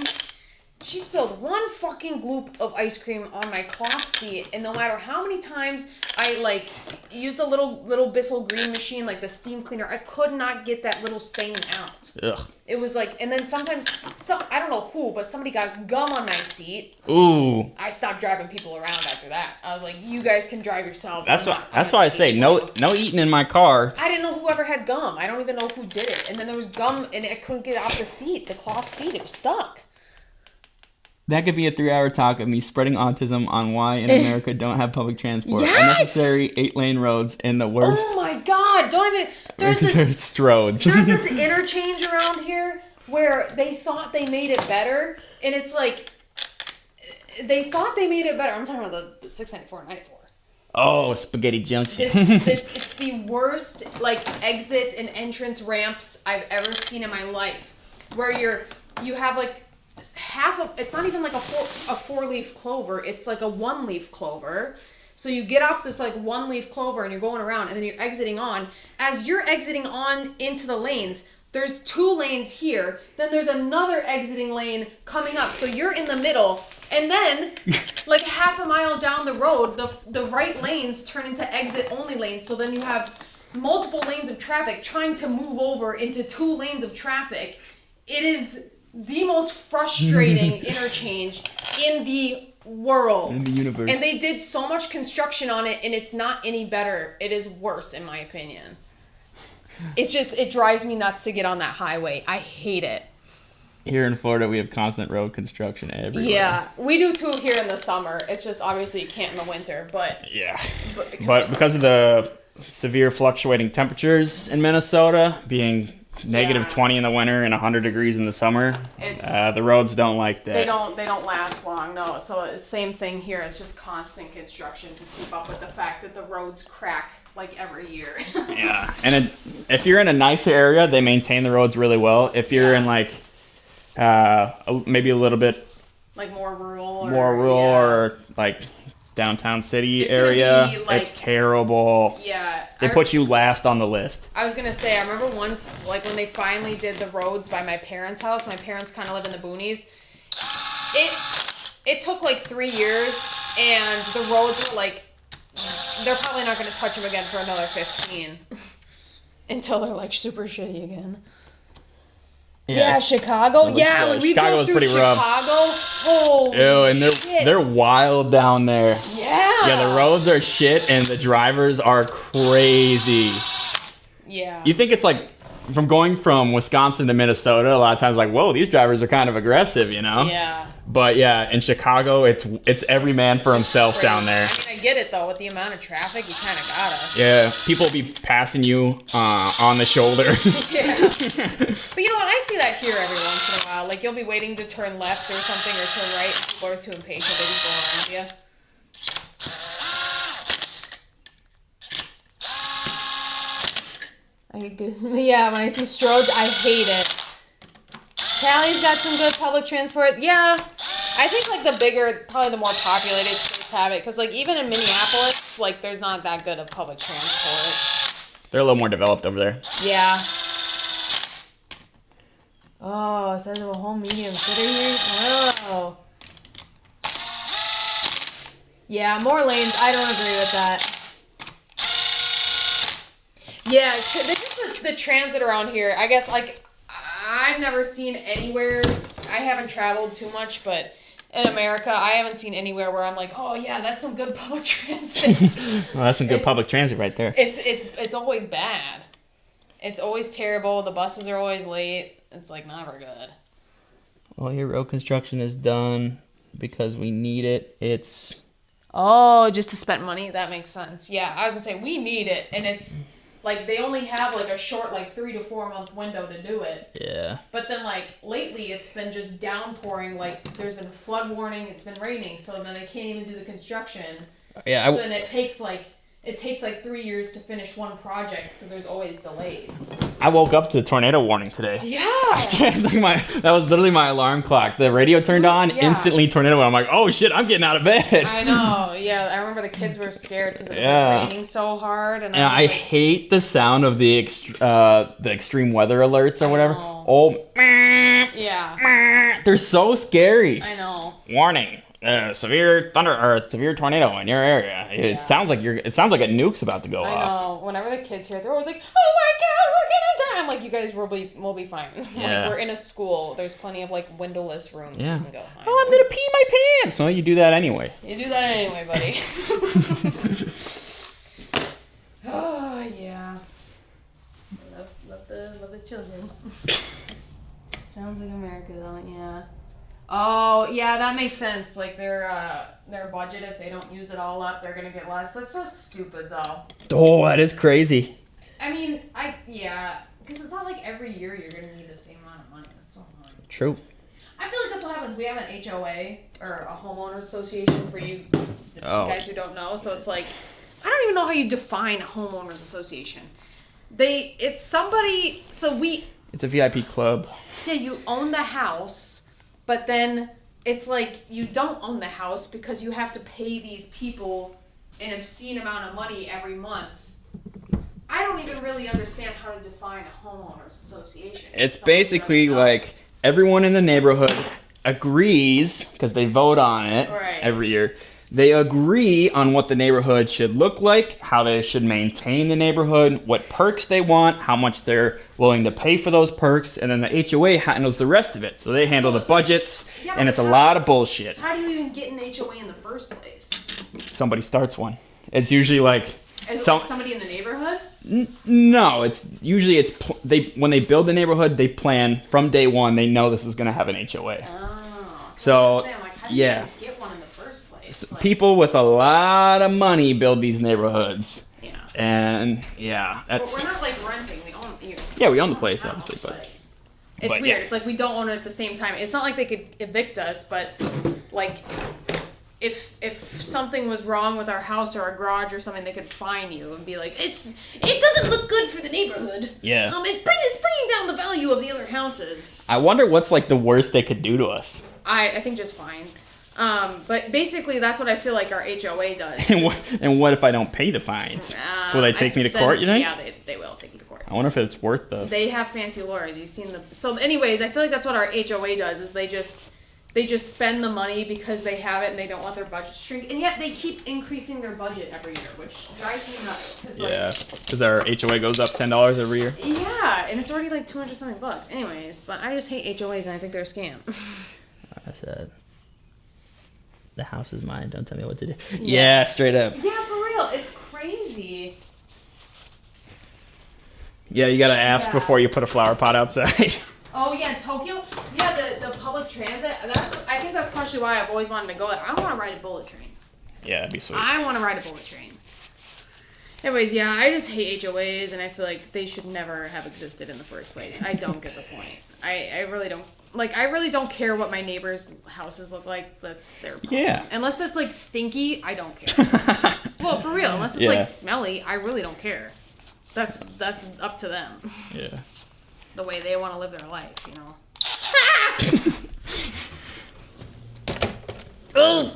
She spilled one fucking gloop of ice cream on my cloth seat, and no matter how many times I like used a little Bissell Green machine, like the steam cleaner, I could not get that little stain out. Ugh. It was like, and then sometimes, I don't know who, but somebody got gum on my seat. Ooh. I stopped driving people around after that. I was like, you guys can drive yourselves. That's why I say no eating in my car. I didn't know whoever had gum. I don't even know who did it. And then there was gum, and I couldn't get it off the seat, the cloth seat. It was stuck. That could be a 3-hour talk of me spreading autism on why in America don't have public transport. Yes! Unnecessary 8-lane roads in the worst. Oh my god! Don't even. There's this stroads. There's this interchange around here where they thought they made it better, and it's like they thought they made it better. I'm talking about the 694 and 94. Oh, Spaghetti Junction. It's the worst like exit and entrance ramps I've ever seen in my life, where you have like. It's not even like a 4-leaf clover, it's like a 1-leaf clover. So you get off this like 1-leaf clover and you're going around, and then you're exiting on. As you're exiting on into the lanes, there's 2 lanes here, then there's another exiting lane coming up. So you're in the middle, and then like half a mile down the road, the right lanes turn into exit only lanes. So then you have multiple lanes of traffic trying to move over into 2 lanes of traffic. It is the most frustrating interchange in the world. In the universe. And they did so much construction on it, and it's not any better. It is worse, in my opinion. It drives me nuts to get on that highway. I hate it. Here in Florida, we have constant road construction everywhere. Yeah, we do too here in the summer. It's just obviously you can't in the winter, but... Yeah. But because of the severe fluctuating temperatures in Minnesota, being... Negative 20 in the winter and 100 degrees in the summer. The roads don't like that. They don't last long, no. So it's same thing here. It's just constant construction to keep up with the fact that the roads crack like every year. Yeah, and if you're in a nicer area, they maintain the roads really well. If you're in like maybe a little bit like more rural or like downtown city area, like, it's terrible. Yeah. They put you last on the list. I was going to say, I remember when they finally did the roads by my parents' house. My parents kind of live in the boonies. It took like 3 years, and the roads were like, they're probably not going to touch them again for another 15 until they're like super shitty again. Yeah, Chicago. Yeah, when we drove through Chicago, holy and they're wild down there. Yeah. The roads are shit and the drivers are crazy. Yeah. You think it's like from Wisconsin to Minnesota, a lot of times like, whoa, these drivers are kind of aggressive, you know? Yeah. But yeah, in Chicago, it's every man for himself crazy. down there. I mean, I get it though. With the amount of traffic, you kind of gotta. Yeah, people will be passing you on the shoulder. Yeah. But you know what? I see that here every once in a while. Like you'll be waiting to turn left or something or turn right. People are too impatient. They just go around you. Yeah, when I see Strode's, I hate it. Cali's got some good public transport. Yeah, I think like the bigger, probably the more populated states have it. Because like even in Minneapolis, like there's not that good of public transport. They're a little more developed over there. Yeah. Oh, it says a whole medium city here. Oh. Yeah, more lanes. I don't agree with that. Yeah, the transit around here, I guess, like, I've never seen anywhere, I haven't traveled too much, but in America, I haven't seen anywhere where I'm like, oh yeah, that's some good public transit. Well, that's some good public transit right there. It's always bad. It's always terrible. The buses are always late. It's, like, never good. Well, here road construction is done because we need it. It's... Oh, just to spend money? That makes sense. Yeah, I was going to say, we need it, and it's... Like, they only have, like, a short, like, 3 to 4 month window to do it. Yeah. But then, like, lately it's been just downpouring. Like, there's been flood warning. It's been raining. So then they can't even do the construction. Yeah. So then it takes, like, 3 years to finish one project because there's always delays. I woke up to tornado warning today. Yeah. That was literally my alarm clock. The radio turned on, instantly tornado. I'm like, oh shit, I'm getting out of bed. I know. Yeah, I remember the kids were scared because it was like, raining so hard. And I like, hate the sound of the extreme weather alerts or whatever. Oh, Yeah. They're so scary. I know. Warning. Severe thunder or severe tornado in your area. It sounds like a nuke's about to go off. I know. Whenever the kids hear it, they're always like, "Oh my God, we're gonna die!" I'm like, "You guys will be fine." Yeah. Like, we're in a school. There's plenty of like windowless rooms. Yeah. You can go hide. Oh, I'm gonna pee my pants. Well, you do that anyway. You do that anyway, buddy. Oh yeah. Love the children. Sounds like America though. Yeah. Oh yeah, that makes sense. Like their budget, if they don't use it all up, they're gonna get less. That's so stupid though. Oh, that is crazy. I mean, because it's not like every year you're gonna need the same amount of money. That's so annoying. True. I feel like that's what happens. We have an HOA or a homeowner association for you guys who don't know. So it's like, I don't even know how you define a homeowners association. It's somebody. It's a VIP club. Yeah, you own the house, but then it's like you don't own the house because you have to pay these people an obscene amount of money every month. I don't even really understand how to define a homeowners association. It's basically like everyone in the neighborhood agrees, because they vote on it every year. They agree on what the neighborhood should look like, how they should maintain the neighborhood, what perks they want, how much they're willing to pay for those perks, and then the HOA handles the rest of it. So they handle the budgets, and it's a lot of bullshit. How do you even get an HOA in the first place? Somebody starts one. It's usually like somebody in the neighborhood? No, when they build the neighborhood, they plan from day one. They know this is going to have an HOA. Oh. So How do you even get one in the first place? People with a lot of money build these neighborhoods. Yeah. And that's. But we're not like renting. We own. Yeah, we own the place, obviously, but. It's weird. Yeah. It's like we don't own it at the same time. It's not like they could evict us, but like if something was wrong with our house or our garage or something, they could fine you and be like, it doesn't look good for the neighborhood. Yeah. It's bringing down the value of the other houses. I wonder what's like the worst they could do to us. I think just fines. But basically that's what I feel like our HOA does. And what if I don't pay the fines? Will they take me to court, you think? Yeah, they will take you to court. I wonder if it's worth the... They have fancy lawyers. You've seen them. So anyways, I feel like that's what our HOA does, is they just spend the money because they have it and they don't want their budget to shrink. And yet they keep increasing their budget every year, which drives me nuts. Because our HOA goes up $10 every year. Yeah, and it's already like $200 something bucks. Anyways, but I just hate HOAs and I think they're a scam. I said, the house is mine. Don't tell me what to do. Yeah, straight up. Yeah, for real. It's crazy. Yeah, you gotta ask before you put a flower pot outside. Oh yeah, Tokyo. Yeah, the public transit. I think that's partially why I've always wanted to go there. I want to ride a bullet train. Yeah, that'd be sweet. I want to ride a bullet train. Anyways, yeah, I just hate HOAs, and I feel like they should never have existed in the first place. I don't get the point. I really don't. Like, I really don't care what my neighbors' houses look like. That's their problem. Yeah. Unless it's like stinky, I don't care. Well, for real. Unless it's like smelly, I really don't care. That's up to them. Yeah. The way they want to live their life, you know. Oh.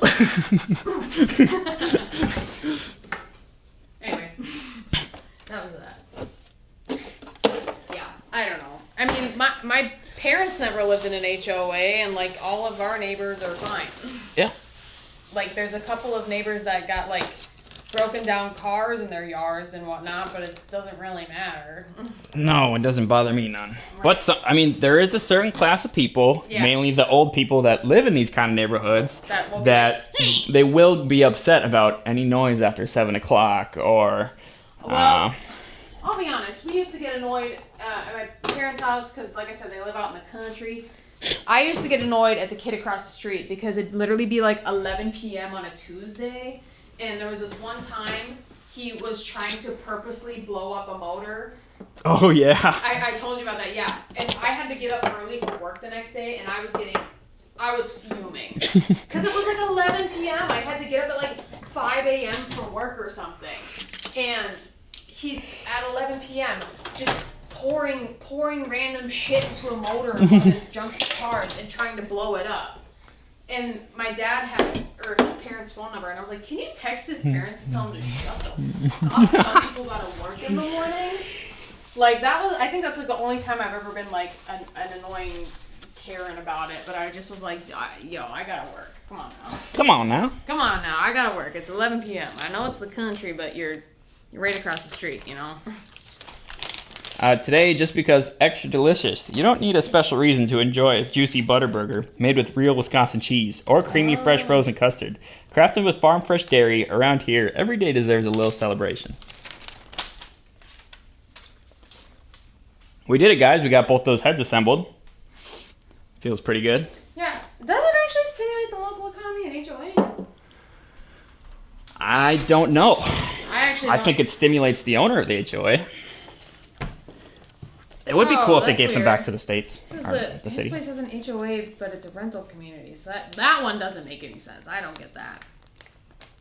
Anyway, that was that. Yeah, I don't know. I mean, my parents never lived in an HOA, and like all of our neighbors are fine. Yeah. Like, there's a couple of neighbors that got like broken down cars in their yards and whatnot, but it doesn't really matter. No, it doesn't bother me none. Right. But there is a certain class of people, mainly the old people that live in these kind of neighborhoods, that they will be upset about any noise after 7 o'clock or. Well, I'll be honest. We used to get annoyed at my parents' house because, like I said, they live out in the country. I used to get annoyed at the kid across the street because it'd literally be like 11 p.m. on a Tuesday. And there was this one time he was trying to purposely blow up a motor. Oh, yeah. I told you about that, yeah. And I had to get up early for work the next day, and I was fuming. Because it was like 11 p.m. I had to get up at like 5 a.m. for work or something. And he's at 11 p.m. just pouring random shit into a motor in one of his junky cars and trying to blow it up. And my dad has his parents' phone number, and I was like, "Can you text his parents to tell him to shut the fuck up? Some people gotta work in the morning." Like I think that's like the only time I've ever been like an annoying caring about it, but I just was like, yo, I gotta work. Come on now. Come on now. Come on now. I gotta work. It's 11 p.m. I know it's the country, but you're right across the street, you know? Today, just because extra delicious, you don't need a special reason to enjoy a juicy butter burger made with real Wisconsin cheese or creamy fresh frozen custard. Crafted with farm fresh dairy around here, every day deserves a little celebration. We did it, guys. We got both those heads assembled. Feels pretty good. Yeah. Does it actually stimulate the local economy and HOA? I don't know. I think it stimulates the owner of the HOA. It would be cool if they gave some back to the states. This place is an HOA, but it's a rental community, so that one doesn't make any sense. I don't get that.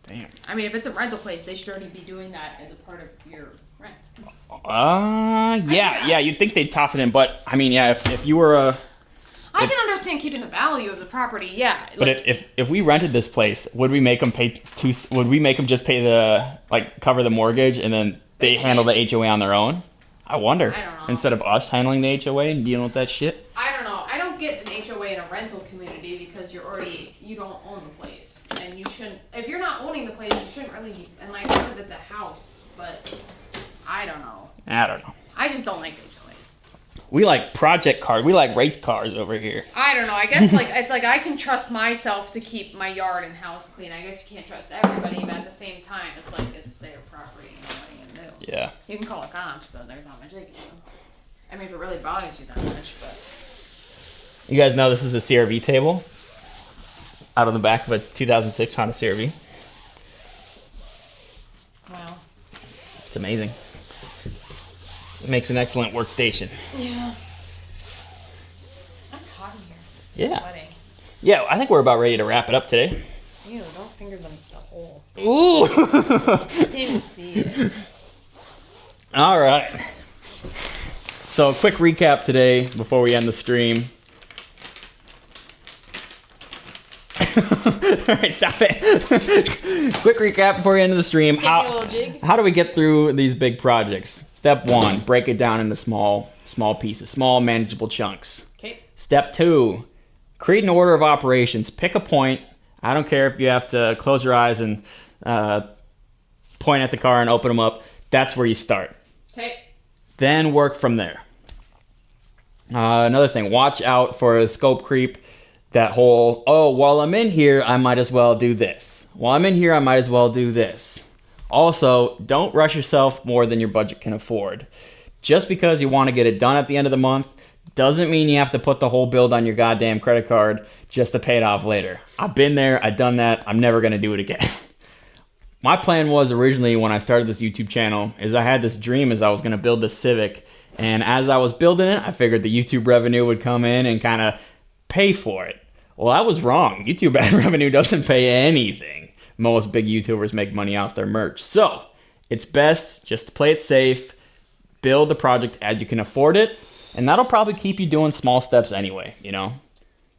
Damn. I mean, if it's a rental place, they should already be doing that as a part of your rent. Yeah. You'd think they'd toss it in, but I mean, yeah, if you were a... I can understand keeping the value of the property, yeah. But if we rented this place, would we make them would we make them just pay cover the mortgage and then they handle the HOA on their own? I wonder. I don't know. Instead of us handling the HOA and dealing with that shit. I don't know. I don't get an HOA in a rental community because you don't own the place, and you shouldn't. If you're not owning the place, you shouldn't really be. And I guess if it's a house, but I don't know. I just don't like HOAs. We like project cars. We like race cars over here. I don't know. I guess it's like I can trust myself to keep my yard and house clean. I guess you can't trust everybody, but at the same time, it's like it's their property. You know what are you gonna do? Yeah. You can call it cops, but there's not much they can do. I mean, if it really bothers you that much, but. You guys know this is a CRV table out on the back of a 2006 Honda CRV. Wow. It's amazing. It makes an excellent workstation. Yeah. That's hot in here. Yeah. I'm sweating. Yeah, I think we're about ready to wrap it up today. Ew, don't finger the hole. Ooh! I can't even see it. All right. So, a quick recap today before we end the stream. All right, stop it. Quick recap before we end the stream. How do we get through these big projects? Step 1, break it down into small pieces, small manageable chunks. Okay. Step 2, create an order of operations. Pick a point. I don't care if you have to close your eyes and point at the car and open them up. That's where you start. Okay. Then work from there. Another thing, watch out for scope creep. That whole, while I'm in here, I might as well do this. While I'm in here, I might as well do this. Also, don't rush yourself more than your budget can afford. Just because you want to get it done at the end of the month doesn't mean you have to put the whole build on your goddamn credit card just to pay it off later. I've been there, I've done that, I'm never going to do it again. My plan was originally when I started this YouTube channel is I had this dream as I was going to build this Civic. And as I was building it, I figured the YouTube revenue would come in and kind of pay for it. Well, I was wrong. YouTube ad revenue doesn't pay anything. Most big YouTubers make money off their merch. So it's best just to play it safe, build the project as you can afford it, and that'll probably keep you doing small steps anyway, you know?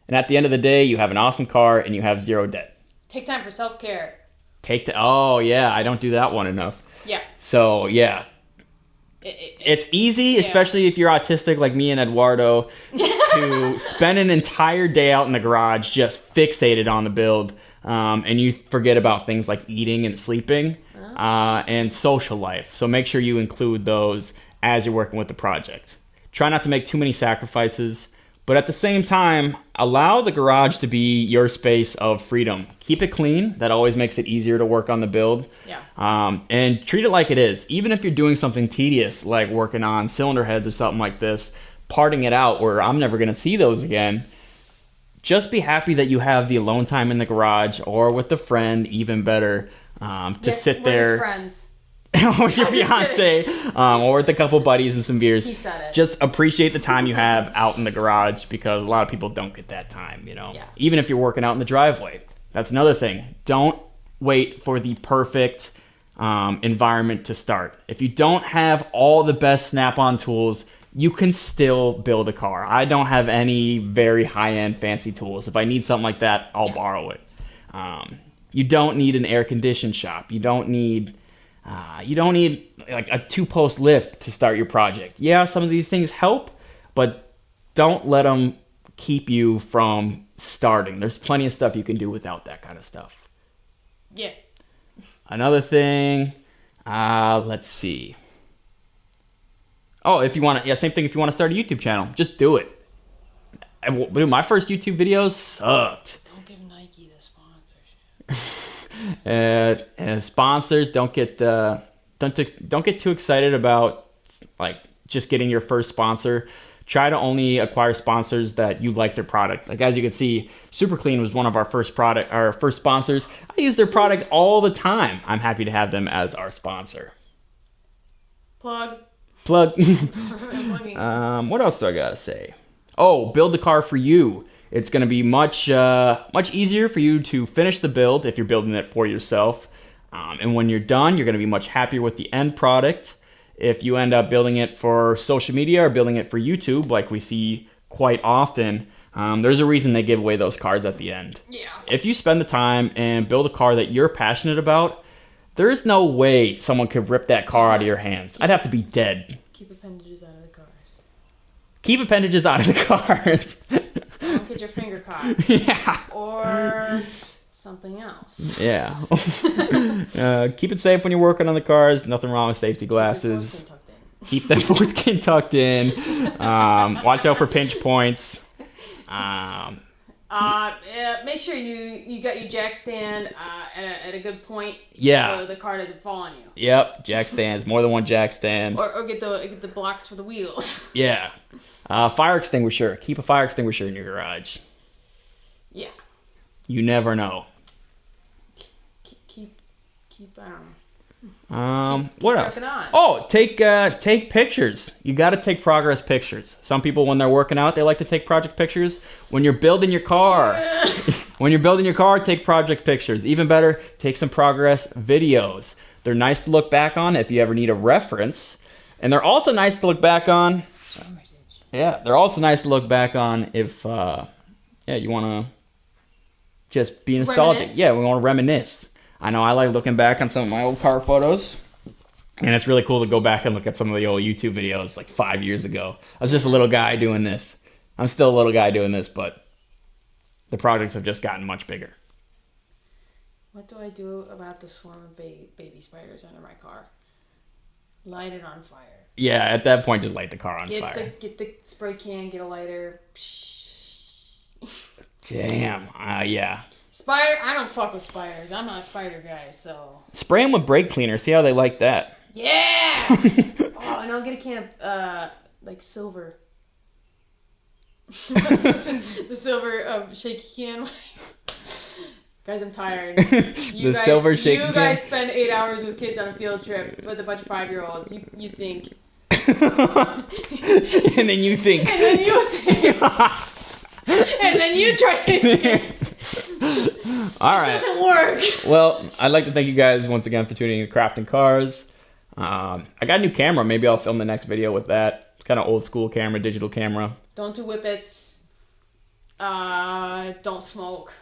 And at the end of the day, you have an awesome car and you have zero debt. Take time for self-care. Oh, yeah, I don't do that one enough. Yeah. So, yeah. It's easy, especially if you're autistic like me and Eduardo, to spend an entire day out in the garage just fixated on the build, and you forget about things like eating and sleeping and social life. So make sure you include those as you're working with the project. Try not to make too many sacrifices, but at the same time, allow the garage to be your space of freedom. Keep it clean. That always makes it easier to work on the build. Yeah. And treat it like it is. Even if you're doing something tedious, like working on cylinder heads or something like this, parting it out where I'm never going to see those again, just be happy that you have the alone time in the garage or with a friend, even better, sit there. We're just friends. Or your fiance, or with a couple buddies and some beers. He said it. Just appreciate the time you have out in the garage because a lot of people don't get that time, you know? Yeah. Even if you're working out in the driveway. That's another thing. Don't wait for the perfect environment to start. If you don't have all the best snap-on tools, you can still build a car. I don't have any very high-end fancy tools. If I need something like that, I'll borrow it. You don't need an air-conditioned shop. You don't need like a 2-post lift to start your project. Yeah, some of these things help, but don't let them keep you from starting. There's plenty of stuff you can do without that kind of stuff. Yeah. Another thing, let's see. Oh, if you want to, same thing. If you want to start a YouTube channel, just do it. Dude, my first YouTube videos sucked. Don't give Nike the sponsorship. Sponsors, don't get too excited about like just getting your first sponsor. Try to only acquire sponsors that you like their product. Like as you can see, Super Clean was one of our first sponsors. I use their product all the time. I'm happy to have them as our sponsor. Plug. What else do I gotta say? Oh, build the car for you. It's gonna be much easier for you to finish the build if you're building it for yourself. And when you're done, you're gonna be much happier with the end product. If you end up building it for social media or building it for YouTube, like we see quite often, there's a reason they give away those cars at the end. Yeah. If you spend the time and build a car that you're passionate about, there's no way someone could rip that car out of your hands. I'd have to be dead. Keep appendages out of the cars. Keep appendages out of the cars. Don't get your finger caught. Yeah. Or something else. Yeah. Keep it safe when you're working on the cars. Nothing wrong with safety glasses. Keep that foreskin tucked in. Watch out for pinch points. Make sure you got your jack stand at a good point. Yeah. So the car doesn't fall on you. Yep. Jack stands. More than one jack stand. Or get the blocks for the wheels. Yeah. Fire extinguisher. Keep a fire extinguisher in your garage. Yeah. You never know. Keep what else? on. Oh, take pictures. You got to take progress pictures. Some people, when they're working out, they like to take project pictures. When you're building your car, take project pictures. Even better, take some progress videos. They're nice to look back on if you ever need a reference, and they're also nice to look back on. Yeah, they're also nice to look back on if you want to just be nostalgic. Reminisce. Yeah, we want to reminisce. I know I like looking back on some of my old car photos, and it's really cool to go back and look at some of the old YouTube videos like 5 years ago. I was just a little guy doing this. I'm still a little guy doing this, but the projects have just gotten much bigger. What do I do about the swarm of baby spiders under my car? Light it on fire. Yeah, at that point, just light the car on fire. Get the spray can, get a lighter. Damn. Yeah. Spider, I don't fuck with spiders. I'm not a spider guy, so. Spray them with brake cleaner. See how they like that. Yeah! Oh, and I'll get a can of, silver. The silver shaky can. Guys, I'm tired. You guys spend 8 hours with kids on a field trip with a bunch of 5-year-olds. You think. And then you think. And then you try it. All right. It doesn't work. Well, I'd like to thank you guys once again for tuning in to Crafting Cars. I got a new camera. Maybe I'll film the next video with that. It's kind of old school camera, digital camera. Don't do whippets. Don't smoke.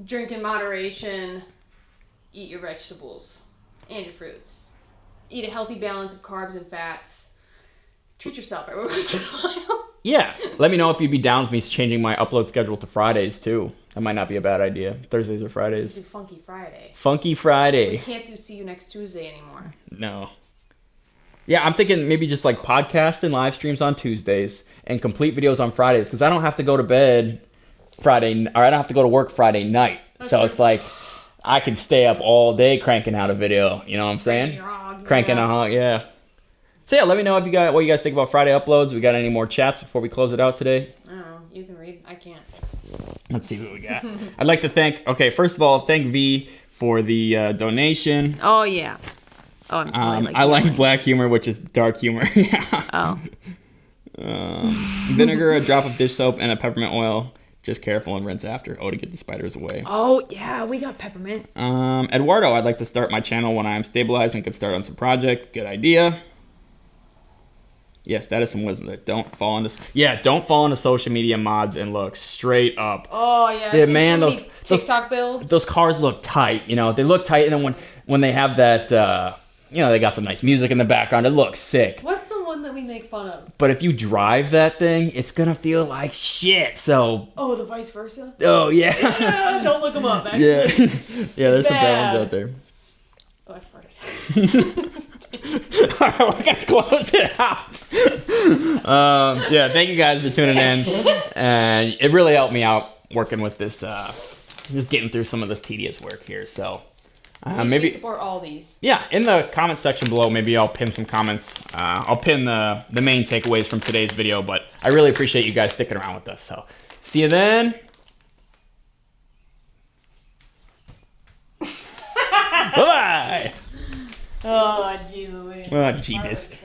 Drink in moderation. Eat your vegetables and your fruits. Eat a healthy balance of carbs and fats. Treat yourself every once in a while. Yeah. Let me know if you'd be down with me changing my upload schedule to Fridays too. That might not be a bad idea. Thursdays or Fridays. Do Funky Friday. Funky Friday. We can't do See You Next Tuesday anymore. No. Yeah, I'm thinking maybe just like podcasts and live streams on Tuesdays and complete videos on Fridays because I don't have to go to bed Friday, or I don't have to go to work Friday night. So it's like I can stay up all day cranking out a video. You know what I'm saying? Cranking a hog, yeah. So yeah, let me know if what you guys think about Friday uploads. We got any more chats before we close it out today? I don't know. You can read. I can't. Let's see what we got. I'd like to first of all, thank V for the donation. Oh, yeah. Oh, I like black humor, which is dark humor. Yeah. Oh. Vinegar, a drop of dish soap, and a peppermint oil. Just careful and rinse after. Oh, to get the spiders away. Oh, yeah, we got peppermint. Eduardo, I'd like to start my channel when I'm stabilized and could start on some project. Good idea. Yes, that is some wisdom. Don't fall into social media mods and look straight up. Oh yeah, dude, man, those TikTok builds. Those cars look tight. You know, they look tight, and then when they have that, they got some nice music in the background. It looks sick. What's the one that we make fun of. But if you drive that thing, it's gonna feel like shit. So. Oh, the vice versa. Oh yeah. Don't look them up. Man. Yeah. Yeah. There's some bad ones out there. Oh, I farted. All right, we're gonna close it out. Yeah, thank you guys for tuning in, and it really helped me out working with this, just getting through some of this tedious work here. So maybe support all these. Yeah, in the comment section below, maybe I'll pin some comments. I'll pin the main takeaways from today's video, but I really appreciate you guys sticking around with us. So see you then. Bye. Oh, jeez Louise. Oh, jeebus.